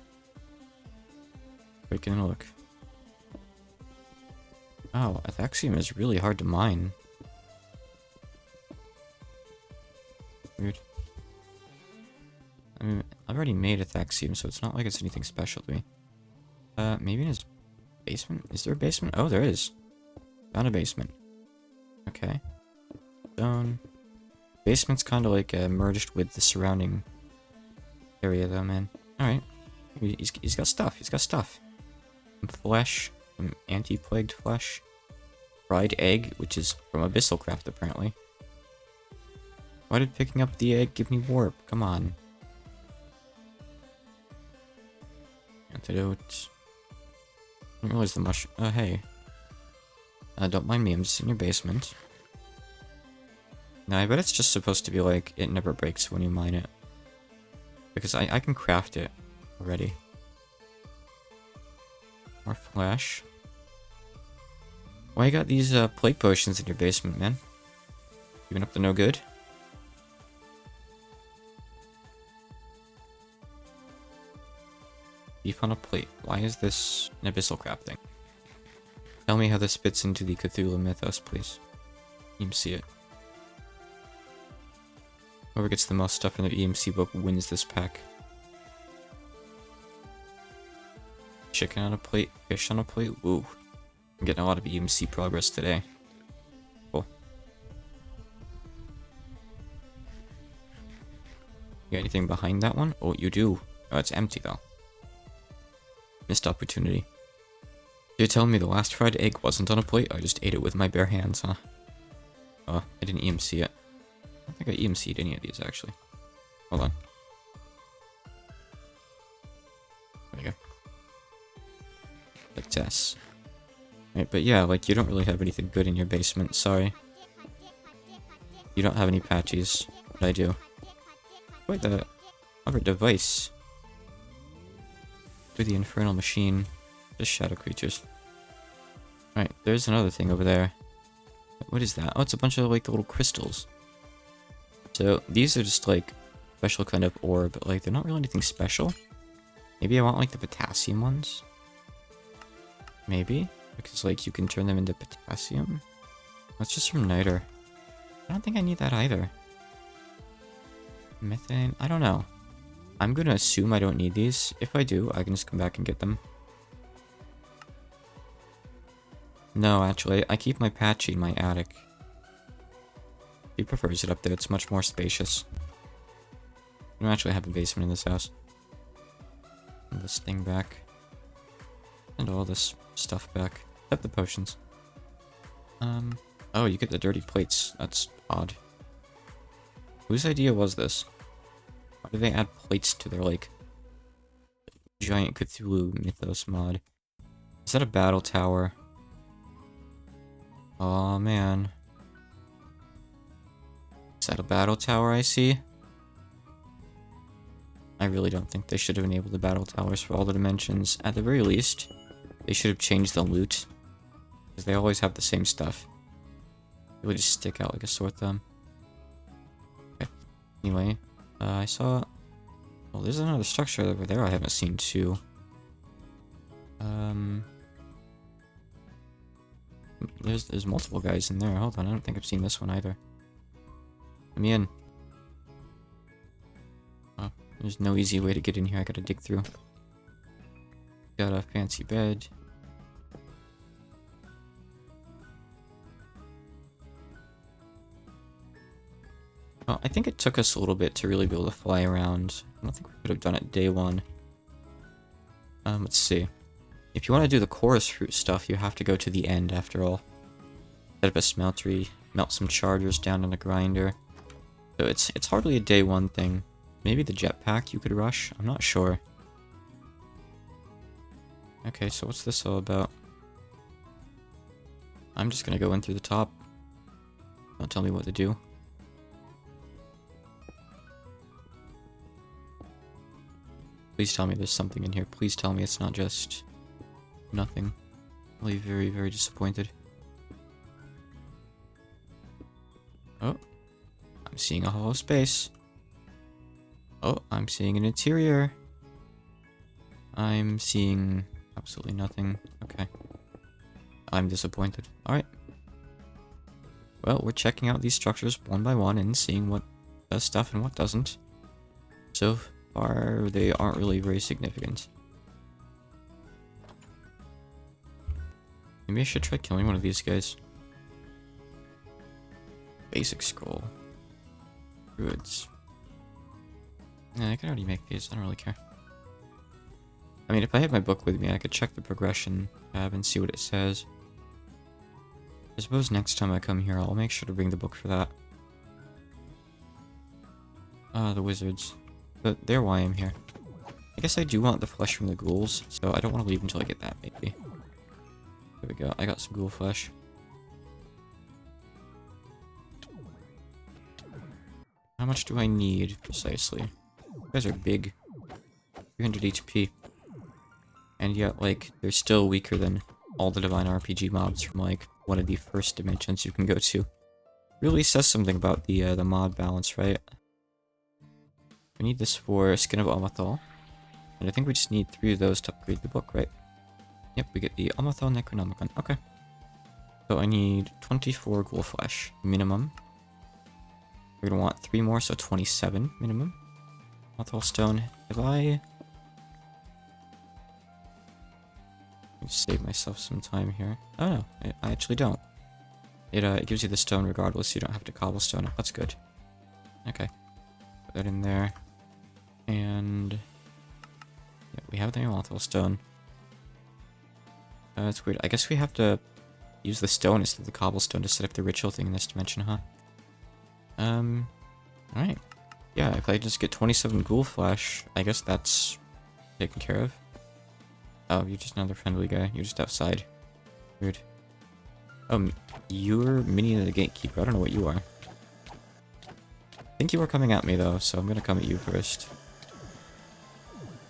A: Wait, can I look? Oh, Athaxium is really hard to mine. Weird. I mean, I've already made Athaxium, so it's not like it's anything special to me. Maybe in his basement? Is there a basement? Oh, there is. Found a basement. Okay. Stone. Basement's kind of like merged with the surrounding area, though, man. Alright. He's got stuff. He's got stuff. Some flesh. Some anti-plagued flesh. Fried egg, which is from AbyssalCraft, apparently. Why did picking up the egg give me warp? Come on. Antidote. I didn't realize the mushroom. Oh, hey. Don't mind me, I'm just in your basement. Now, I bet it's just supposed to be like, it never breaks when you mine it. Because I can craft it already. More flesh. Why you got these plague potions in your basement, man? Even up to no good? Beef on a plate. Why is this an AbyssalCraft thing? Tell me how this fits into the Cthulhu mythos, please. EMC it. Whoever gets the most stuff in the EMC book wins this pack. Chicken on a plate, fish on a plate. Woo. I'm getting a lot of EMC progress today. Cool. You got anything behind that one? Oh, you do. Oh, it's empty though. Missed opportunity. You're telling me the last fried egg wasn't on a plate? I just ate it with my bare hands, huh? Oh, I didn't EMC it. I don't think I EMC'd any of these, actually. Hold on. There you go. Like Tess. Right, but yeah, like, you don't really have anything good in your basement, sorry. You don't have any patches, but I do. Wait, the other device. Through the infernal machine. Just shadow creatures. Alright, there's another thing over there. What is that? Oh, it's a bunch of, like, the little crystals. So, these are just, like, special kind of ore, but, like, they're not really anything special. Maybe I want, like, the potassium ones? Maybe? Because, like, you can turn them into potassium? That's just from niter. I don't think I need that either. Methane? I don't know. I'm gonna assume I don't need these. If I do, I can just come back and get them. No, actually, I keep my patchy in my attic. He prefers it up there, it's much more spacious. I don't actually have a basement in this house. Put this thing back. And all this stuff back. Except the potions. Oh, you get the dirty plates. That's odd. Whose idea was this? Why did they add plates to their, like, giant Cthulhu mythos mod? Is that a battle tower? Oh man. Is that a battle tower I see? I really don't think they should have enabled the battle towers for all the dimensions. At the very least, they should have changed the loot. Because they always have the same stuff. They would just stick out like a sore thumb. Okay. Anyway, I saw... Well, there's another structure over there I haven't seen too. There's multiple guys in there. Hold on, I don't think I've seen this one either. Let me in. Oh, there's no easy way to get in here. I gotta dig through. Got a fancy bed. Well, I think it took us a little bit to really be able to fly around. I don't think we could have done it day one. Let's see. If you want to do the chorus fruit stuff, you have to go to the end after all. Set up a smeltery, melt some chargers down in a grinder. So it's hardly a day one thing. Maybe the jetpack you could rush? I'm not sure. Okay, so what's this all about? I'm just gonna go in through the top. Don't tell me what to do. Please tell me there's something in here. Please tell me it's not just nothing. I'll be very, very disappointed. Oh, I'm seeing a hollow space. Oh, I'm seeing an interior. I'm seeing absolutely nothing. Okay. I'm disappointed. Alright. Well, we're checking out these structures one by one and seeing what does stuff and what doesn't. So far, they aren't really very significant. Maybe I should try killing one of these guys. Basic scroll. Druids. Yeah, I can already make these. I don't really care. I mean, if I had my book with me, I could check the progression tab and see what it says. I suppose next time I come here, I'll make sure to bring the book for that. Ah, the wizards. But they're why I'm here. I guess I do want the flesh from the ghouls, so I don't want to leave until I get that, maybe. There we go. I got some ghoul flesh. How much do I need, precisely? You guys are big. 300 HP. And yet, like, they're still weaker than all the Divine RPG mobs from, like, one of the first dimensions you can go to. Really says something about the mod balance, right? We need this for Skin of Amathal. And I think we just need 3 of those to upgrade the book, right? Yep, we get the Amathal Necronomicon. Okay. So I need 24 ghoul flesh, minimum. We're gonna want 3 more, so 27 minimum. Amathal stone. Have I... Let me save myself some time here. Oh no, I actually don't. It gives you the stone regardless, you don't have to cobblestone it. That's good. Okay. Put that in there. And... yeah, we have the Amathal stone. That's weird. I guess we have to use the stone instead of the cobblestone to set up the ritual thing in this dimension, huh? Alright. Yeah, if I just get 27 ghoul flesh, I guess that's taken care of. Oh, you're just another friendly guy. You're just outside. Weird. You're minion of the gatekeeper. I don't know what you are. I think you were coming at me, though, so I'm gonna come at you first.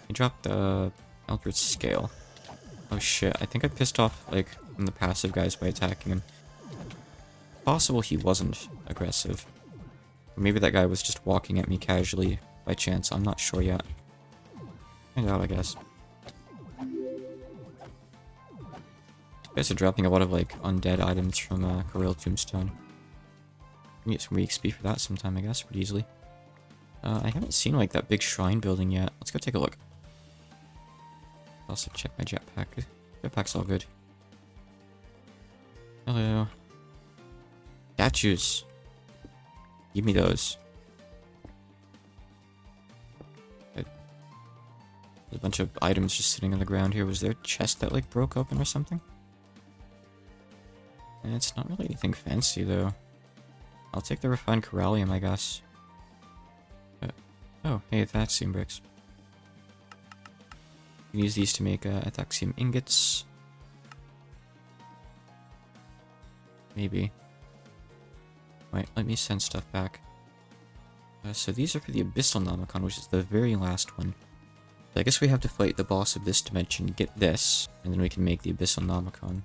A: He dropped the Eldritch Scale. Oh shit, I think I pissed off, like, one of the passive guys by attacking him. Possible he wasn't aggressive. Or maybe that guy was just walking at me casually by chance. I'm not sure yet. Find out, I guess. You guys are dropping a lot of, like, undead items from Corel Tombstone. We can get some XP for that sometime, I guess, pretty easily. I haven't seen, like, that big shrine building yet. Let's go take a look. Also check my jetpack. Jetpack's all good. Hello. Statues. Give me those. There's a bunch of items just sitting on the ground here. Was there a chest that, like, broke open or something? And it's not really anything fancy, though. I'll take the refined corallium, I guess. Oh, hey, Athaxium bricks. You can use these to make Athaxium ingots. Maybe. Wait, let me send stuff back. So these are for the Abyssal Nomicon, which is the very last one. So I guess we have to fight the boss of this dimension, get this, and then we can make the Abyssal Nomicon.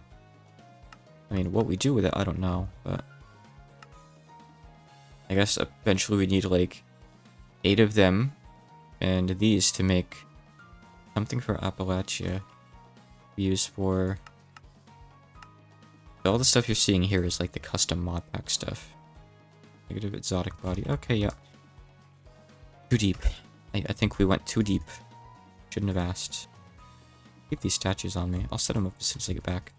A: I mean, what we do with it, I don't know, but... I guess eventually we need, like, 8 of them, and these to make something for Appalachia. We use for... all the stuff you're seeing here is, like, the custom mod pack stuff. Negative exotic body. Okay, yeah. Too deep. I think we went too deep. Shouldn't have asked. Keep these statues on me. I'll set them up as soon as I get back.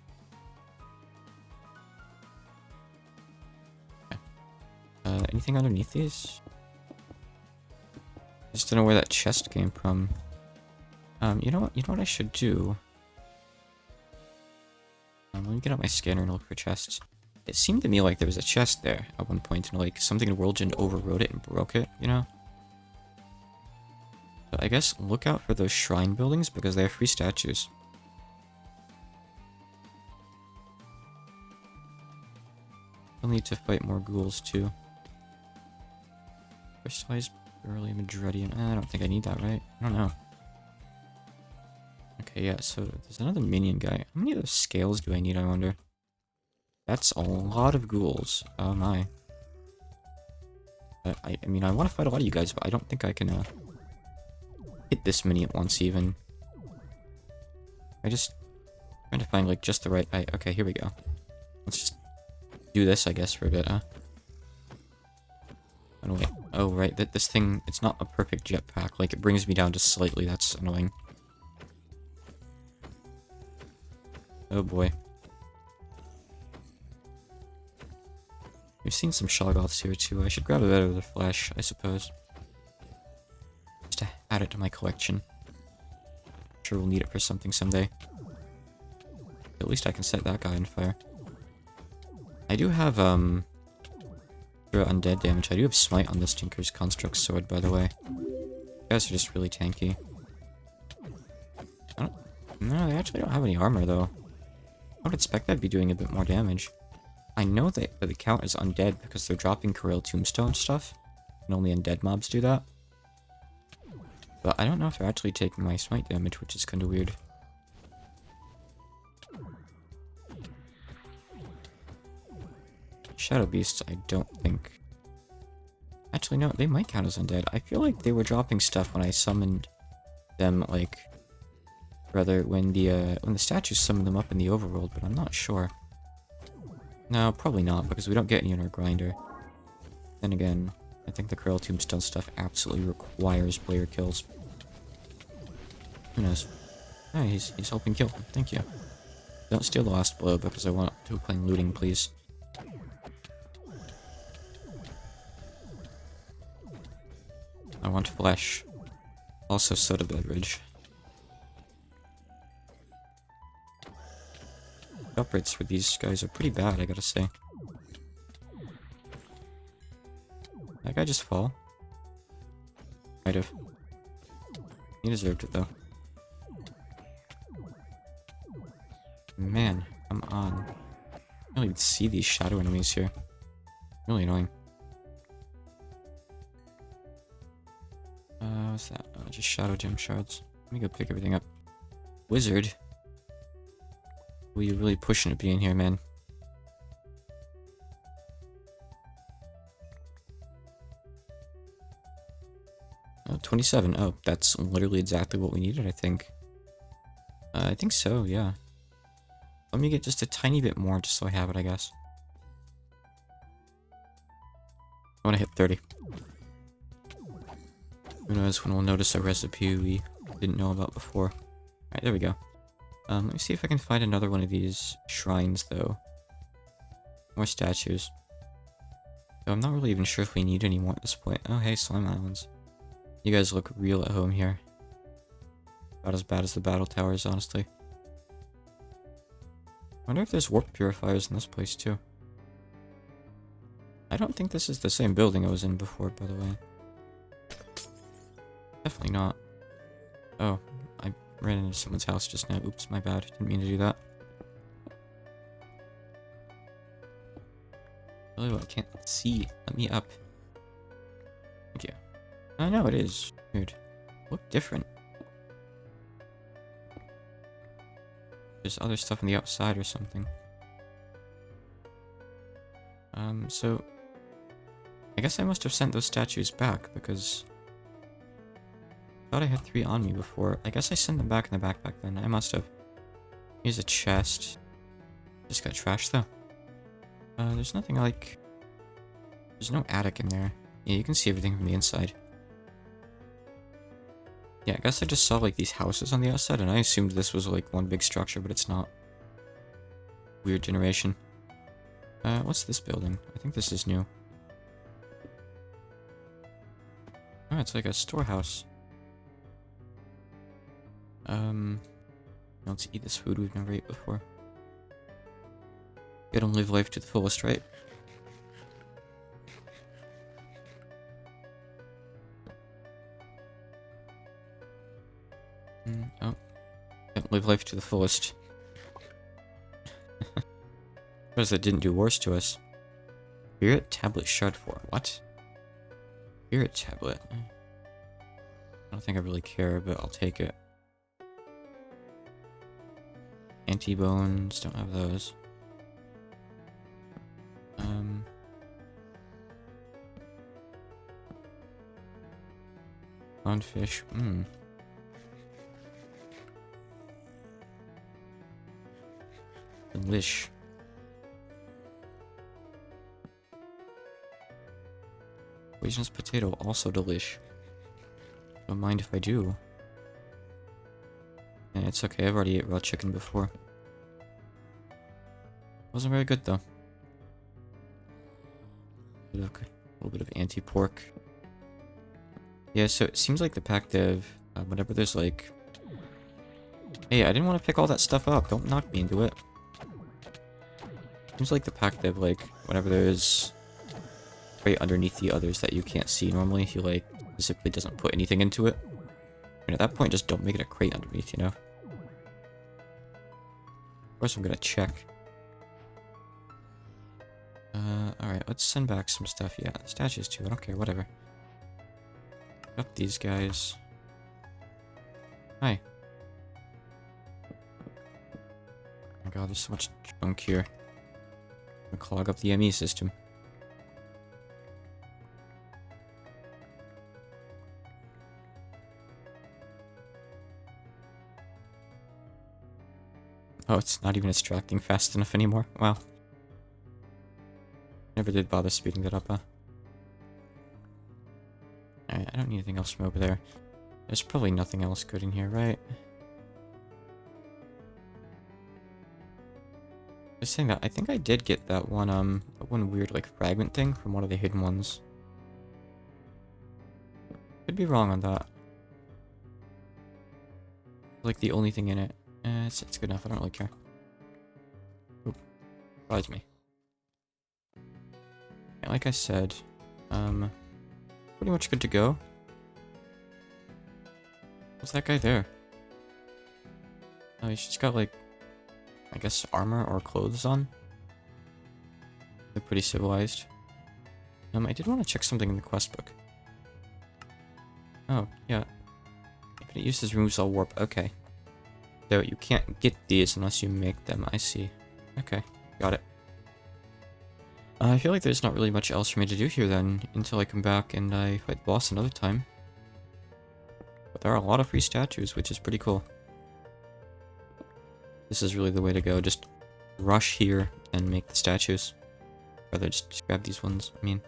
A: Okay. Anything underneath these? I just don't know where that chest came from. You know what? You know what I should do? Let me get out my scanner and look for chests. It seemed to me like there was a chest there at one point, and like something in World Gen overrode it and broke it, you know? But I guess look out for those shrine buildings because they have free statues. We'll need to fight more ghouls too. Crystallized beryllium dreadium. I don't think I need that, right? I don't know. Okay, yeah, so there's another minion guy. How many of those scales do I need, I wonder? That's a lot of ghouls. Oh my. I mean, I want to fight a lot of you guys, but I don't think I can hit this many at once even. I just trying to find like just the right height. Okay, here we go. Let's just do this, I guess, for a bit, huh? Oh, wait. Oh, right, this thing, it's not a perfect jetpack. Like, it brings me down just slightly. That's annoying. Oh boy. We've seen some Shoggoths here too. I should grab a bit of their flesh, I suppose. Just to add it to my collection. I'm sure we'll need it for something someday. At least I can set that guy on fire. I do have, for undead damage, I do have Smite on this Tinker's Construct Sword, by the way. You guys are just really tanky. No, they actually don't have any armor, though. I would expect that'd be doing a bit more damage. I know that the count is undead because they're dropping Corel Tombstone stuff, and only undead mobs do that. But I don't know if they're actually taking my smite damage, which is kind of weird. Shadow Beasts, I don't think. Actually, no, they might count as undead. I feel like they were dropping stuff when I summoned them, like, rather when the statues summoned them up in the overworld, but I'm not sure. No, probably not, because we don't get any in our grinder. Then again, I think the Corel Tombstone stuff absolutely requires player kills. Who knows? Hey, he's helping kill. Thank you. Don't steal the last blow, because I want to play looting, please. I want flesh. Also soda beverage. Up rates for these guys are pretty bad, I gotta say. That guy just fall? Might have. He deserved it, though. Man, come on. I don't even see these shadow enemies here. Really annoying. What's that? Oh, just shadow gem shards. Let me go pick everything up. Wizard? Well, you're really pushing it being here, man. Oh, 27. Oh, that's literally exactly what we needed, I think. I think so, yeah. Let me get just a tiny bit more, just so I have it, I guess. I want to hit 30. Who knows when we'll notice a recipe we didn't know about before. Alright, there we go. Let me see if I can find another one of these shrines, though. More statues. Though I'm not really even sure if we need any more at this point. Oh, hey, Slime Islands. You guys look real at home here. About as bad as the battle towers, honestly. I wonder if there's warp purifiers in this place, too. I don't think this is the same building I was in before, by the way. Definitely not. Oh, I ran into someone's house just now. Oops, my bad. Didn't mean to do that. Really, I can't see. Let me up. Thank you. I know it is. Weird. Look different. There's other stuff on the outside or something. So... I guess I must have sent those statues back, because... I thought I had 3 on me before. I guess I sent them back in the backpack then. I must have. Here's a chest. Just got trashed though. There's nothing like... There's no attic in there. Yeah, you can see everything from the inside. Yeah, I guess I just saw like these houses on the outside and I assumed this was like one big structure, but it's not. Weird generation. What's this building? I think this is new. Oh, it's like a storehouse. Let's eat this food we've never ate before. Gotta live life to the fullest, right? Oh. Gotta live life to the fullest. Because that didn't do worse to us. Spirit tablet shard 4. What? Spirit tablet. I don't think I really care, but I'll take it. Anti-bones, don't have those. Clownfish, Delish. Poisonous potato, also delish. Don't mind if I do. Yeah, it's okay, I've already ate raw chicken before. Wasn't very good though. A little bit of anti-pork. Yeah, so it seems like the pack dev, whenever there's like... Hey, I didn't want to pick all that stuff up, don't knock me into it. Seems like the pack dev, like, whenever there's right underneath the others that you can't see normally, he like specifically doesn't put anything into it. And at that point, just don't make it a crate underneath, you know? Of course I'm gonna check. Alright, let's send back some stuff. Yeah, statues too, I don't care, whatever. Up these guys. Hi. Oh my god, there's so much junk here. I'm gonna clog up the ME system. Oh, it's not even extracting fast enough anymore. Wow. Never did bother speeding that up, huh? Alright, I don't need anything else from over there. There's probably nothing else good in here, right? Just saying that, I think I did get that one weird, like, fragment thing from one of the hidden ones. Could be wrong on that. Like, the only thing in it. It's good enough, I don't really care. Oop. Surprised me. Yeah, like I said, pretty much good to go. What's that guy there? Oh, he's just got, like, I guess armor or clothes on. They're pretty civilized. I did want to check something in the quest book. Oh, yeah. Infinite uses removes all warp. Okay. So you can't get these unless you make them. I see. Okay, got it. I feel like there's not really much else for me to do here then, until I come back and I fight the boss another time. But there are a lot of free statues, which is pretty cool. This is really the way to go, just rush here and make the statues. Rather just grab these ones, I mean.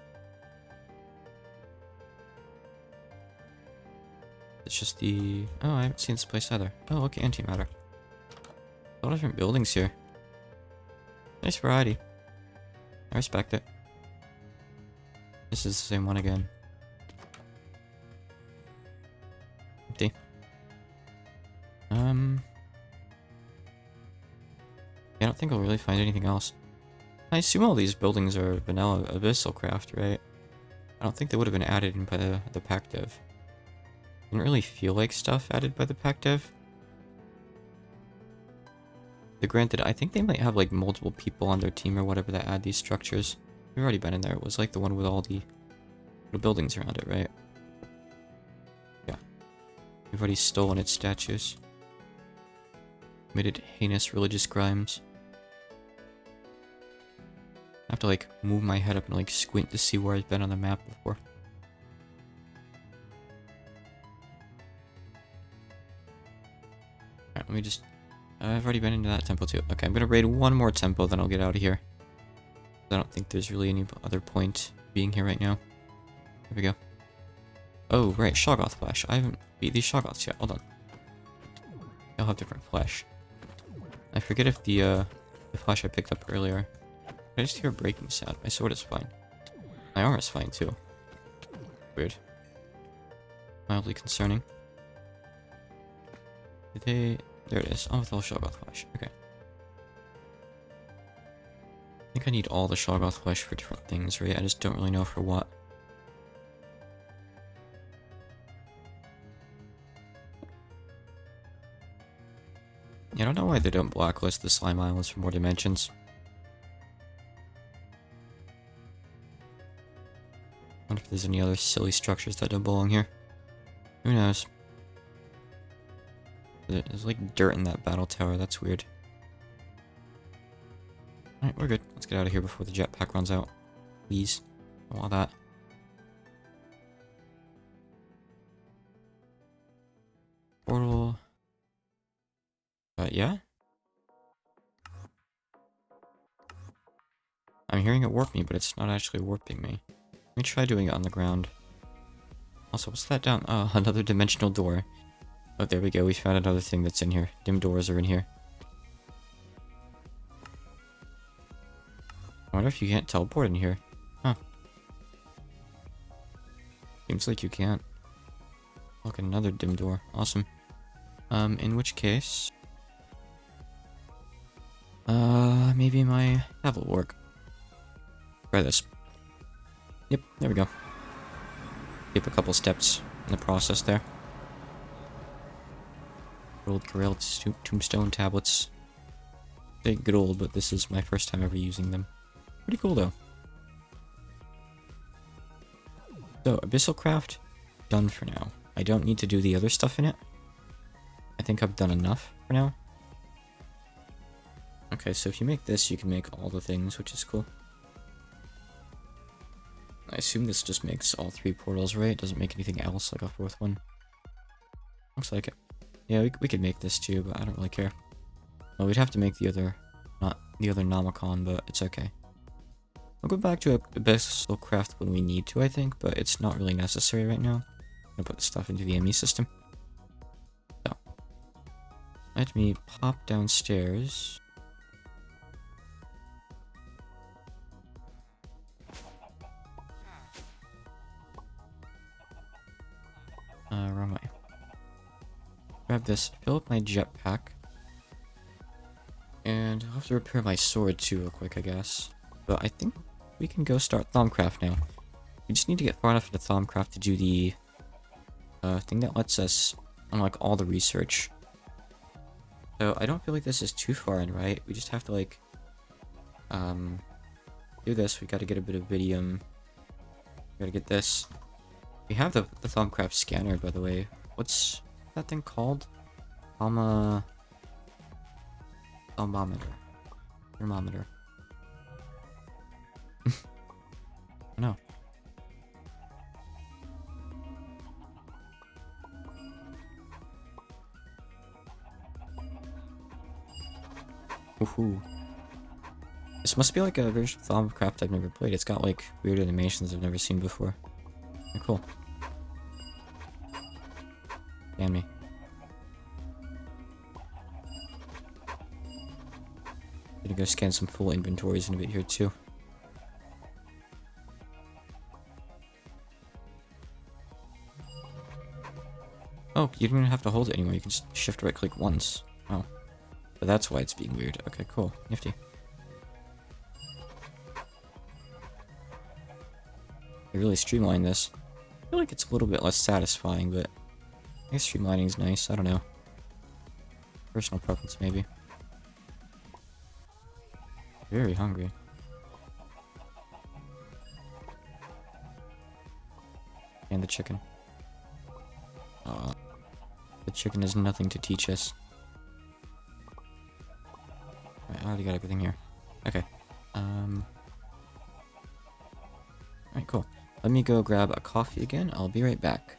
A: It's just the... Oh, I haven't seen this place either. Oh, okay, antimatter. A lot of different buildings here. Nice variety. I respect it. This is the same one again. Empty. I don't think I'll really find anything else. I assume all these buildings are vanilla abyssal right? I don't think they would have been added in by the pack dev. Didn't really feel like stuff added by the pack dev. But granted, I think they might have like multiple people on their team or whatever that add these structures. We've already been in there. It was like the one with all the little buildings around it, right? Yeah. We've already stolen its statues. Committed heinous religious crimes. I have to like move my head up and like squint to see where I've been on the map before. Alright, let me just... I've already been into that temple too. Okay, I'm gonna raid one more temple, then I'll get out of here. I don't think there's really any other point being here right now. Here we go. Oh, right, Shoggoth flesh. I haven't beat these Shoggoths yet. Hold on. They'll have different flesh. I forget if the flesh I picked up earlier... I just hear a breaking sound. My sword is fine. My armor is fine too. Weird. Mildly concerning. Did they... There it is. Amethyl Shoggoth flesh. Okay. I think I need all the Shoggoth flesh for different things, right? I just don't really know for what. Yeah, I don't know why they don't blacklist the slime islands for more dimensions. I wonder if there's any other silly structures that don't belong here. Who knows? There's like dirt in that battle tower, that's weird. Alright, we're good. Let's get out of here before the jetpack runs out. Please. Don't want that. Portal. Yeah? I'm hearing it warp me, but it's not actually warping me. Let me try doing it on the ground. Also, what's that down? Oh, another dimensional door. Oh, there we go. We found another thing that's in here. Dim doors are in here. I wonder if you can't teleport in here. Huh. Seems like you can't. Look, another dim door. Awesome. In which case... maybe my tab will work. Try this. Yep, there we go. Skip a couple steps in the process there. Old Corel tombstone tablets. They're good old, but this is my first time ever using them. Pretty cool though. So, MeatballCraft, done for now. I don't need to do the other stuff in it. I think I've done enough for now. Okay, so if you make this, you can make all the things, which is cool. I assume this just makes all 3 portals, right? It doesn't make anything else, like a 4th one. Looks like it. Yeah, we could make this too, but I don't really care. Well, we'd have to make the other, not the other Nomicon, but it's okay. We'll go back to MeatballCraft when we need to, I think, but it's not really necessary right now. I'm gonna put the stuff into the ME system. So, let me pop downstairs. Wrong way. Grab this, fill up my jetpack. And I'll have to repair my sword too real quick, I guess. But I think we can go start Thaumcraft now. We just need to get far enough into Thaumcraft to do the thing that lets us unlock all the research. So I don't feel like this is too far in, right? We just have to like do this. We gotta get a bit of Vidium. We gotta get this. We have the Thaumcraft scanner, by the way. What's that thing called? Thermometer. Thermometer. No. Woohoo. This must be like a version of Thaumcraft I've never played. It's got like weird animations I've never seen before. Cool. Scan me. Gonna go scan some full inventories in a bit here too. Oh, you don't even have to hold it anymore. You can just shift right click once. Oh. But that's why it's being weird. Okay, cool. Nifty. I really streamlined this. I feel like it's a little bit less satisfying, but I guess streamlining is nice. I don't know. Personal preference, maybe. Very hungry. And the chicken. The chicken has nothing to teach us. Alright, I already got everything here. Okay. Alright, cool. Let me go grab a coffee again. I'll be right back.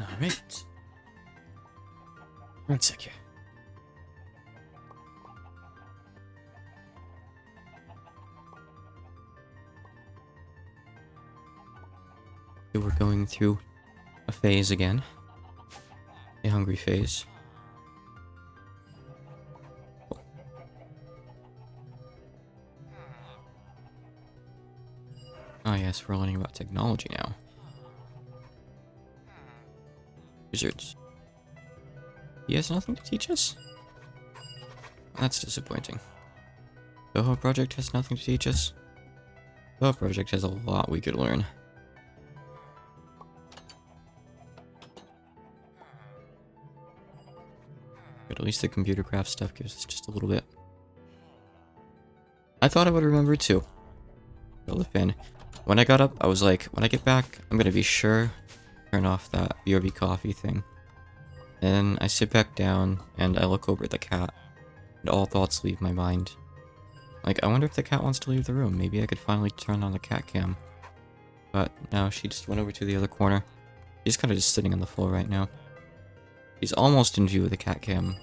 A: Alright. One sec here. So we're going through a phase again. A hungry phase. Oh yes, we're learning about technology now. Wizards. He has nothing to teach us? That's disappointing. Boho Project has nothing to teach us? Boho Project has a lot we could learn. But at least the computer craft stuff gives us just a little bit. I thought I would remember too. Fill the fan. When I got up, I was like, when I get back, I'm gonna be sure to turn off that BRB coffee thing. Then I sit back down and I look over at the cat. And all thoughts leave my mind. Like, I wonder if the cat wants to leave the room. Maybe I could finally turn on the cat cam. But no, she just went over to the other corner. She's kind of just sitting on the floor right now. She's almost in view of the cat cam.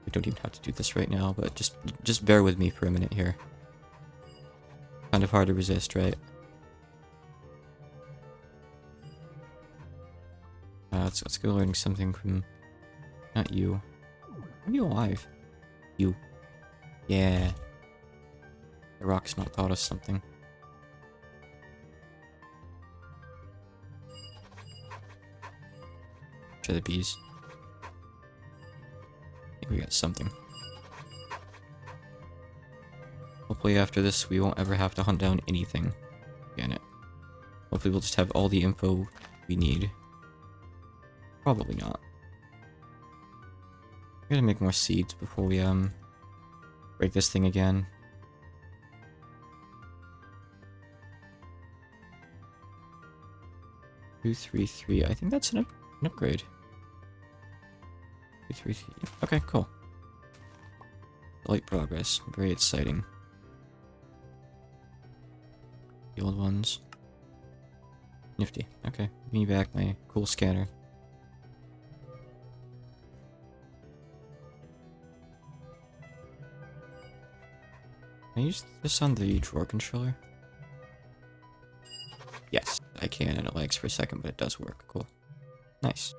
A: We don't even have to do this right now, but just bear with me for a minute here. Kind of hard to resist, right? Let's go learning something from... Not you. Are you alive? You. Yeah. The rock's not taught us something. Try the bees. I think we got something. Hopefully after this we won't ever have to hunt down anything. Again it. Hopefully we'll just have all the info we need. Probably not. We gotta make more seeds before we break this thing again. Two, 3, 3. I think that's an upgrade. 2, 3, 3. Okay, cool. Light progress. Very exciting. The old ones. Nifty. Okay, give me back my cool scanner. Can I use this on the drawer controller? Yes, I can, and it lags for a second, but it does work. Cool. Nice.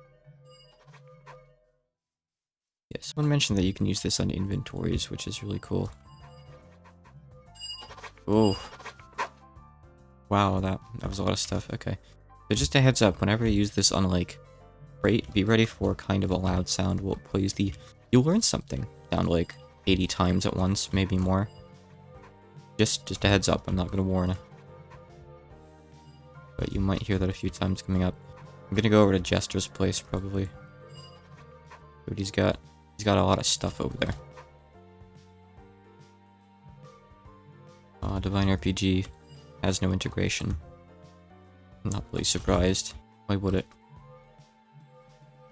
A: Yeah, someone mentioned that you can use this on inventories, which is really cool. Oh. Wow, that was a lot of stuff. Okay. So just a heads up, whenever you use this on, like, rate, be ready for kind of a loud sound while it plays the... You'll learn something. Sound like 80 times at once, maybe more. Just a heads up, I'm not gonna warn. But you might hear that a few times coming up. I'm gonna go over to Jester's place, probably. But he's got a lot of stuff over there. Divine RPG has no integration. I'm not really surprised. Why would it?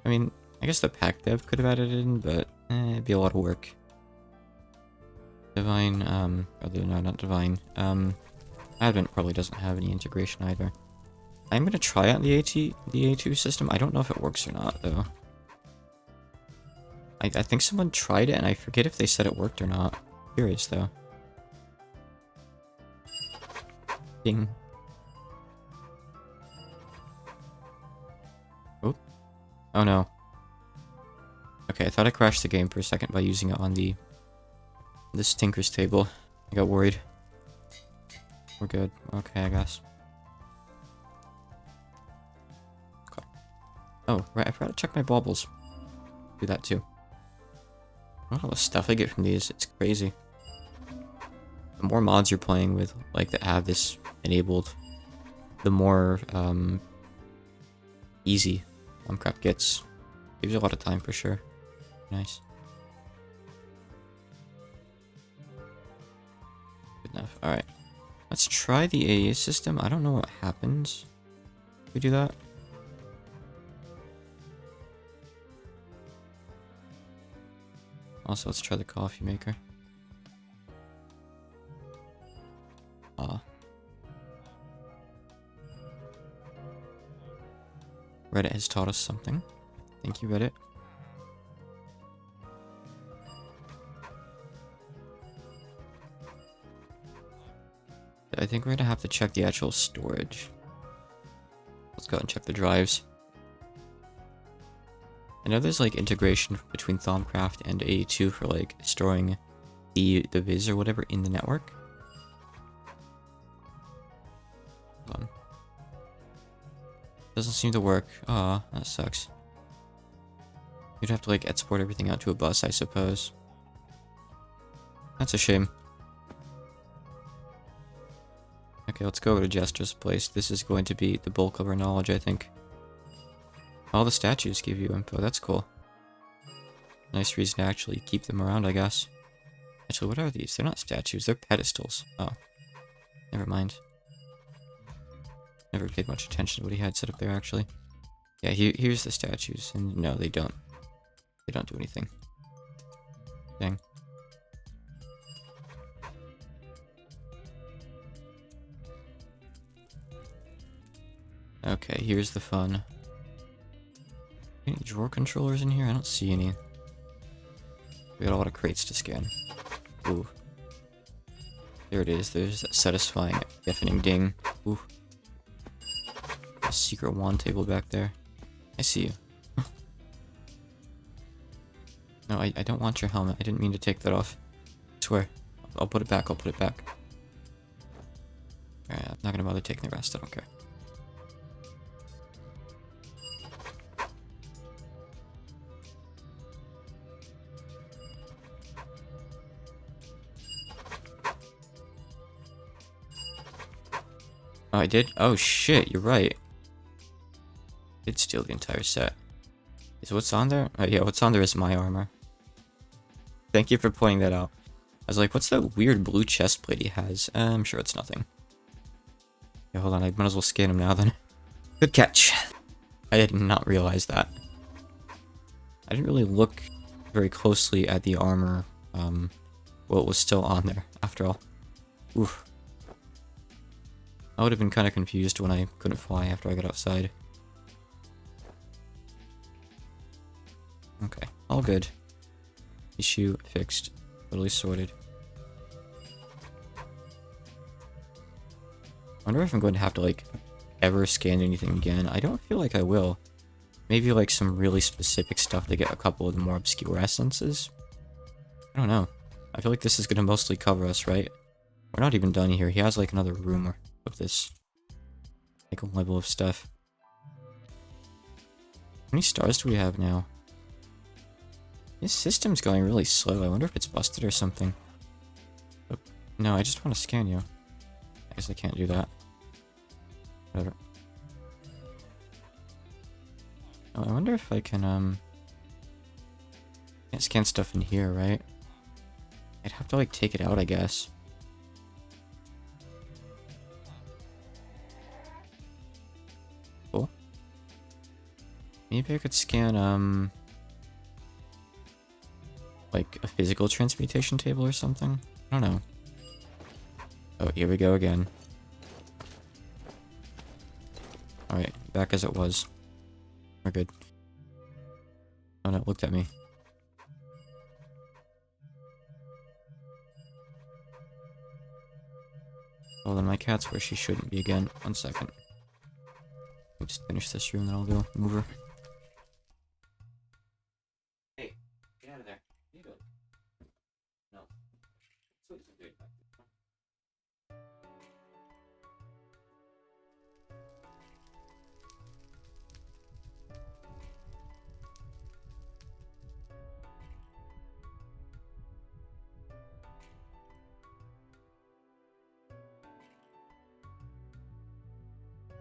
A: I mean, I guess the pack dev could have added it in, but it'd be a lot of work. Divine, no, not Divine. Advent probably doesn't have any integration either. I'm gonna try out the A2 system. I don't know if it works or not, though. I think someone tried it, and I forget if they said it worked or not. Curious, though. Ding. Oh. Oh, no. Okay, I thought I crashed the game for a second by using it on this Tinker's table. I got worried. We're good. Okay, I guess. Okay. Oh, right, I forgot to check my baubles. Do that too. Look at all the stuff I get from these, it's crazy. The more mods you're playing with, like, that have this enabled, the more, easy MeatballCraft gets. Gives you a lot of time for sure. Nice. Good enough. Alright. Let's try the AA system. I don't know what happens if we do that. Also, let's try the coffee maker. Reddit has taught us something. Thank you, Reddit. I think we're gonna have to check the actual storage. Let's go and check the drives. I know there's like integration between Thaumcraft and A2 for like storing the viz or whatever in the network. Hold on. Doesn't seem to work. Aw, that sucks. You'd have to like export everything out to a bus, I suppose. That's a shame. Okay, let's go over to Jester's place. This is going to be the bulk of our knowledge, I think. All the statues give you info. That's cool. Nice reason to actually keep them around, I guess. Actually, what are these? They're not statues. They're pedestals. Oh. Never mind. Never paid much attention to what he had set up there, actually. Yeah, here's the statues. And no, they don't. They don't do anything. Dang. Okay, here's the fun. Any drawer controllers in here? I don't see any. We got a lot of crates to scan. Ooh. There it is. There's that satisfying, deafening ding. Ooh. A secret wand table back there. I see you. No, I don't want your helmet. I didn't mean to take that off. I swear. I'll put it back. I'll put it back. Alright, I'm not gonna bother taking the rest. I don't care. Oh, I did? Oh shit, you're right. I did steal the entire set. Is what's on there? Oh yeah, what's on there is my armor. Thank you for pointing that out. I was like, what's that weird blue chest plate he has? I'm sure it's nothing. Yeah, hold on, I might as well scan him now then. Good catch. I did not realize that. I didn't really look very closely at the armor, well, it was still on there, after all. Oof. I would have been kind of confused when I couldn't fly after I got outside. Okay, all good. Issue fixed. Totally sorted. I wonder if I'm going to have to, like, ever scan anything again. I don't feel like I will. Maybe, like, some really specific stuff to get a couple of the more obscure essences. I don't know. I feel like this is going to mostly cover us, right? We're not even done here. He has, like, another room of this, like, a level of stuff. How many stars do we have now? This system's going really slow. I wonder if it's busted or something. Oh, no, I just want to scan you. I guess I can't do that. Whatever. Oh, I wonder if I can, can't scan stuff in here, right? I'd have to, like, take it out, I guess. Cool. Maybe I could scan, like, a physical transmutation table or something? I don't know. Oh, here we go again. Alright, back as it was. We're good. Oh no, it looked at me. Well, then my cat's where she shouldn't be again. 1 second. I'll just finish this room, then I'll go move her. Hey, get out of there. What are you doing? No. That's what you're doing.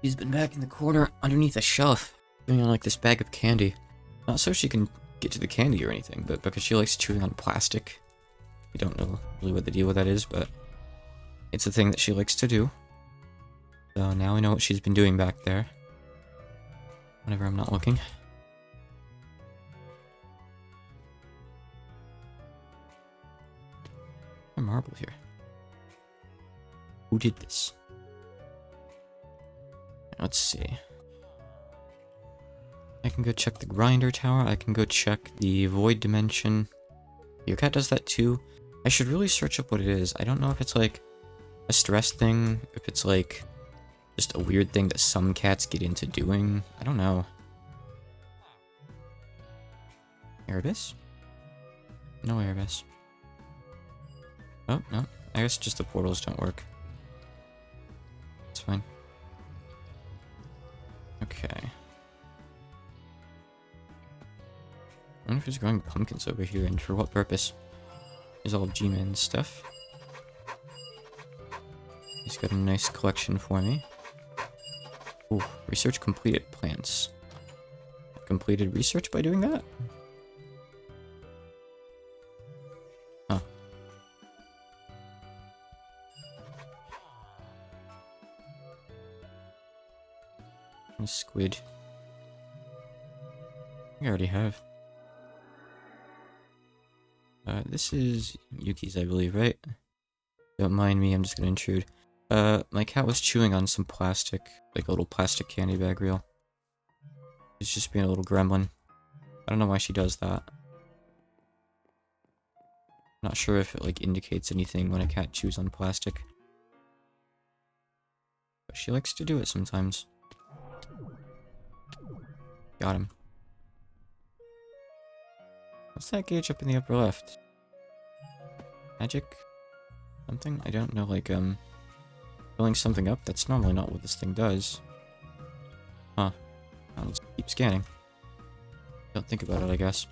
A: She's been back in the corner underneath a shelf, chewing on like this bag of candy. Not so she can get to the candy or anything, but because she likes chewing on plastic. We don't know really what the deal with that is, but it's a thing that she likes to do. So now we know what she's been doing back there. Whenever I'm not looking. A marble here. Who did this? Let's see. I can go check the grinder tower. I can go check the void dimension. Your cat does that too. I should really search up what it is. I don't know if it's like a stress thing, if it's like just a weird thing that some cats get into doing. I don't know. Erebus? No Erebus. Oh, no. I guess just the portals don't work. It's fine. Okay. I wonder if he's growing pumpkins over here, and for what purpose? There's all of G-Man's stuff. He's got a nice collection for me. Ooh, research completed plants. Completed research by doing that? Huh. A squid. I already have. This is Yuki's, I believe, right? Don't mind me, I'm just gonna intrude. My cat was chewing on some plastic, like a little plastic candy bag reel. She's just being a little gremlin. I don't know why she does that. Not sure if it, like, indicates anything when a cat chews on plastic. But she likes to do it sometimes. Got him. What's that gauge up in the upper left? Magic? Something? I don't know, like, filling something up? That's normally not what this thing does. Huh. I'll just keep scanning. Don't think about it, I guess.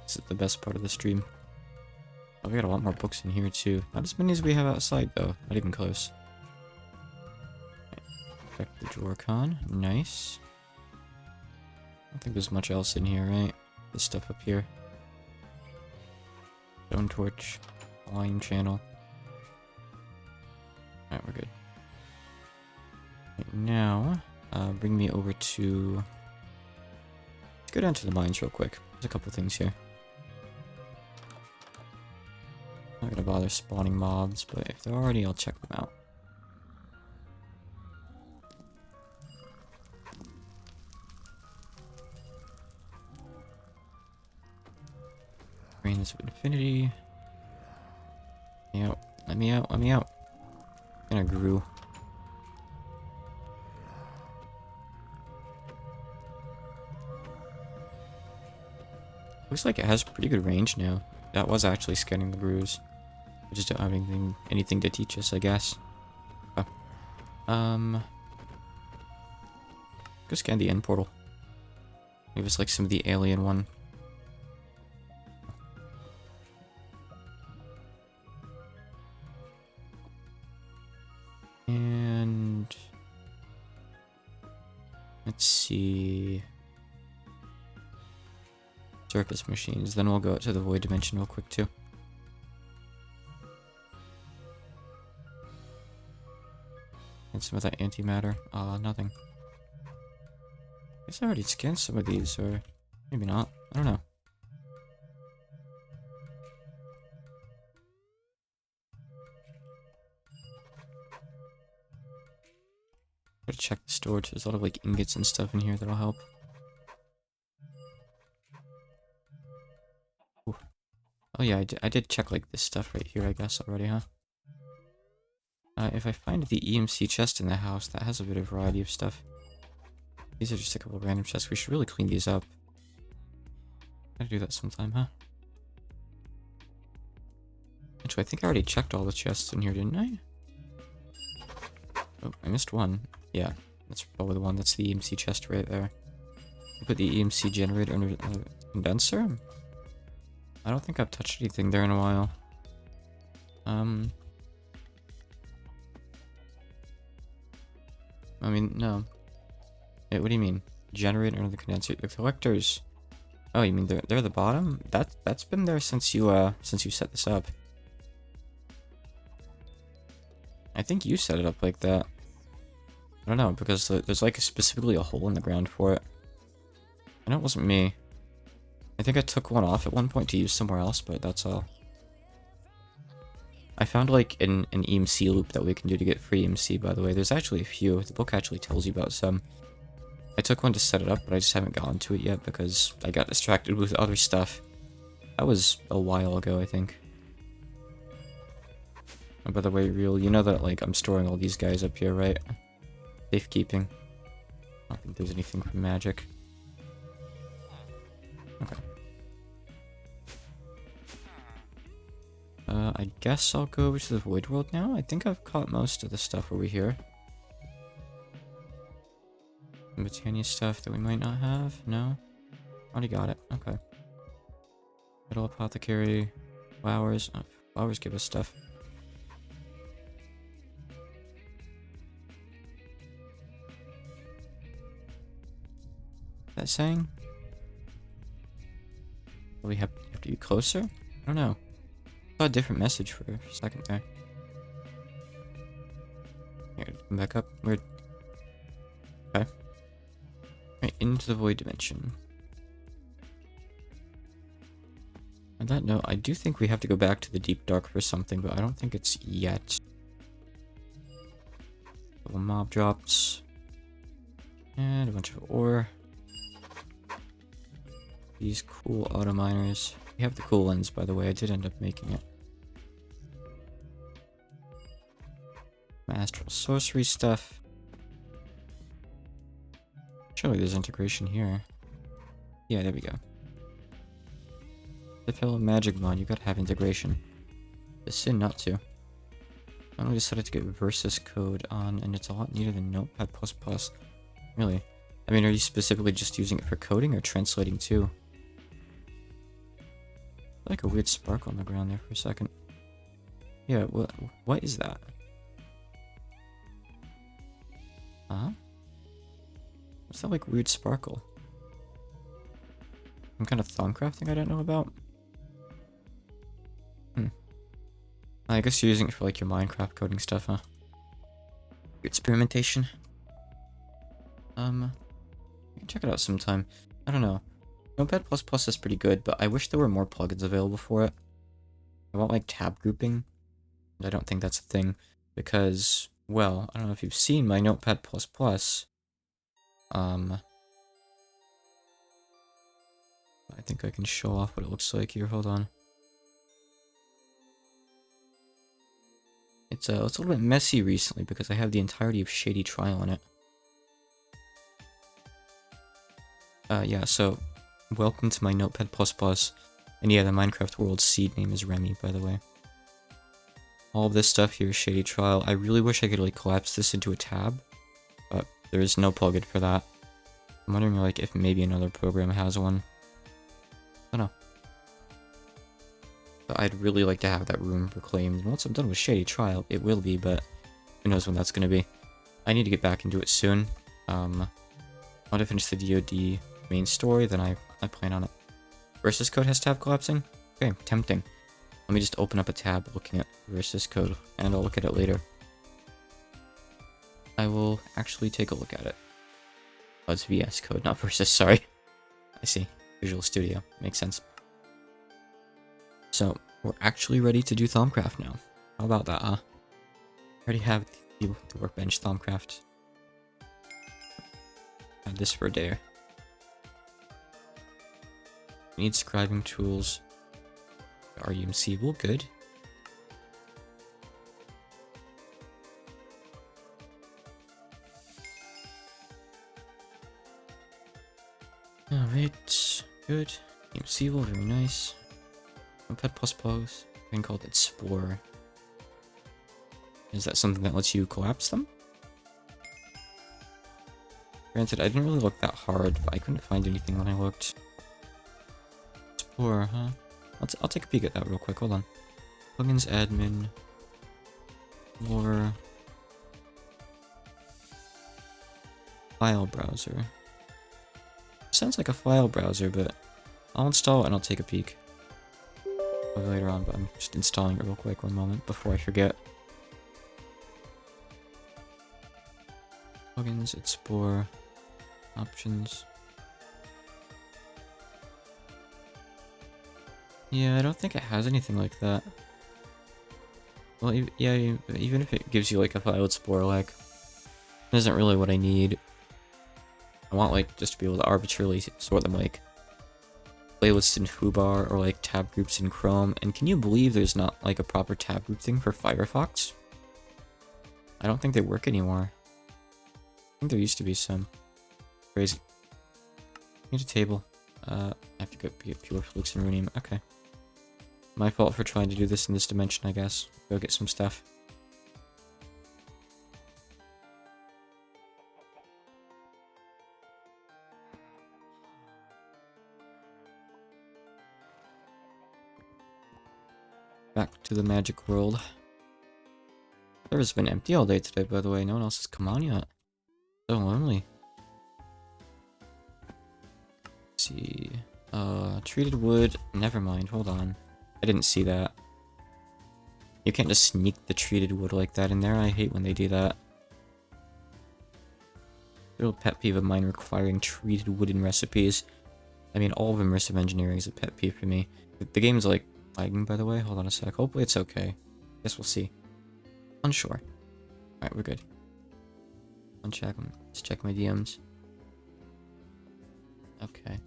A: This is the best part of the stream. Oh, we got a lot more books in here, too. Not as many as we have outside, though. Not even close. Check the drawer con. Nice. I don't think there's much else in here, right? This stuff up here. Stone torch. Volume channel. Alright, we're good. Right, now, bring me over to... Let's go down to the mines real quick. There's a couple things here. Not gonna bother spawning mobs, but if they're already, I'll check them out. Grains of Infinity. Let me out. Let me out. Let me out. Gonna grew. Looks like it has pretty good range now. That was actually scanning the grooves. We just don't have anything to teach us, I guess. Oh. Go scan the end portal. Maybe it's like some of the alien one. And let's see. Surface machines. Then we'll go out to the void dimension real quick too. And some of that antimatter. Nothing. I guess I already scanned some of these, or maybe not. I don't know. Gotta check the storage. There's a lot of like ingots and stuff in here that'll help. Ooh. Oh yeah, I did check like this stuff right here, I guess, already, huh? If I find the EMC chest in the house, that has a bit of variety of stuff. These are just a couple of random chests. We should really clean these up. Gotta do that sometime, huh? Actually, I think I already checked all the chests in here, didn't I? Oh, I missed one. Yeah, that's probably the one. That's the EMC chest right there. I put the EMC generator under the condenser? I don't think I've touched anything there in a while. I mean, no. Wait, what do you mean? Generator under the condenser? The collectors. Oh, you mean they're the bottom? That's been there since you set this up. I think you set it up like that. I don't know, because there's like specifically a hole in the ground for it. I know it wasn't me. I I think I took one off at one point to use somewhere else, but that's all. I found like an EMC loop that we can do to get free EMC, by the way. There's actually a few. The book actually tells you about some. I took one to set it up, but I just haven't gotten to it yet because I got distracted with other stuff. That was a while ago, I think. Oh, by the way, Real, you know that like I'm storing all these guys up here, right? Safekeeping. I don't think there's anything from magic. Okay. I guess I'll go over to the Void World now. I think I've caught most of the stuff over here. Some Botania stuff that we might not have? No? Already got it. Okay. Middle Apothecary. Flowers. Oh, flowers give us stuff. Is that saying? Do we have to be closer? I don't know. I saw a different message for a second there. Here, come back up. Weird. Okay. Right, into the void dimension. On that note, I do think we have to go back to the deep dark for something, but I don't think it's yet. Little mob drops. And a bunch of ore. These cool auto miners. We have the cool lens, by the way. I did end up making it. Astral sorcery stuff. Surely there's integration here. Yeah, there we go. The fellow magic mod, you gotta have integration. The sin not to. I only decided to get versus code on, and it's a lot neater than Notepad++. Really? I mean, are you specifically just using it for coding or translating too? Like a weird sparkle on the ground there for a second. Yeah, what is that? Huh? What's that like weird sparkle? Some kind of thaumcrafting I don't know about? I guess you're using it for like your Minecraft coding stuff, huh? Your experimentation. You can check it out sometime. I don't know. Notepad++ is pretty good, but I wish there were more plugins available for it. I want like tab grouping, and I don't think that's a thing because, well, I don't know if you've seen my Notepad++. I think I can show off what it looks like here. Hold on. It's a little bit messy recently because I have the entirety of Shady Trial in it. Yeah, so welcome to my Notepad++. And yeah, the Minecraft world seed name is Remy, by the way. All of this stuff here is Shady Trial. I really wish I could like collapse this into a tab, but there is no plugin for that. I'm wondering like if maybe another program has one. I don't know. But I'd really like to have that room reclaimed. Once I'm done with Shady Trial, it will be, but who knows when that's gonna be. I need to get back into it soon. I want to finish the DoD main story, then I plan on it. Versus code has tab collapsing? Okay, tempting. Let me just open up a tab looking at versus code, and I'll look at it later. I will actually take a look at it. Oh, it's VS code, not versus, sorry. I see. Visual Studio. Makes sense. So, we're actually ready to do Thaumcraft now. How about that, huh? I already have the workbench Thaumcraft. Add this for a day. Need scribing tools. RUMC, well, good. Alright, good. EMC will, very nice. Notepad++, thing called Explore. Is that something that lets you collapse them? Granted, I didn't really look that hard, but I couldn't find anything when I looked. Explore, huh? I'll take a peek at that real quick, hold on. Plugins admin. Explore. File browser. Sounds like a file browser, but I'll install it and I'll take a peek. Later on, but I'm just installing it real quick, one moment, before I forget. Plugins, Explore, Options. Yeah, I don't think it has anything like that. Well, yeah, even if it gives you like a file explorer, like, it isn't really what I need. I want like just to be able to arbitrarily sort them like playlists in foobar or like tab groups in Chrome. And can you believe there's not like a proper tab group thing for Firefox? I don't think they work anymore. I think there used to be some. Crazy. Need a table. I have to go get pure flukes and ruinium. Okay. My fault for trying to do this in this dimension, I guess. Go get some stuff. Back to the magic world. Server's been empty all day today, by the way. No one else has come on yet. So lonely. Let's see. Treated wood. Never mind. Hold on. I didn't see that. You can't just sneak the treated wood like that in there. I hate when they do that. Little pet peeve of mine requiring treated wood in recipes. I mean, all of immersive engineering is a pet peeve for me. The game's like lagging, by the way. Hold on a sec. Hopefully it's okay. Guess we'll see. Unsure. Alright, we're good. Uncheck them. Let's check my DMs. Okay.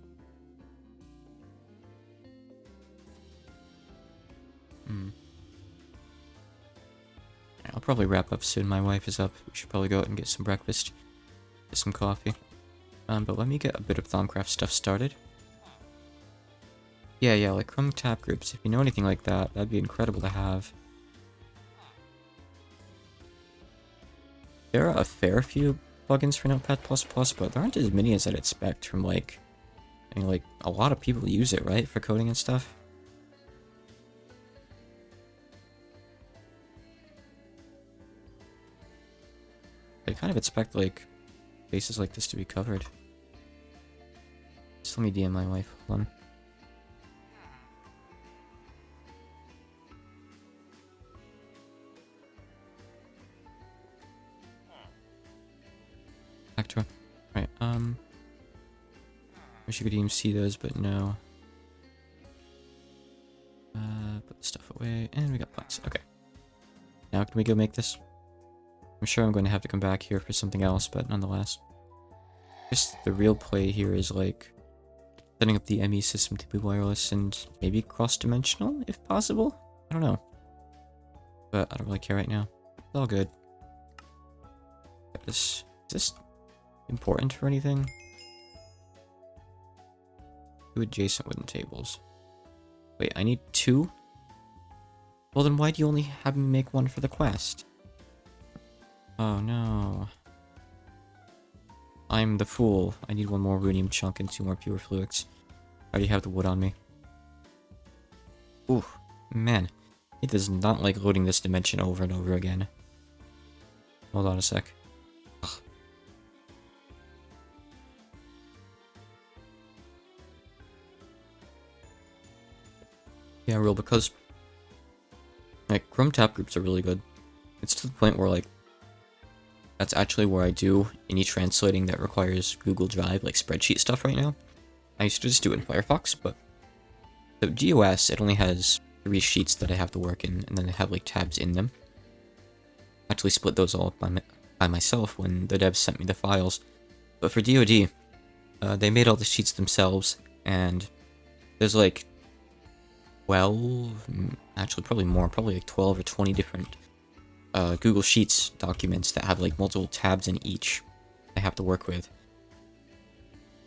A: I'll probably wrap up soon. My wife is up. We should probably go out and get some breakfast. Get some coffee. But let me get a bit of Thaumcraft stuff started. Yeah, like Chrome tab groups. If you know anything like that, that'd be incredible to have. There are a fair few plugins for Notepad++, but there aren't as many as I'd expect from, like... I mean, like, a lot of people use it, right? For coding and stuff. I kind of expect, like, cases like this to be covered. Just let me DM my wife. Hold on. Back to her. Right, wish you could even see those, but no. Put the stuff away, and we got plants. Okay. Now can we go make this? I'm sure I'm going to have to come back here for something else, but nonetheless. Just the real play here is like setting up the ME system to be wireless and maybe cross-dimensional, if possible? I don't know. But I don't really care right now. It's all good. Is this important for anything? 2 adjacent wooden tables. Wait, I need 2? Well then why do you only have me make 1 for the quest? Oh no. I'm the fool. I need 1 more ruinium chunk and 2 more pure fluids. I already have the wood on me. Ooh, man. It does not like loading this dimension over and over again. Hold on a sec. Ugh. Yeah, real, because like Chrome tab groups are really good. It's to the point where like that's actually where I do any translating that requires Google Drive, like spreadsheet stuff right now. I used to just do it in Firefox, but the GOS, it only has 3 sheets that I have to work in, and then I have like tabs in them. I actually split those all up by myself when the devs sent me the files. But for DoD, they made all the sheets themselves, and there's like 12, actually probably more, probably like 12 or 20 different Google Sheets documents that have like multiple tabs in each I have to work with.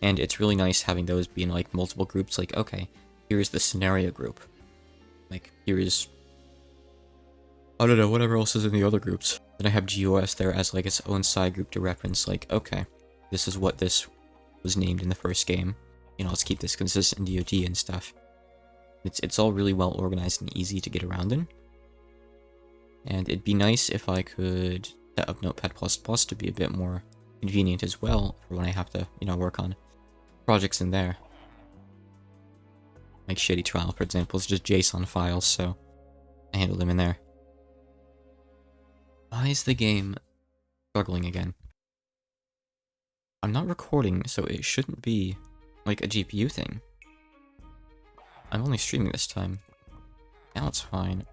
A: And it's really nice having those be in like multiple groups, like, okay, here's the scenario group. Like, here's, I don't know, whatever else is in the other groups. Then I have GOS there as like its own side group to reference, like, okay, this is what this was named in the first game. You know, let's keep this consistent in DoD and stuff. It's all really well organized and easy to get around in. And it'd be nice if I could set up Notepad++ to be a bit more convenient as well for when I have to, you know, work on projects in there. Like Shitty Trial, for example, is just JSON files, so I handle them in there. Why is the game struggling again? I'm not recording, so it shouldn't be like a GPU thing. I'm only streaming this time. Now it's fine.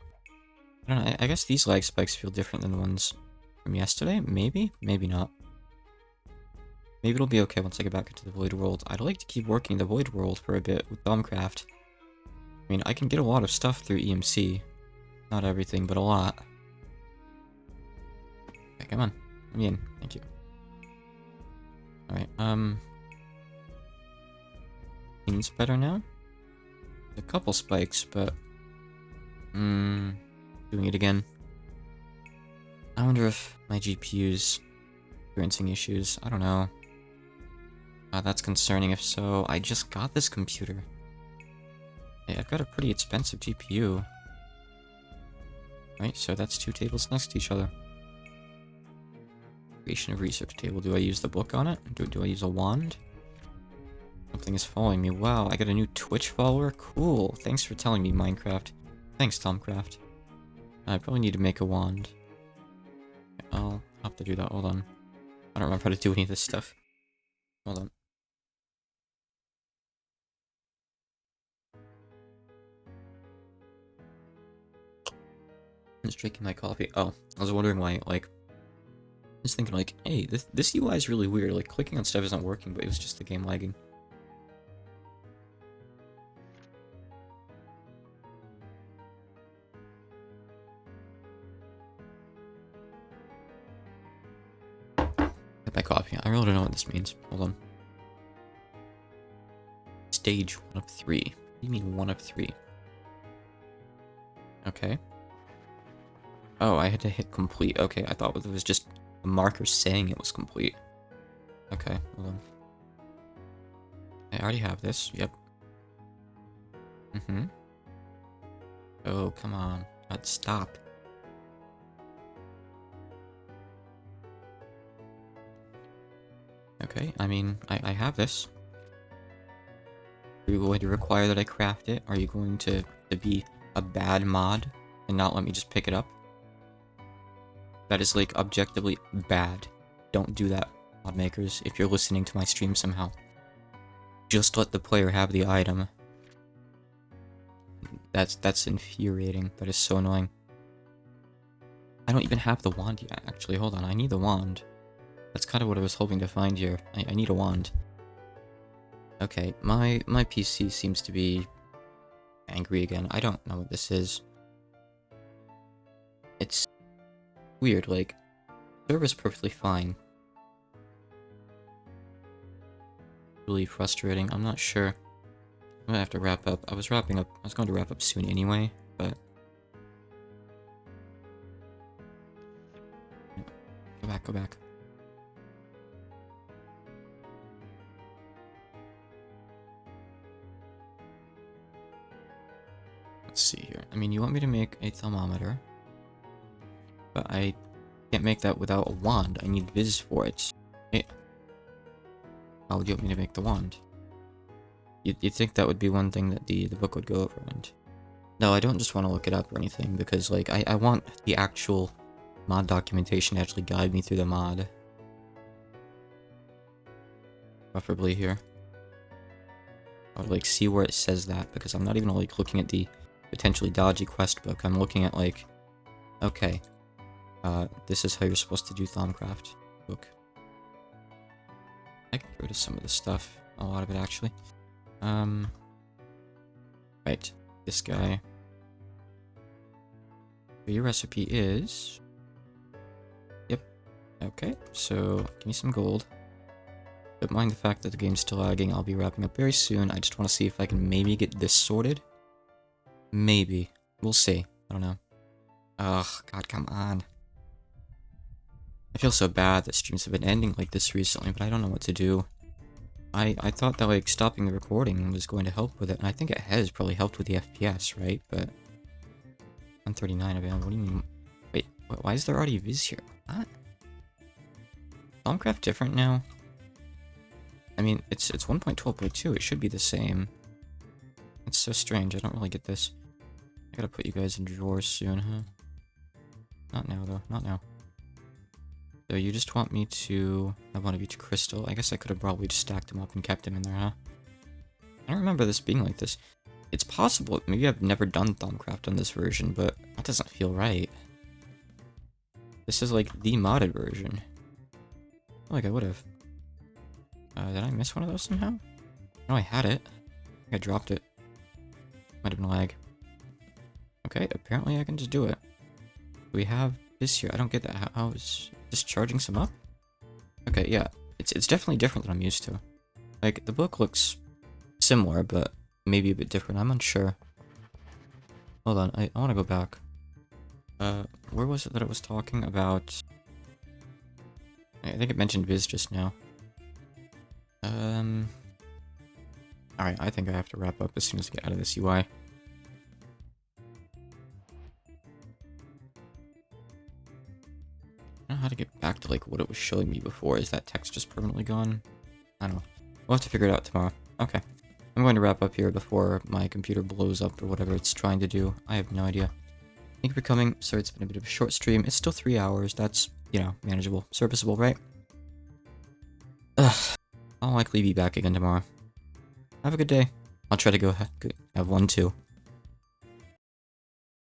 A: I don't know, I guess these lag spikes feel different than the ones from yesterday? Maybe? Maybe not. Maybe it'll be okay once I get back into the Void World. I'd like to keep working the Void World for a bit with MeatballCraft. I mean, I can get a lot of stuff through EMC. Not everything, but a lot. Okay, come on. Let me in. Thank you. Alright, seems better now? A couple spikes, but... doing it again. I wonder if my GPU's experiencing issues. I don't know. That's concerning if so. I just got this computer. Hey, I've got a pretty expensive GPU. Right, so that's two tables next to each other. Creation of research table. Do I use the book on it? Do I use a wand? Something is following me. Wow, I got a new Twitch follower? Cool. Thanks for telling me, Minecraft. Thanks, Tomcraft. I probably need to make a wand. I'll have to do that. Hold on. I don't remember how to do any of this stuff. Hold on. I'm just drinking my coffee. Oh, I was wondering why, like... I was thinking, like, hey, this UI is really weird. Like, clicking on stuff isn't working, but it was just the game lagging. Get my coffee. I really don't know what this means. Hold on. Stage 1 of 3. What do you mean 1 of 3? Okay. Oh, I had to hit complete. Okay, I thought it was just a marker saying it was complete. Okay, hold on. I already have this. Yep. Oh, come on. Let's stop. Okay, I mean, I have this. Are you going to require that I craft it? Are you going to be a bad mod and not let me just pick it up? That is, like, objectively bad. Don't do that, mod makers, if you're listening to my stream somehow. Just let the player have the item. That's infuriating. That is so annoying. I don't even have the wand yet, actually. Hold on, I need the wand. That's kind of what I was hoping to find here. I need a wand. Okay, my PC seems to be angry again. I don't know what this is. It's weird, like, server's perfectly fine. Really frustrating. I'm not sure. I'm gonna have to wrap up. I was going to wrap up soon anyway, but... Go back. Let's see here. I mean, you want me to make a thermometer, but I can't make that without a wand. I need viz for it. How would you want me to make the wand? You'd think that would be one thing that the book would go over, and... No, I don't just want to look it up or anything, because, like, I want the actual mod documentation to actually guide me through the mod. Preferably here. I would, like, see where it says that, because I'm not even, like, looking at the potentially dodgy quest book. I'm looking at, like, okay, this is how you're supposed to do Thaumcraft book. I can get rid of some of this stuff. A lot of it, actually. Right. This guy. So your recipe is... Yep. Okay, so give me some gold. But mind the fact that the game's still lagging, I'll be wrapping up very soon. I just want to see if I can maybe get this sorted. Maybe. We'll see. I don't know. Ugh, God, come on. I feel so bad that streams have been ending like this recently, but I don't know what to do. I thought that, like, stopping the recording was going to help with it, and I think it has probably helped with the FPS, right? But... 139 available, what do you mean? Wait, why is there already viz here? What? Thaumcraft different now? I mean, it's 1.12.2, it should be the same. It's so strange, I don't really get this. I gotta put you guys in drawers soon, huh? Not now, though, not now. So you just want me to have one of each crystal. I guess I could have probably just stacked them up and kept them in there, huh? I don't remember this being like this. It's possible. Maybe I've never done Thumbcraft on this version, but that doesn't feel right. This is like the modded version. I feel like I would have. Did I miss one of those somehow? No, I had it. I think I dropped it. Might have been lag. Okay, apparently I can just do it. We have this here. I don't get that. How is this charging some up? Okay, yeah. It's definitely different than I'm used to. Like, the book looks similar, but maybe a bit different. I'm unsure. Hold on, I want to go back. Where was it that I was talking about? I think it mentioned Viz just now. Alright, I think I have to wrap up as soon as I get out of this UI. I don't know how to get back to, like, what it was showing me before. Is that text just permanently gone? I don't know. We'll have to figure it out tomorrow. Okay. I'm going to wrap up here before my computer blows up or whatever it's trying to do. I have no idea. Thank you for coming. Sorry it's been a bit of a short stream. It's still 3 hours. That's, you know, manageable. Serviceable, right? Ugh. I'll likely be back again tomorrow. Have a good day. I'll try to go have one too.